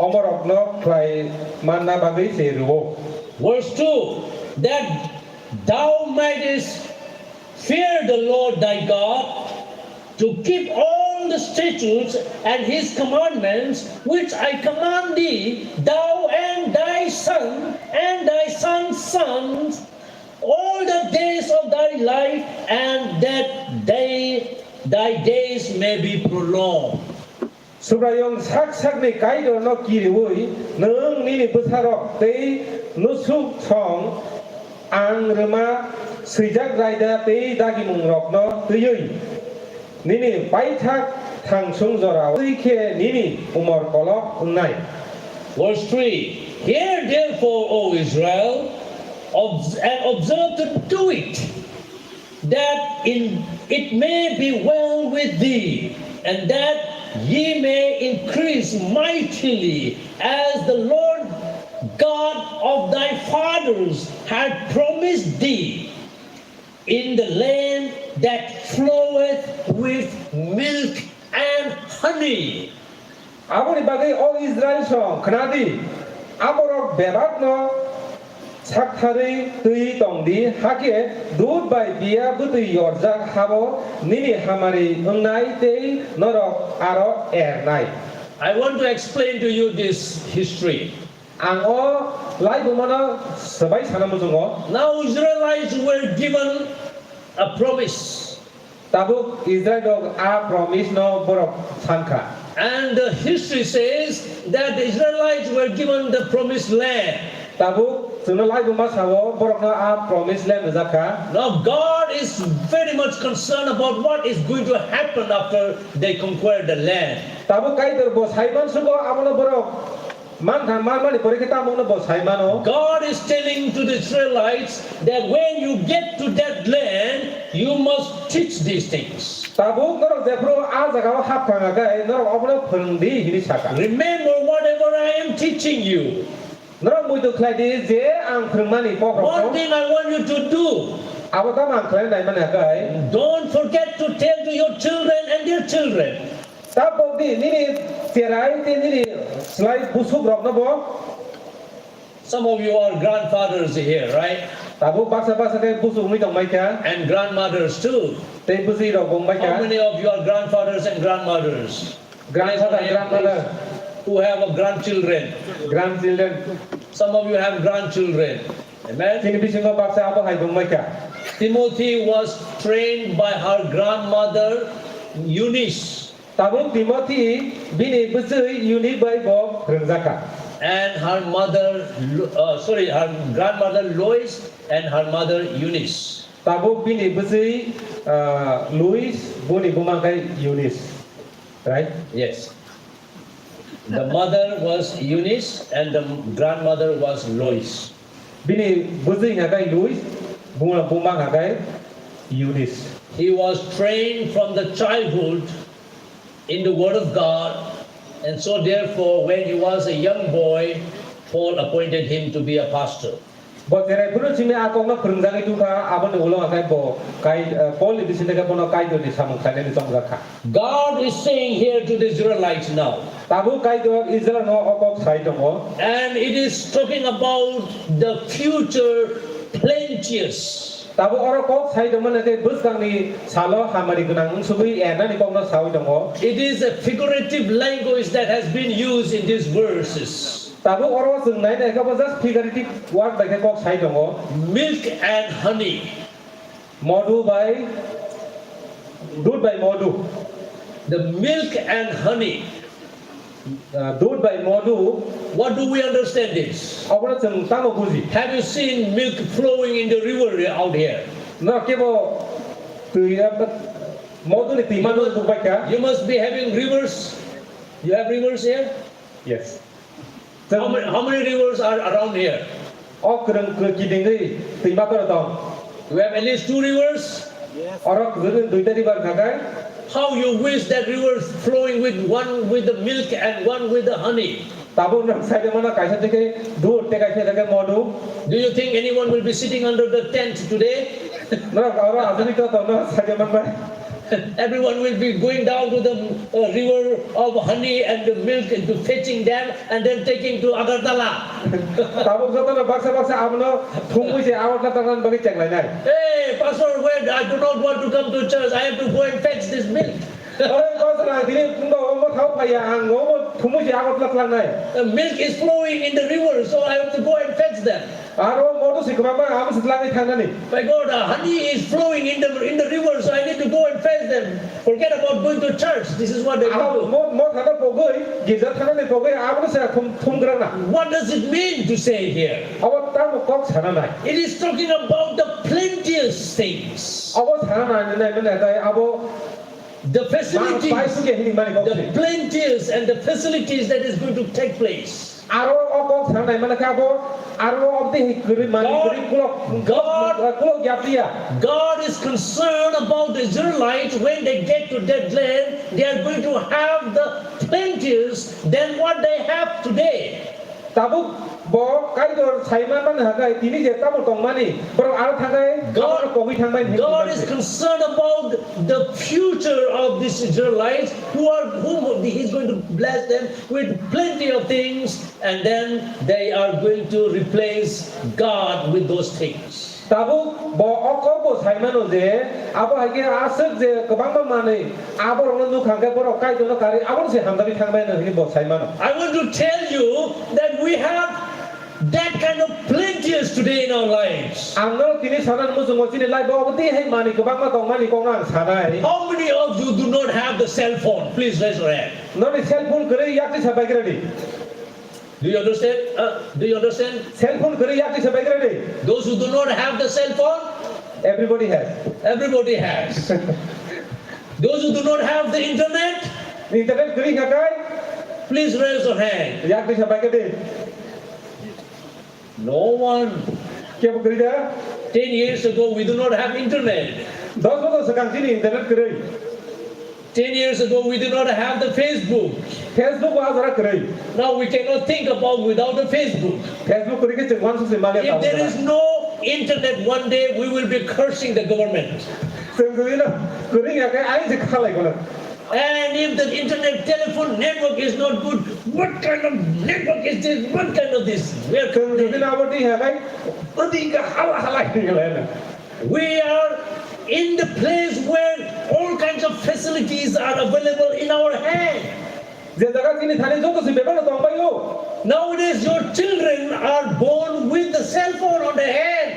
omorok no Khwlainani bagai se rubo. Verse 2. That thou mightest fear the Lord thy God, to keep all the statutes and his commandments which I command thee, thou and thy son and thy son's sons, all the days of thy life, and that thy days may be prolonged. Subrayung sak ni kai do no kiriwui nung ni besarok tei nusuk chong ang rema sejak raida tei dagi mungrok no tuyui. Nini baitak tangsung zorau ike nini umor kolok nai. Verse 3. Hear therefore, O Israel, and observe to do it, that it may be well with thee, and that ye may increase mightily, as the Lord God of thy fathers had promised thee, in the land that floweth with milk and honey. Aboni bagai all Israel song Khwnadi aborok bebat no sakthari tui tongdi hake dud bai bia butui yorjak habo nini hamari Nuknai tei Norok aro ernai. I want to explain to you this history. Ang o lai bumana sebai sanamuzungo. Now Israelites were given a promise. Tabuk Israel dog a promise no borok sanka. And the history says that the Israelites were given the promised land. Tabuk sunalai bumasawo borok no a promise land zaka. Now God is very much concerned about what is going to happen after they conquer the land. Tabuk kai der bos haiman sugo amono borok. God is telling to the Israelites that when you get to that land, you must teach these things. Remember whatever I am teaching you. One thing I want you to do. Don't forget to tell to your children and their children. Some of you are grandfathers here, right? And grandmothers too. How many of you are grandfathers and grandmothers? Grandmother. Who have grandchildren? Some of you have grandchildren. Amen. Timothy was trained by her grandmother Eunice. Tabuk Timothy bini besui unit by Bob Khwna. And her her grandmother Lois and her mother Eunice. Tabuk bini besui Louis buni bumakai Eunice. Right? Yes. The mother was Eunice and the grandmother was Lois. Bini besui ngakai Louis, bunga ngakai Eunice. He was trained from the childhood in the Word of God, and so therefore when he was a young boy, Paul appointed him to be a pastor. Bo jerai pun sini akong na Khwrwng itu ka abon ulang akai bo kai Paul di sini ka bono kai do di samang kai ni tong rakha. God is saying here to the Israelites now. Tabu kai do Israel no okok sai tongo. And it is talking about the future plenteous. Tabu orang kok sai dong mana ke bus kang ni salo hamari gunang subui ena ni kong na sawi dongo. It is a figurative language that has been used in these verses. Tabu orang sung nai deh kau just figurative word bagai kok sai dongo. Milk and honey. Modu by dud by modu. The milk and honey. Dud by modu. What do we understand this? Orang sung tamu buzi. Have you seen milk flowing in the river out here? Na kebo tu ya modu ni timan tu bukai ka. You must be having rivers. You have rivers here? Yes. How many rivers are around here? Oh kereng kiding ni timan tu datang. You have at least 2 rivers? Orang kereng dua river kagai. How you wish that rivers flowing with one with the milk and one with the honey. Tabu nak saya mana kaisa teke dud teka saya teke modu. Do you think anyone will be sitting under the tent today? Na orang asli tu tahu na saya mana. Everyone will be going down to the river of honey and the milk and to fetching them and then taking to Agartala. Tabu satu na baksa amno thungui se awat na tangan bagi cek lain. Hey, Pastor, wait! I do not want to come to church. I have to go and fetch this milk. Milk is flowing in the river, so I have to go and fetch them. My God, honey is flowing in the river, so I need to go and fetch them. Forget about going to church. This is what they do. What does it mean to say here? It is talking about the plenteous things. The facilities, the plenteous and the facilities that is going to take place. God is concerned about the Israelites when they get to that land. They are going to have the plenteous than what they have today. God is concerned about the future of these Israelites whom He's going to bless them with plenty of things, and then they are going to replace God with those things. I want to tell you that we have that kind of plenteous today in our lives. How many of you do not have the cell phone? Please raise your hand. Do you understand? Do you understand? Those who do not have the cell phone? Everybody has. Everybody has. Those who do not have the internet? Please raise your hand. No one. 10 years ago, we do not have internet. 10 years ago, we did not have the Facebook. Now we cannot think about without the Facebook. If there is no internet, one day we will be cursing the government. And if the internet telephone network is not good, what kind of network is this? What kind of this? We are in the place where all kinds of facilities are available in our hand. Nowadays, your children are born with the cell phone on their hand.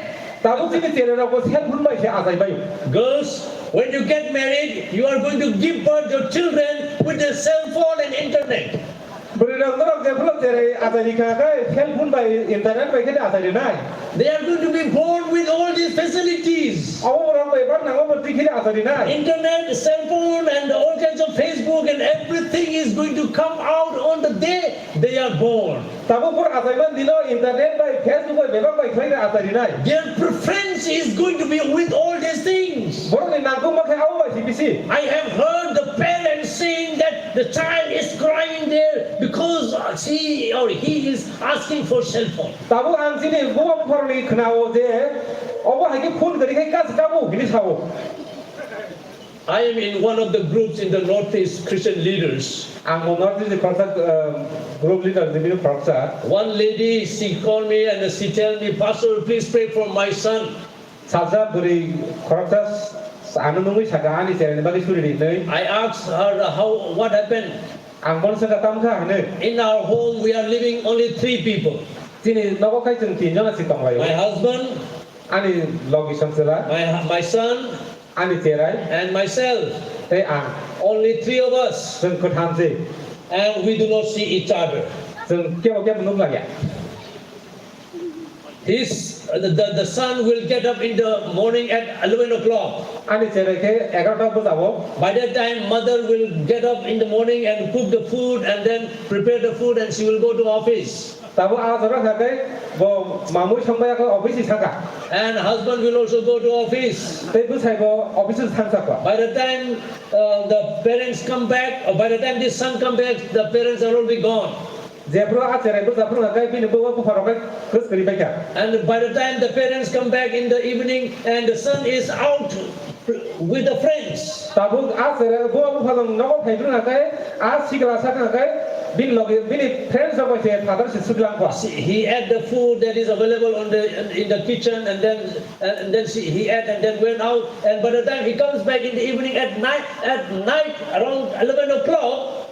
Girls, when you get married, you are going to give birth to your children with the cell phone and internet. They are going to be born with all these facilities. Internet, cell phone, and all kinds of Facebook and everything is going to come out on the day they are born. Their preference is going to be with all these things. I have heard the parents saying that the child is crying there because she or he is asking for cell phone. Tabu ang sini buwa parli Khwnao je obo hagi phone kari kai kas kamu bini sao. I am in one of the groups in the Northeast Christian leaders. Ang Northeast group leader bini praksa. One lady, she called me and she told me, Pastor, please pray for my son. Saja beri praksa anu nungui sagani tere bagi suri ni. I asked her what happened. Ang bon sa tam kha ne. In our home, we are living only 3 people. Sini nago kai chung tin jona si tong layo. My husband, Ani logi samsela. my son, Ani terai. and myself. Te ang Only 3 of us. sung kut ham si. And we do not see each other. Sung kyo menung lagi. The son will get up in the morning at 11 o'clock. Ani terai ke 11 bajabo. By that time, mother will get up in the morning and cook the food and then prepare the food and she will go to office. Tabu azara khakai bo mamu sambaya ko office sanga. And husband will also go to office. Te bu sai bo office sanga ko. By the time the parents come back, or by the time the son comes back, the parents are already gone. Jepro azara bu zapro khakai bin bo ko farokai kus kari baika. And by the time the parents come back in the evening and the son is out with the friends. Tabu azara bo ko falong no phai bru khakai as SIKLA sa khakai bin logi bin friends of us father se sudlang ko. He ate the food that is available in the kitchen and then he ate and then went out, and by the time he comes back in the evening at night around 11 o'clock,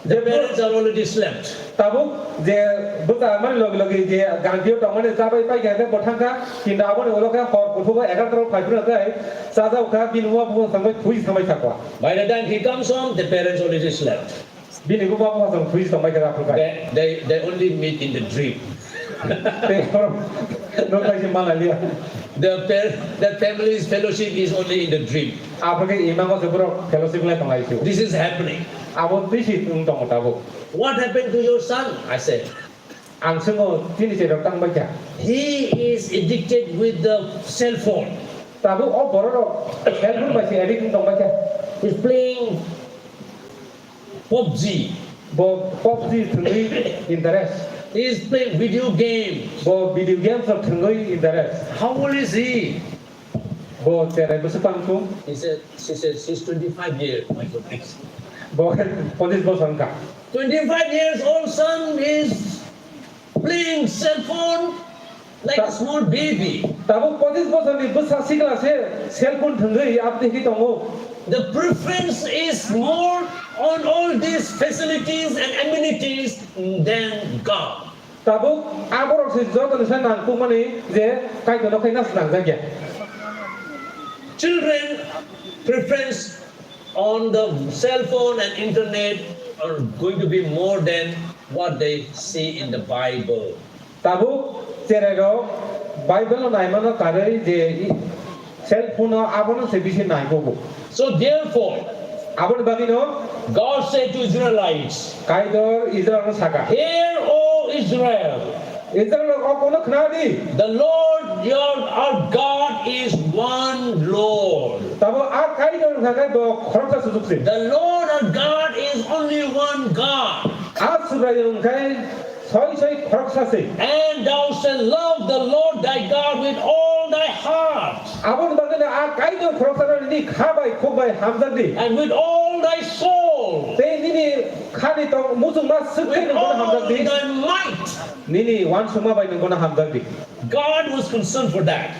the parents are already slept. Tabu je buta man logi je gandio tongane sabai pai ga bo thangka kinda abon oloka hor puthu ga 11 phai bru kai saja ka bin wa bu sambai thui samai thakwa. By the time he comes home, the parents already slept. Bin ibu ba ba sam thui samai ka rakhu kai. They only meet in the dream. No kai je malalia. The family's fellowship is only in the dream. Apake imam ko sepuro fellowship lai pangai chu. This is happening. Abo tisi tung tong tabu. What happened to your son? I said. Ang sungo tini se tang baca. He is addicted with the cell phone. Tabu oh bororo cellphone masih addict tong baca. He's playing PUBG. Bo PUBG tungui interest. He is playing video games. Bo video games of tungui interest. How old is he? Bo terai besupang tung. She said she's 25 years. My goodness. Bo polis bo sangka. 25 years old son is playing cell phone like a small baby. Tabu polis bo sangni besar SIKLA se cellphone tungui apni ki tongo. The preference is more on all these facilities and amenities than God. Tabu abor se joto se nang kumani je kai to no kai nas nang jagya. Children preference on the cell phone and internet are going to be more than what they see in the Bible. Tabu cerero Bible no naimano karai je cellphone no abono se bisi nai bobo. So therefore, Abon bagino God said to Israelites, kaidor Israel saka. "Hear, O Israel, Israel ko kono Khwnani. the Lord our God is one Lord. Tabo a kaidor saka do khorta sujukse. The Lord our God is only one God. A subayung kai soi khorta se. And thou shalt love the Lord thy God with all thy heart, Abon bagina a kaidor khorta ni khabai khobai hamdandi. and with all thy soul, Te nini khani to musung mas sukhe with no all hamdandi. thy might." Nini wan suma bai no hamdandi. God was concerned for that.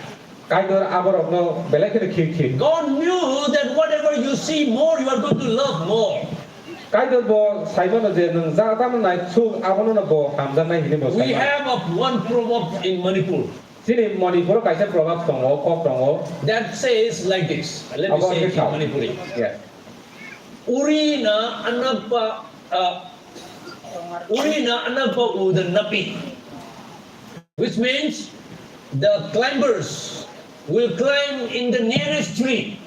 Kaidor abor no belakhe khir. God knew that whatever you see more, you are going to love more. Kaidor bo saibon je nang za tam nai chu abon no bo hamdan nai hini bo. We have one proverb in Manipur Sini Manipur kaisa probab tongo kok tongo. that says like this. Let me say it in Manipuri. Yes. Urina anapa udanapi, which means the climbers will climb in the nearest tree,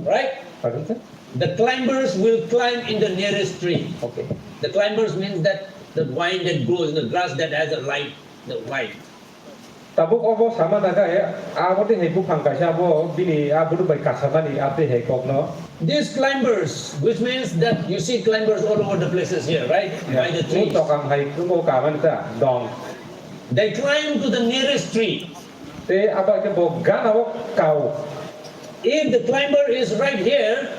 right? Pardon sir? The climbers will climb in the nearest tree. Okay. The climbers means that the vine that grows in the grass that has a light, the light. tabuk obo sama naga abo de hebu pangkasa abo bini abo du bai kasamani ape he kokno. These climbers, which means that you see climbers all over the places here, right? By the trees. Tokang hai kumo kaman ta dong. They climb to the nearest tree. Te aba ke bo gan abo kau. If the climber is right here,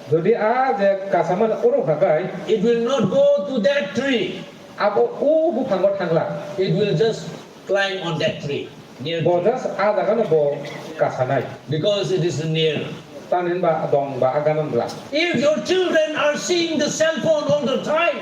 Jadi je kasaman urung hagai it will not go to that tree. abo bu panggot hangla. It will just climb on that tree. Near Bodas ada kan bo kasanai. because it is near. Tanin ba dong ba aganan bla. If your children are seeing the cell phone all the time,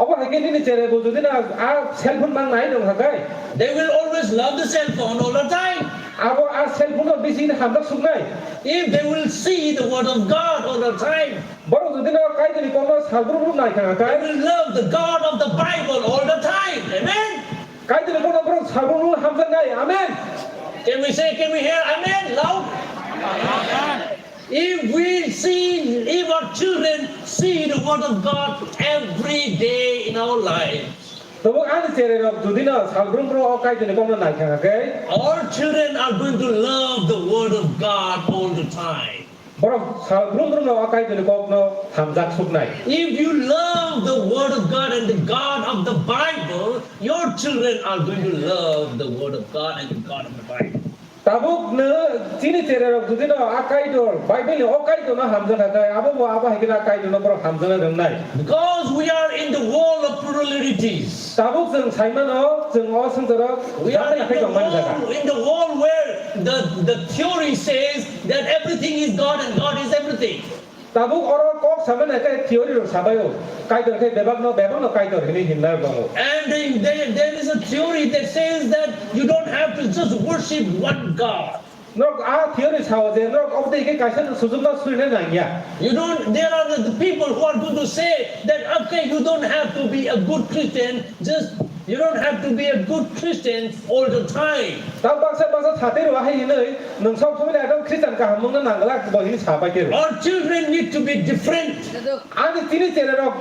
Abo hage ni chere bo jodi na cell phone mang nai dong hagai. they will always love the cell phone all the time. Abo cell phone no bisi na hamdak sugnai. If they will see the word of God all the time, Boro jodi na kai ni kono Salbrumno nai kang they kai. will love the God of the Bible all the time. Amen. Kai ni kono bro Salbrumno hamdak nai. Amen. Can we hear amen loud? If our children see the word of God every day in our lives, Tabo an chere ro jodi na Salbrumno kai ni kono nai kang kai. our children are going to love the word of God all the time. Boro Salbrumno kai ni kono hamdak sugnai. If you love the word of God and the God of the Bible, your children are going to love the word of God and the God of the Bible. Tabuk ne chini chere ro jodi na akai do Bible ni okai do na hamdak kai. Abo bo aba hege na kai do na boro hamdak na nai. Because we are in the world of pluralities. Tabuk jeng saiman o jeng o seng jero. We are in the world where the theory says that everything is God and God is everything. Tabuk oro kok sama na kai theory ro sabayo. Kai do kai bebak no kai do ni himna bango. And there is a theory that says that you don't have to just worship one God. Norok a theory sao je norok of the kai san sujumna suine na ya. There are the people who are going to say that okay, you don't have to be a good Christian, you don't have to be a good Christian all the time. Tab baksa thate ro hai nei nang sau thome na dam Christian ka hamung na nangla bo hi sa ba ke ro. Our children need to be different. Ani tini chere ro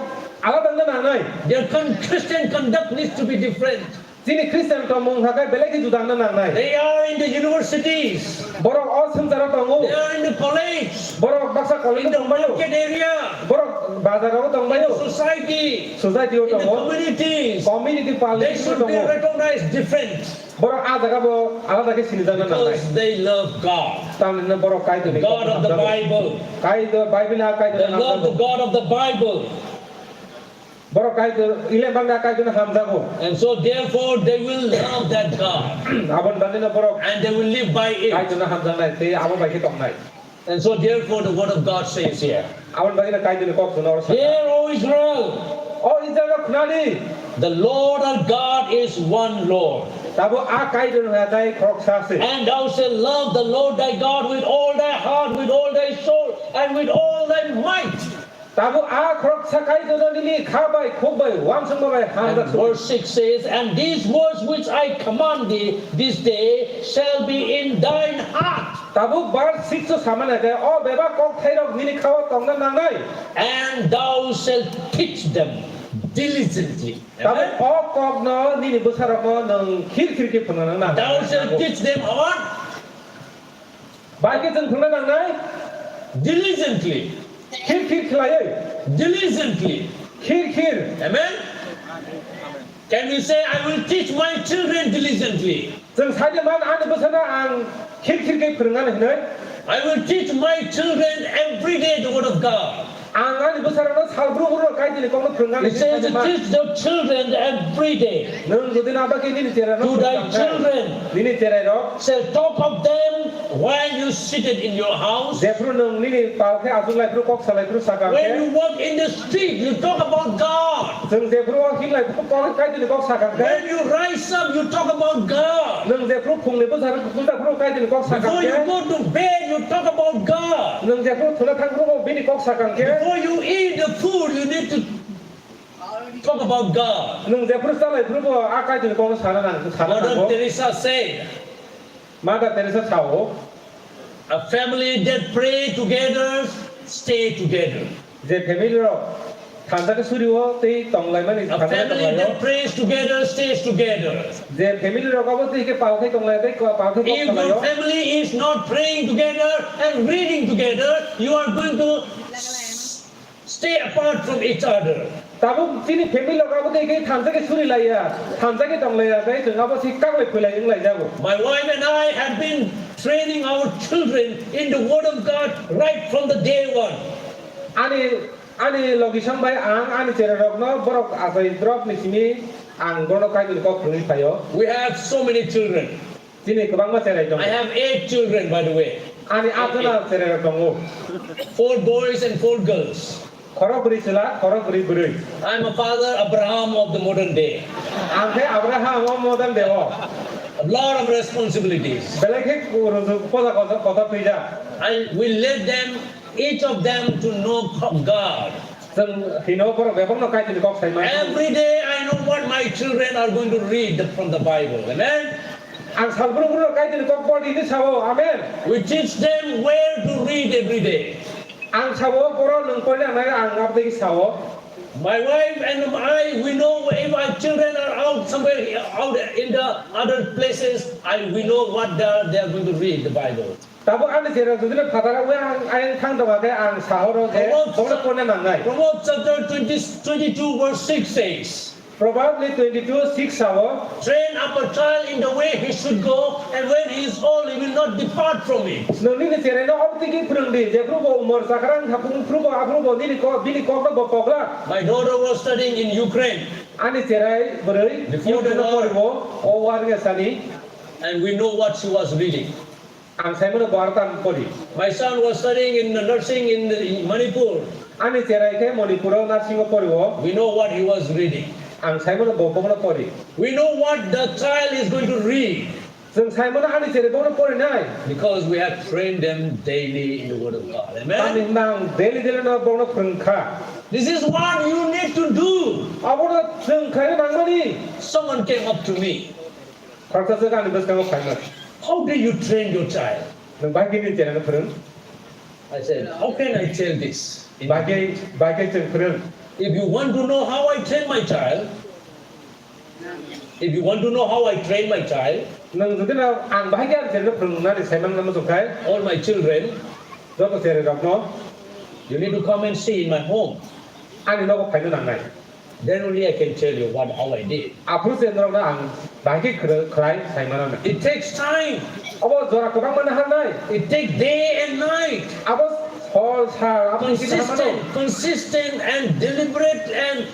ala bang na nai. Their Christian conduct needs to be different. Tini Christian to mung hakai belagi judang na nai. They are in the universities. Borok o sem jara bango. They are in the college. Borok baksa college In the tong bayo. market area. Borok bazar ro tong In the bayo. society. Society o In the tong o. communities. Community They politics should tong be o. recognized different Borok a jaga bo ala dake sini jana na nai. because they love God. Tam na borok kai to ni. God of the Bible. Kai do Bible na kai They do na. love the God of the Bible. Borok kai do ile bang na kai do na hamda ko. And so therefore they will love that God. Abon bani na borok And they will live by kai it. do na hamda nai te abo bai ke tong nai. And so therefore the word of God says here. Abon bani na kai do ni kok suno ro sa. Hear, O Israel, O Israel Khwnani. the Lord our God is one Lord. Tabo a kai do na dai krok sa se. And thou shalt love the Lord thy God with all thy heart, with all thy soul, and with all thy might. Tabo a krok sa kai do na ni kha bai khok bai wam sang bai hamda And su. verse 6 says, and these words which I command thee this day shall be in thine heart, Tabo bar 6 so samana kai o beba kok thai ro ni khawa tong na nang nai. and thou shalt teach them diligently. Tabo Amen? o kok no ni busar mo nang khir ke phana nang nang. Thou shalt teach them what? Bai ke jeng phana nang nai. Diligently. Khir khlai. Diligently. Khir. Amen? Can we say, I will teach my children diligently? Jeng sai man an busana ang khir ke phrangan hnai. I will teach my children every day the word of God. Ang an busara no Salbrumno kai ni kok phrangan. It says to teach the children every day. Nang jodi na ba ke ni tera no. To thy children Ni tera ro. shall talk of them when you seated in your house. Jepro nang ni pal ke azul lai pro kok salai pro sakang When ke. you walk in the street, you talk about God. Jeng jepro hin lai pro kok kai ni kok sakang ke. When you rise up, you talk about God. Nang jepro phung le busara kulta pro kai ni kok sakang Before you ke. go to bed, you talk about God. Nang jepro thula thang pro bini kok sakang ke. Before you eat the food, you need to talk about God. Nang jepro salai pro a kai ni kok sana nang sana Mother nang. Teresa said, Mother Teresa chao. a family that pray together, stay together. Je family ro थांजाके सुरियो ते तंगलाइमा नि A family that prays together stays together. J family रकाबो ते के पाउखे तंगलाइ ते पाउखे If your family is not praying together and reading together, you are going to stay apart from each other. Tabo तिनी family रकाबो ते के थांजाके सुरि लाइया थांजाके तंगलाइया ते जोंगाबो सिकाले फैलाय जों लाइजागो My wife and I have been training our children in the Word of God right from the day one. Ani logisang bay ang ani cererok no borok asai drop ni sini ang bono kai ni ko khwni payo. We have so many children. Sini kebang ma cerai dong. I have 8 children, by the way. Ani atana cererok dongo. 4 boys and 4 girls. Khoro buri sila, khoro buri buri. I'm a father Abraham of the modern day. Angke Abraham o modern dewo. A lot of responsibilities. Belekhe poda kota pija. I will let them, each of them, to know God. Every day I know what my children are going to read from the Bible. Amen. Ang Salbrumno kahit ko podi ni sawo. Amen. We teach them where to read every day. Ang sawo poro nung podi ang ngapde sawo. My wife and I, we know if our children are out somewhere out in the other places, we know what they are going to read the Bible. Tabo ane jera dudule fatara we ang thang dawa ke ang sahoro ke poro kone nangai. Proverbs chapter 22 verse 6 says. Probably 22:6 sawo. Train up a child in the way he should go, and when he is old, he will not depart from it. Noni ni jera no opti ki prungdi je prubo umur sakarang hapung prubo aprubo ni ko bili ko ko bopokla. My daughter was studying in Ukraine. Ane jera beroi Before the war. O warga sani. And we know what she was reading. Ang saimo bartan podi. My son was studying in nursing in Manipur. Ane jera ke Manipur nursing poriwo. We know what he was reading. Ang saimo bopokla podi. We know what the child is going to read. Sung saimo ane jera bono pori nai. Because we have trained them daily in the Word of God. Amen. Tamin nang daily no bono prungkha. This is what you need to do. Abono prungkha nang mani. Someone came up to me. Kharta se kan bes kang khai. How do you train your child? Nang bagi ni jera na prung. I said, how can I tell this? Bagi jeng prung. If you want to know how I train my child, Nang judina ang bagi ang jera prung na ni saimang na musukai. all my children, Joto jera no. you need to come and see in my home. Ani no ko khai nang nai. Then only I can tell you how I did. Apru se no na ang bagi khai saimang na. It takes time. Abo jora ko bang mana han nai. It takes day and night. Abo hol sa apun kita Consistent and deliberate and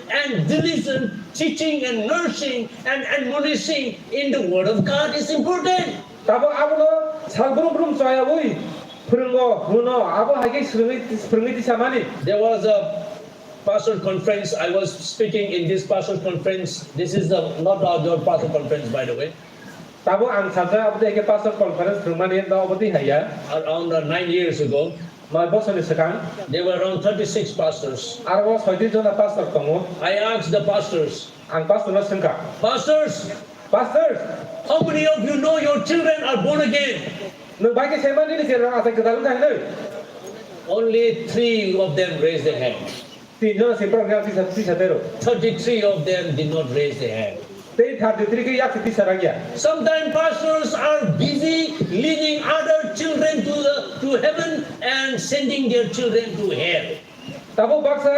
diligent teaching and nursing and admonishing in the Word of God is important. Tabo abono salbrum soya ui. Prungo huno abo hage sprungi di samani. There was a pastor conference. I was speaking in this pastor conference. This is not our pastor conference, by the way. Tabo ang saja abo de ke pastor conference prumani da abo di haya. Around 9 years ago, My boss ni sekang. there were around 36 pastors. Arbo soidi jona pastor tongo. I asked the pastors, Ang pastor na sengka. pastors, Pastors. how many of you know your children are born again? Nung bagi semani ni jera asa kedalun kan ni. Only 3 of them raised their hand. Tinjo si program ti satero. 33 of them did not raise their hand. Te thar ditri ke yak ti saragya. Sometimes pastors are busy leading other children to heaven and sending their children to hell. Tabo baksa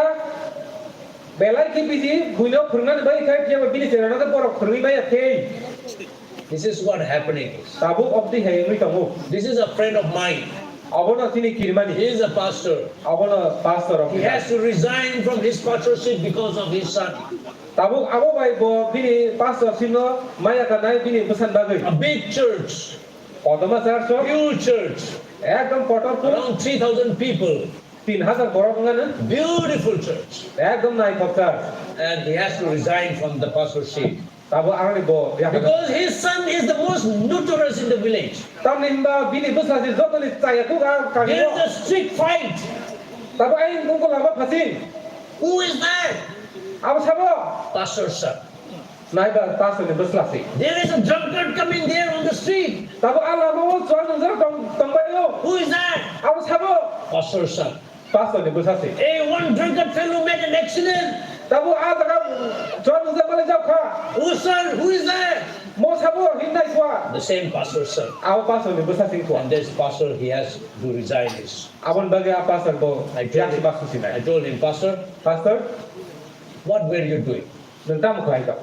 belai ki biji guino phurnan bai kai pia bini jera na por khurwi bai athe. This is what happening is. Tabo of the hay ni tongo. This is a friend of mine. Abono sini kirmani. He is a pastor. Abono pastor of. He has to resign from his pastorship because of his son. Tabo abo bai bo bini pastor sino maya kanai bini pesan bagai. A big church, Odama church. huge church, Ekdom kotor ko around 3,000 people. 3000 borok ngana. Beautiful church. Ekdom nai church. And he has to resign from the pastorship. Tabo arani bo. Because his son is the most notorious in the village. Tamimba bini busa si joto ni saya tu ka There kagio. is a strict fight. Tabo ain kungko lama phasin. Who is that? Abo sabo. Pastor's son. Nai ba pastor ni busla si. There is a drunkard coming there on the street. Tabo ala mo chuan nang tong bayo. Who is that? Abo sabo. Pastor's son. pastor ni besasi. One drunkard fellow made an accident. Tabu ada John Musa Malaysia kah? Oh, sir, who is there? Mau sabu hindai kuah. The same pastor, sir. Awak pastor ni besasi kuah. And this pastor, he has to resign his. Abang bagi apa pastor bo? I told him, Pastor, what were you doing? Tentang muka itu.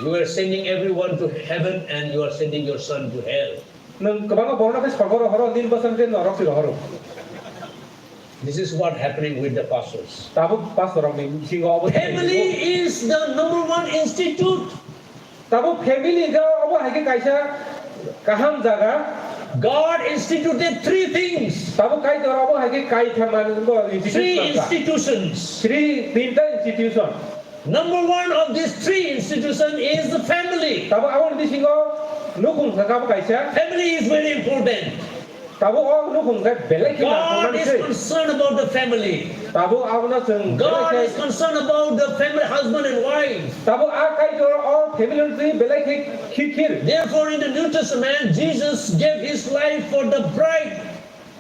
You were sending everyone to heaven and you are sending your son to hell. Nung kebangga borna kes pagoro horo din bosan din norok sih horo. This is what happening with the pastors. Tabu pastor orang ni singo abu. Family is the #1 institute. Tabu family ga abu hake kaisa kaham jaga. God instituted 3 things. Tabu kai dor abu hake kai thaman go 3 institutions. 3 tinta institution. #1 of these 3 institutions is the family. Tabu abu di singo nukung kamu kaisa. Family is very important. Tabu abu nukung kat belai kita. God is concerned about the family. Tabu abu na seng. God is concerned about the family, husband and wife. Tabu akai dor abu family ni belai kikir. Therefore, in the New Testament, Jesus gave his life for the bride.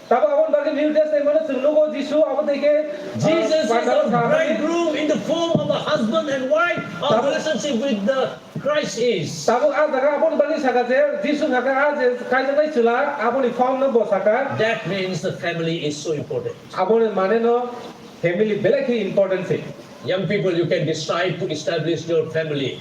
Tabu abu bagi New Testament seng logo Jisu abu teke. Jesus is the bridegroom in the form of a husband and wife. Our relationship with the Christ is. Tabu ada abu bagi sakajer Jisu saka aje kai jangai cila abu ni form no bosaka. That means the family is so important. Abu ni mana no family belai ki important sih. Young people, you can decide to establish your family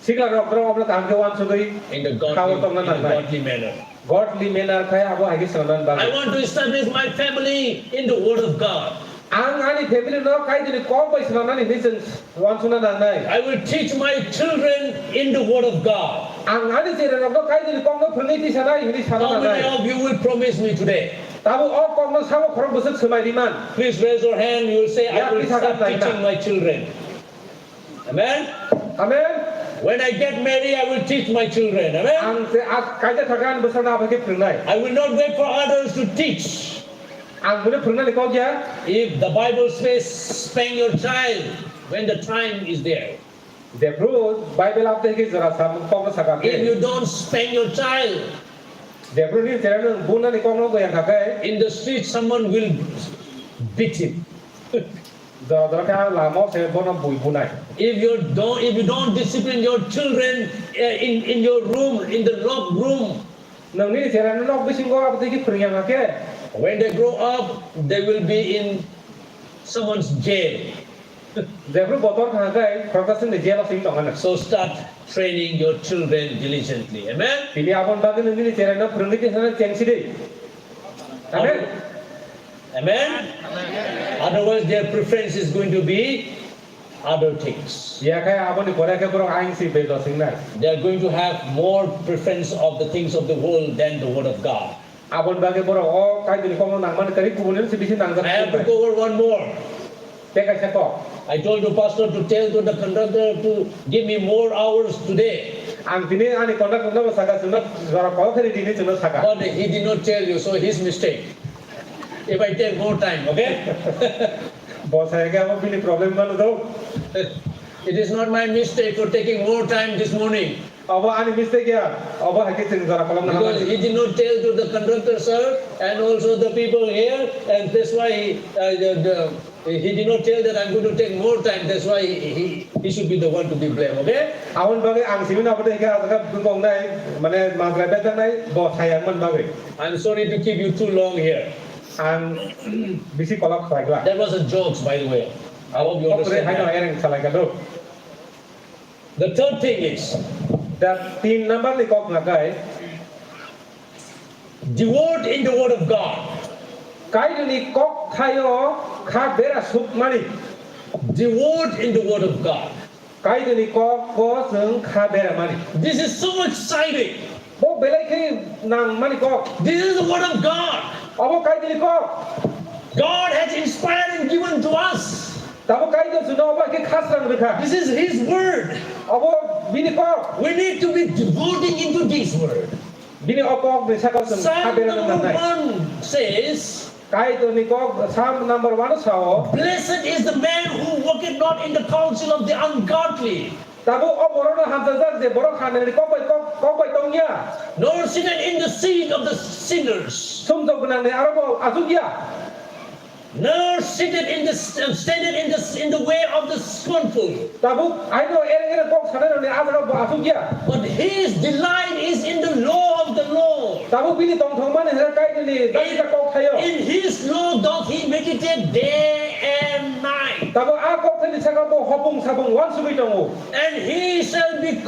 SIKLA rock abu tanggawan sugai. in the godly manner. Godly manner kaya abu hagi sangan bagi. I want to establish my family in the Word of God. Ang ani family no kai jadi kau pai sangan ni mission wan sunan nanai. I will teach my children in the Word of God. Ang ani jadi no kai jadi kau no perniti sana ini sana How many nanai. of you will promise me today? Tabu oh kau no sama korang besar semai diman. Please raise your hand. You will say, I Ya, will bisa start kan, teaching my children. Amen? Amen. When I get married, I will teach my children. Amen? Ang kaja thakan besar na bagi pernai. I will not wait for others to teach. Ang boleh pernah lekau dia. If the Bible says, spank your child when the time is there. Dia perlu Bible apa lagi zara sama kau no sakak. If you don't spank your child, Dia perlu ni cara nung buna ni kau no go yang kakak. in the street someone will beat him. Zara kaya lama saya bona bui bunai. If you don't discipline your children in your room, in the locked room, Nung ni cara nung bising kau apa lagi pernah kakak. when they grow up, they will be in someone's jail. Dia perlu botol kakak. Profesor ni jalan sing tangan. So start training your children diligently. Amen? Pilih abang bagi nung ni cara nung pernah ni sana cengsi deh. Amen. Amen? Otherwise, their preference is going to be other things. Ya kaya abang ni korea kaya kurang aing si belo sing nai. They are going to have more preference of the things of the world than the Word of God. Abang bagi kurang oh kaya jadi kau no nangman kari kubunin si bising nangzat. I have to go over one more. Teka siapa? I told the pastor to tell to the conductor to give me more hours today. Ang tini ani kondak kondak saka sunat zara kau kari dini sunat saka. But he did not tell you, so his mistake. If I take more time, okay? Bos saya kaya apa pilih problem mana tu? It is not my mistake for taking more time this morning. Apa ani mistake ya? Apa hakik sing zara kolam Because he did not tell to the conductor, sir, and also the people here, and that's why he did not tell that I'm going to take more time. That's why he should be the one to be blamed, okay? Awan bagi ang simin apa tu kaya agak bungkong nai, mana mangkrai betan nai, bos saya man bagi. I'm sorry to keep you too long here. Ang bisi kolak saya lah. That was a joke, by the way. I hope you Apa tu understand hanya that. yang salah kado. The third thing is, Dan 3 number ni kau ngakai, the word in the Word of God. kai ni kau kayo kah bera sup mani. The word in the Word of God. Kai ni kau seng kah bera mani. This is so exciting. Bo belai kini nang mani kau. This is the Word of God. Apa kai ni kau? God has inspired and given to us. Tahu kai tu sudah apa ke khas rang mereka. This is His Word. Apa bini kau? We need to be devoting into this Word. Bini apa bisa kau seng kah Psalm bera number nang 1 says, kai tu ni kau Psalm number 1 sao. Blessed is the man who walketh not in the counsel of the ungodly, Tahu oh borona hamzah je borok khan ni kau pai tongnya. nor sitteth in the seat of the sinners, Sum tu benang ni arabo asuk ya. nor seated in the way of the scornful. Tabuk aino ere kok sana ni azra ba asugya. But his delight is in the law of the Lord. Tabuk bini tong thong man hera kai ni dai ka kok thayo. In his law doth he meditate day and night. Tabuk a kok thani saka bo hopung sabung wan subi tongo. And he shall be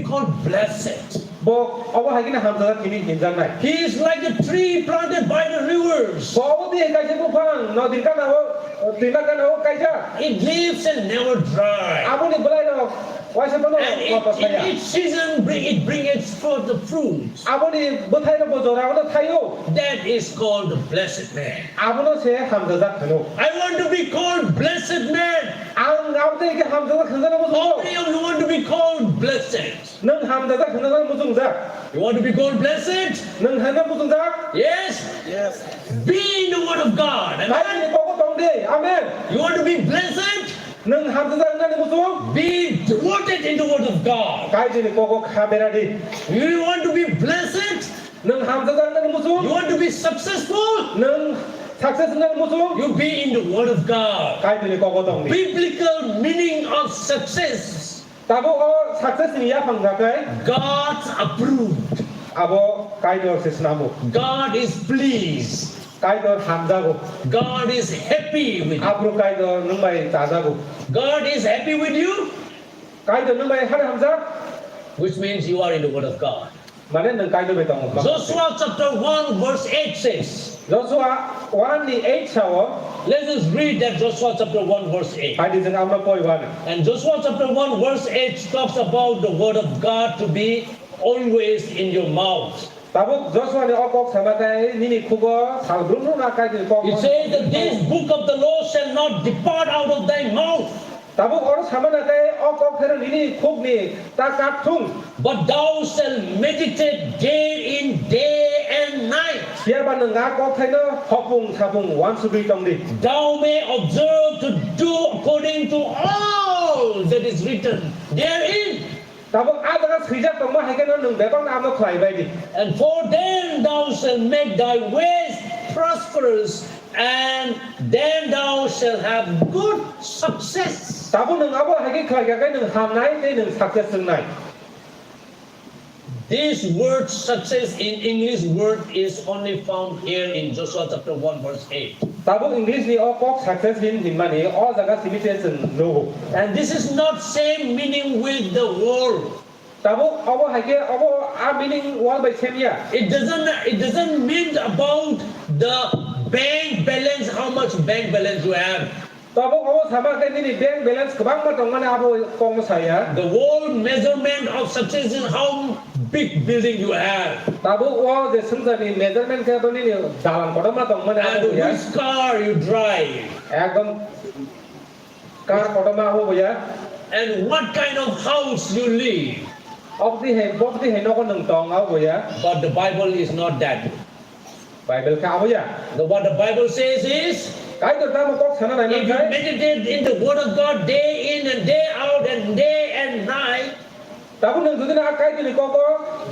called blessed. Bo awa hagina hamza kini hinjan nai. He is like a tree planted by the rivers. Bo di kai se pang no din ka na ho dinda ka na ho kai ja. It lives and never dry. Abu ni belai no wai se bono ko And in each season it brings forth the fruits. Abu ni bothai no bo jora no thayo. That is called the blessed man. Abu no se hamza ja khano. I want to be called blessed man. Ang ngau te ke hamza ja khana bo How so. many of you want to be called blessed? Nang hamza ja khana mo jung ja. You want to be called blessed? Nang hana mo jung ja. Yes? Yes. Be in the word of God. Kai Amen? ni ko ko tongdi. Amen. You want to be blessed? Nang hamza ja ngani mo jung. Be devoted in the word of God. Kai ni ko ko khamera di. You want to be blessed? Nang hamza ja ngani mo jung. You want to be successful? Nang success ngani mo jung. You be in the word of God. Kai ni ko ko tongdi. Biblical meaning of success. Tabo o success ni ya phang ga kai. God's approved. Abo kai do se snamu. God is pleased. Kai do hamza go. God is happy with you. Abro kai do nung mai ta ja go. God is happy with you, Kai do nung mai har hamza. which means you are in the word of God. Mane nang kai do be tong. Joshua chapter 1 verse 8 says, Joshua 1 ni 8 sawo. let us read that Joshua chapter 1 verse 8. Kai di jeng amna poi wan. And Joshua chapter 1 verse 8 talks about the word of God to be always in your mouth. Tabo Joshua ni okok sama kai ni ni khugo salbrumno na kai di kok. It says that this book of the law shall not depart out of thy mouth, Tabo or sama na kai okok thera ni ni khug ni ta kat thung. but thou shalt meditate day and night. Sia ban nga kok thai no hopung sabung wan subi tong di. Thou may observe to do according to all that is written therein. Tabo ada sija tong ma hai kan nung be bang am no khlai bai di. And for then thou shalt make thy ways prosperous, and then thou shalt have good success. Tabo nung abo hai ki khlai ga kai nung ham nai te nung success nung nai. This word success in English word is only found here in Joshua chapter 1 verse 8. Tabo English ni okok success hin mani all jaga limitation no. And this is not same meaning with the world. Tabo abo hai ke abo a meaning wal bai semia. It doesn't mean about the bank balance, how much bank balance you have. Tabo abo sama kai ni bank balance kabang ma tong mana abo kong saya. The whole measurement of success is how big building you have. Tabo o de sungsa ni measurement ke bani ni dalam kodam ma tong mana And abo ya. which car you drive. Ekdom car kodam ma ho ya. And what kind of house you live. Of the he no ko nung tong abo ya. But the Bible is not that. Bible ka abo ya. What the Bible says is, Kai to tamo kok sana nai if you kai. meditate in the word of God day in and day out and day and night, Tabo nung dudin a kai ni ko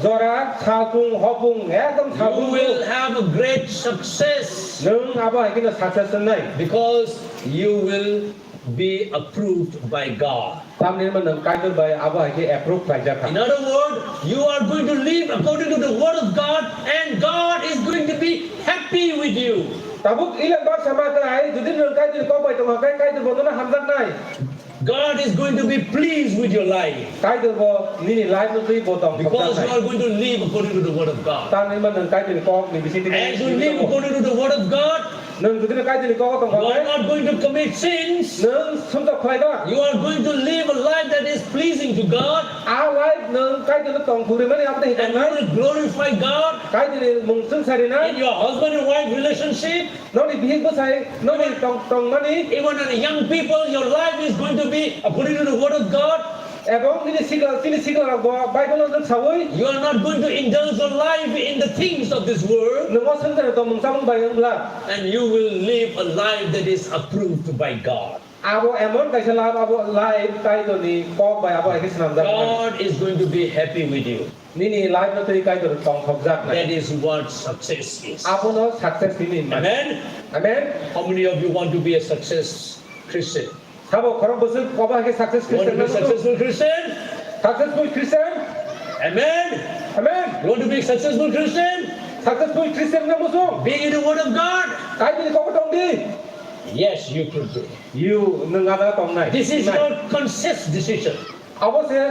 zora chapung hopung ekdom you chapung. will have a great success, Nung abo hai ki success nai. because you will be approved by God. Tam ni man nung kai to bai abo hai ki approve kai ja ka. In other words, you are going to live according to the word of God, and God is going to be happy with you. Tabuk ilan ba sama kai dudin nung kai ni ko bai tong kai to bono na hamzat nai. God is going to be pleased with your life, Kai to bo ni life no tui bo tong. because you are going to live according to the word of God. Tam ni man nung kai ni ko ni bisi ti. As you live according to the word of God, Nung dudin kai ni ko tong you are kai. not going to commit sins. Nung sum to khai da. You are going to live a life that is pleasing to God, A life nung kai to tong puri man ap te and you nai. will glorify God Kai ni mung sung sari in nai. your husband and wife relationship. No ni bihik bo sai no ni tong mani. Even in young people, your life is going to be according to the word of God. Ebong ni sikla bo Bible nung sawoi. You are not going to indulge your life in the things of this world, Nung mo sung sari tong mung samung bai la. and you will live a life that is approved by God. Abo emon kai salam abo live kai to ni ko bai abo ai ki sanam da. God is going to be happy with you. nini life no tei kai to tong thok jak na That is what success is. abono success nini Amen. amen How many of you want to be a success Christian? sabo khorong bosu koba ke success Want to Christian be a successful Christian? successful Christian Amen. amen You want to be a successful Christian? successful Christian na muso Being in the Word of God? kai ni ko tong di Yes, you could do. you nangada tong nai This is your conscious decision. abo se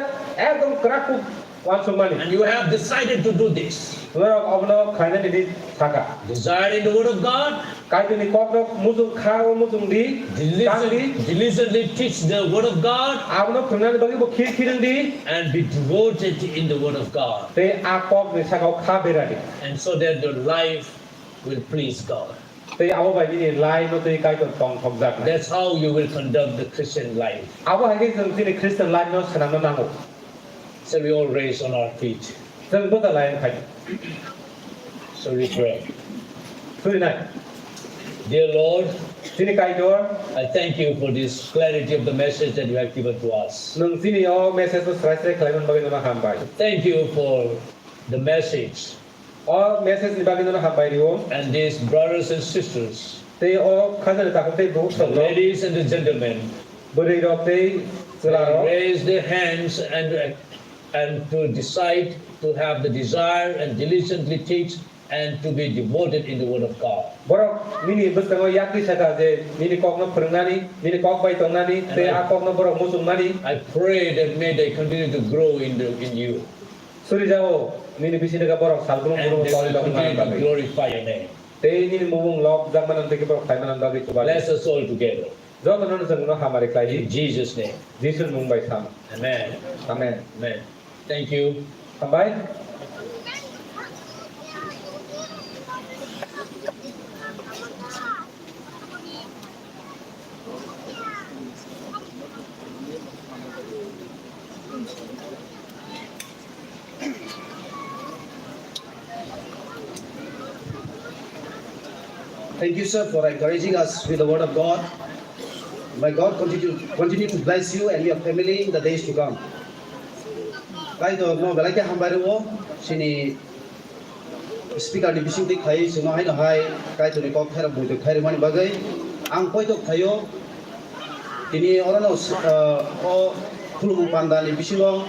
ekdom krakku wan sumani And you have decided to do this. Norok abono khaina ni thaka Desire in the Word of God. kai ni ko musu khao musu di Diligently teach the Word of God. abono khunani bagi bo khir khirang di And be devoted in the Word of God. te akok ni sakau kha beradi And so that your life will please God. te abo bai ni lai no te kai to tong thok jak na That's how you will conduct the Christian life. abo hai jeng ni Christian life no sanam no nango So we all raise on our feet. jeng bo ta lai khai So we pray. suri nai Dear Lord, sini kai dor I thank you for this clarity of the message that you have given to us. nung sini o message to strai khlai man bagi no ham bai Thank you for the message. o message ni bagi no ham bai ri o And these brothers and sisters, te o khana ta te bu the so lo ladies and the gentlemen, bari ro te sula ro raise their hands and to decide to have the desire and diligently teach and to be devoted in the Word of God. borok mini bestango yakti saka je mini kok no khwrwngnani mini kok bai tongnani te akok no borok musungmani I pray that may they continue to grow in you suri jao mini bisine ka borok salbrumno and they toli will dong continue to bagi glorify your name. te ni mubung lok zaman te ke borok khaiman bagi coba Bless us all together. jo no jeng no hamare klai In Jesus' name. Jesus mumbai sam Amen. amen Amen. Thank you. sampai Thank you, sir, for encouraging us with the word of God. May God continue to bless you and your family in the days to come. Kai to no belai ke hambai ro sini speaker di bising tik khai sino hai no hai kai to ni kok thera bui to khai mani bagai ang koi to khayo tini orano o khulum panda ni bisingo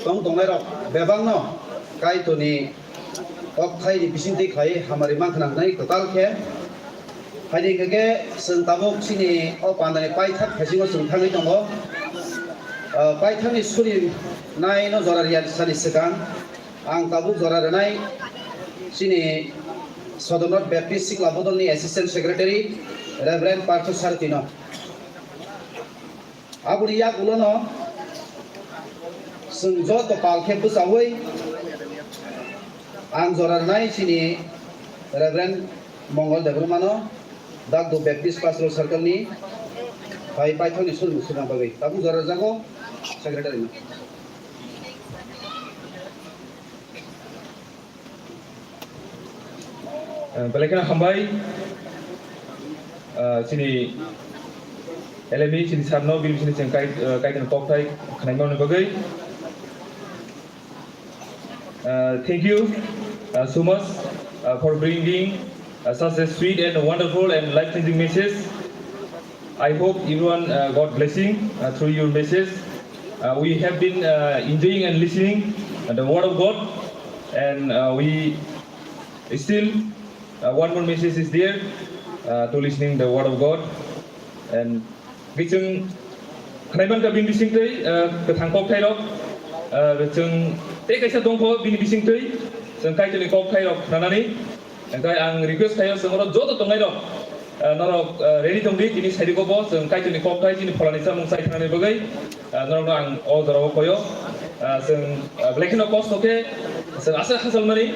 Nuknairok bebang no kai to ni kok khai di bising tik khai hamari mang khnang nai total khe hai ni ke sung tabok sini o panda ni pai thak khasingo sung thangai tongo pai thangni suri nai no jora rian sani sekang ang tabuk jora renai sini SADAR Baptist SIKLA BODOL ni Assistant Secretary Reverend Parto Sartino aburi yak ulono sung Joto palkhe busawai ang jora renai sini Reverend Mongol Devrumano Dagdo Baptist Pastoral Circle ni pai thangni suri musuna bagai tabu jora jago Secretary no Balikan hambai sini LME sini sarno bil sini cengkai kaitan koktai Khwnaya bagai. Thank you so much for bringing such a sweet and wonderful and life-changing message. I hope everyone got blessing through your message. We have been enjoying and listening the word of God, and we still one more message is there to listening the word of God. And Bising Khwnaya ka bin bising tei Khwthang kok thai rok jeng te kaisa dongkho bini bising tei jeng kai toni kok thai rok Khwnani engkai ang request khayo jeng ro Joto tongnai rok Norok ready tongdi tini saidi ko bo jeng kai toni kok thai tini pholani samung sai thanani bagai Norok no ang o jora koyo jeng blacken of cost oke jeng asa hasalmani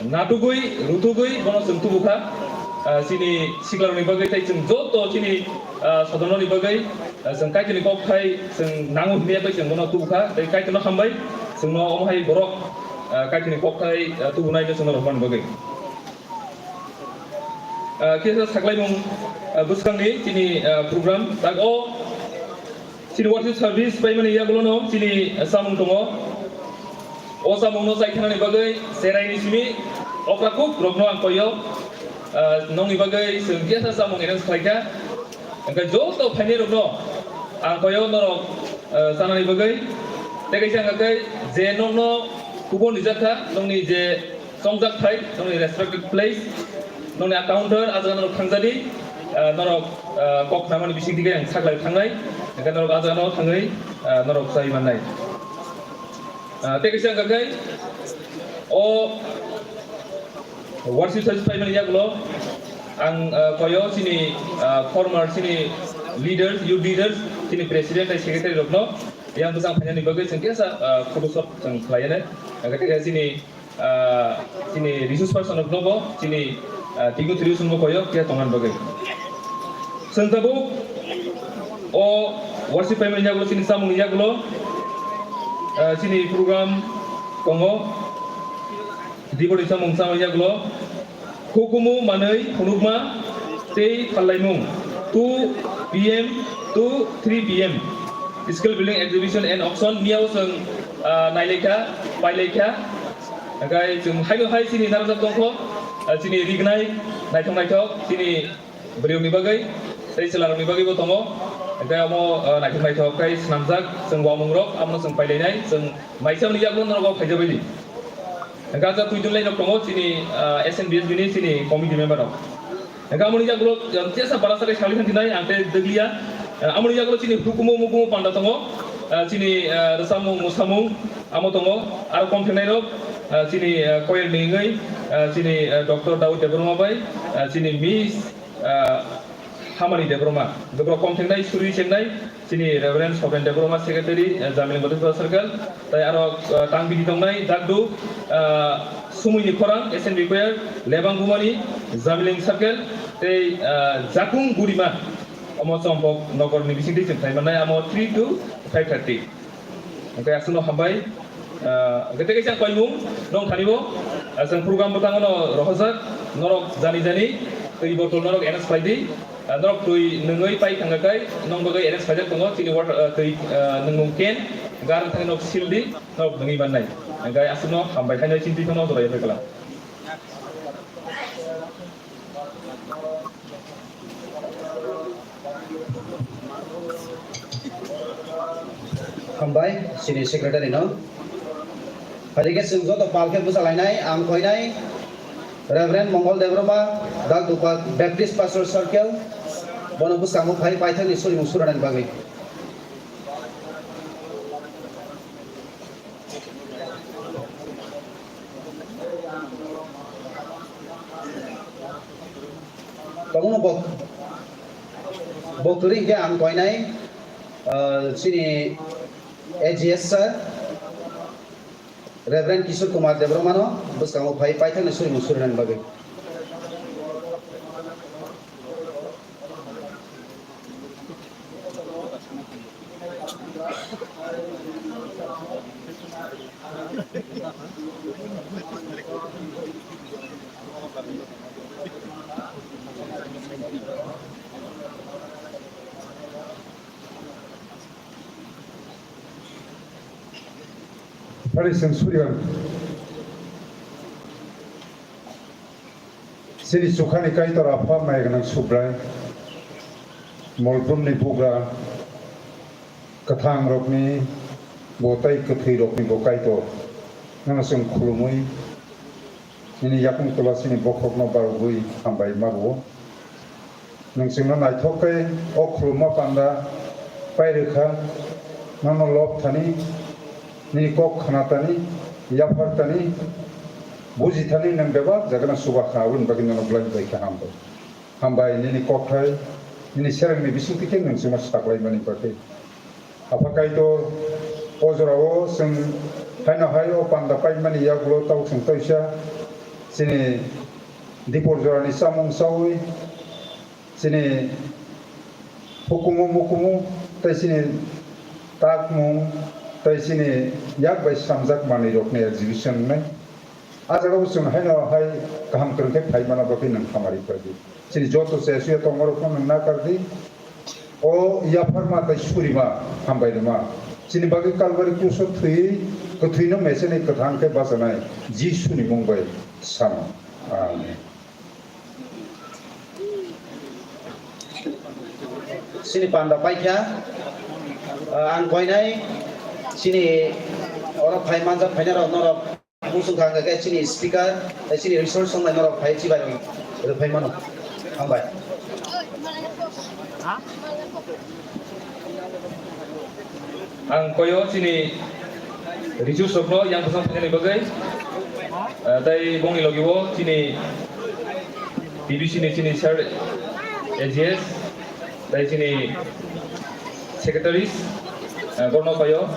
natugui rutugui bono jeng tubukha sini SIKLA ni bagai tai jeng Joto sini SADAR ni bagai jeng kai toni kok thai jeng nangu himia bai jeng bono tubukha tai kai toni hambai jeng no omhai borok kai toni kok thai tubunai jeng rohman bagai kita saklaimung buskangi sini program tak o sini worship service pai mani ya gulono sini samung tongo samung no saikana ni bagai serai ni simi okrakuk rokno ang koyo nong ni bagai sengkiasa samung enang saika angka joto phani rokno ang koyo norok sana ni bagai tegai sang bagai je nong no kubon dijaka nong ni je songjak thai nong ni respected place nong ni accountant ajan norok thangjadi norok kok namani bising tiga yang saklai thangnai angka norok ajan norok thangai norok sai manai tegai sang bagai worship service payment yaklo ang koyo sini former sini leaders youth leaders sini president dan secretary rokno yang besang phanyani bagai sengkiasa photoshop sang Khwlainani ketika sini resource person rokno bo sini tigu triusun mo koyo kia tongan bagai sentabu worship payment yaklo sini samung yaklo sini program kongo dibodi samung samung yaklo hukumu manai hunukma tei palaimung 2 PM to 3 PM skill building exhibition and auction miao seng naileka paileka agai jung haino hai sini narajak tongkho sini rignai NIT sini beliau ni bagai tei selarang ni bagai bo tongo agai amo NIT kai snamjak seng wamungrok amno seng paileinai seng maisam ni yaklo norok khaijabai Gaza KUTHUMLAIMA tongo sini SNBA bini sini committee member rok. Amoni jaklo tiasa balasa ke shali hantinai angte deglia. Amoni jaklo sini hukumu panda tongo sini resamu musamung amo tongo aro komplainai rok sini koyer ningai sini Dr. Daud Debroma bai sini Miss Hamani Debroma. Debro komplainai suri chenai sini Reverend Soben Debroma Secretary Jamiling Bodol Circle. Tai aro tangbi Nuknai Dagdu Sumuni Khwrwng SNBA Choir Lebang Gumani Jamiling Circle tei Jakung Gurima amo sompok nogor ni bising dicem tai manai amo 3 to 5:30 angka asuno hambai ketika siang koimung nong thanibo asang program botangono rohojak norok jani tei botol norok NS Friday norok tui nengai pai thangakai nong bagai NS Friday tongo sini tei nengung ken garang thangi nok sildi norok nengi manai angka asuno hambai thanai cinti tono dorai pekala Hambai sini secretary no hari ke sungjo to palke busalainai am koinai Reverend Mongol Debroma Dak Dupat Baptist Pastoral Circle bono busamu khai paithang ni suri musuranan bagai kamu bok turing ke am koinai sini AGS sir Reverend Kishore Kumar Debromano bus kamu pai pai thang suri musuranan bagai Parisang Suryan sini sukhani kai tor apa mai ganang subrai molpum ni bugra kathang rokni botai kathai rokni bokai to nang sung khulumui ini yakung tola sini bokhok no barugui hambai maru nang singna nai thokai o khuluma panda pai rekha nang lop thani ni kok khana tani yapar tani buji tani nang beba jagana suba khawun bagin no blai bai kham bo hambai ni kok thai ni serang ni bisu tiken nang sima SIKLA pate apa kai to ojrawo sing haina hayo panda pai mani yaklo tau sing toisha sini dipor jorani samung sawi sini hukumu tai sini takmung tai sini yak bai samjak mani rokne exhibition nai ajaga usung haino hai kaham kerke phai mana bakin nang khamari padi sini joto se suya tongoro kon na kardi o ya farma tai surima hambai ma sini bagi kalbari kuso thui Khwna mesene Khwthang ke basanai Jisu ni mungbai samo. Amen. Sini panda paikya ang koinai sini orang phai manja phai na norok Mochwngthang ke sini speaker sini resource song norok phai chibai phai mano ambai ang koyo sini ricu sokno yang pasang penyanyi bagai tai bongi logiwo sini TBCU sini share AGS tai sini sekretaris gorno koyo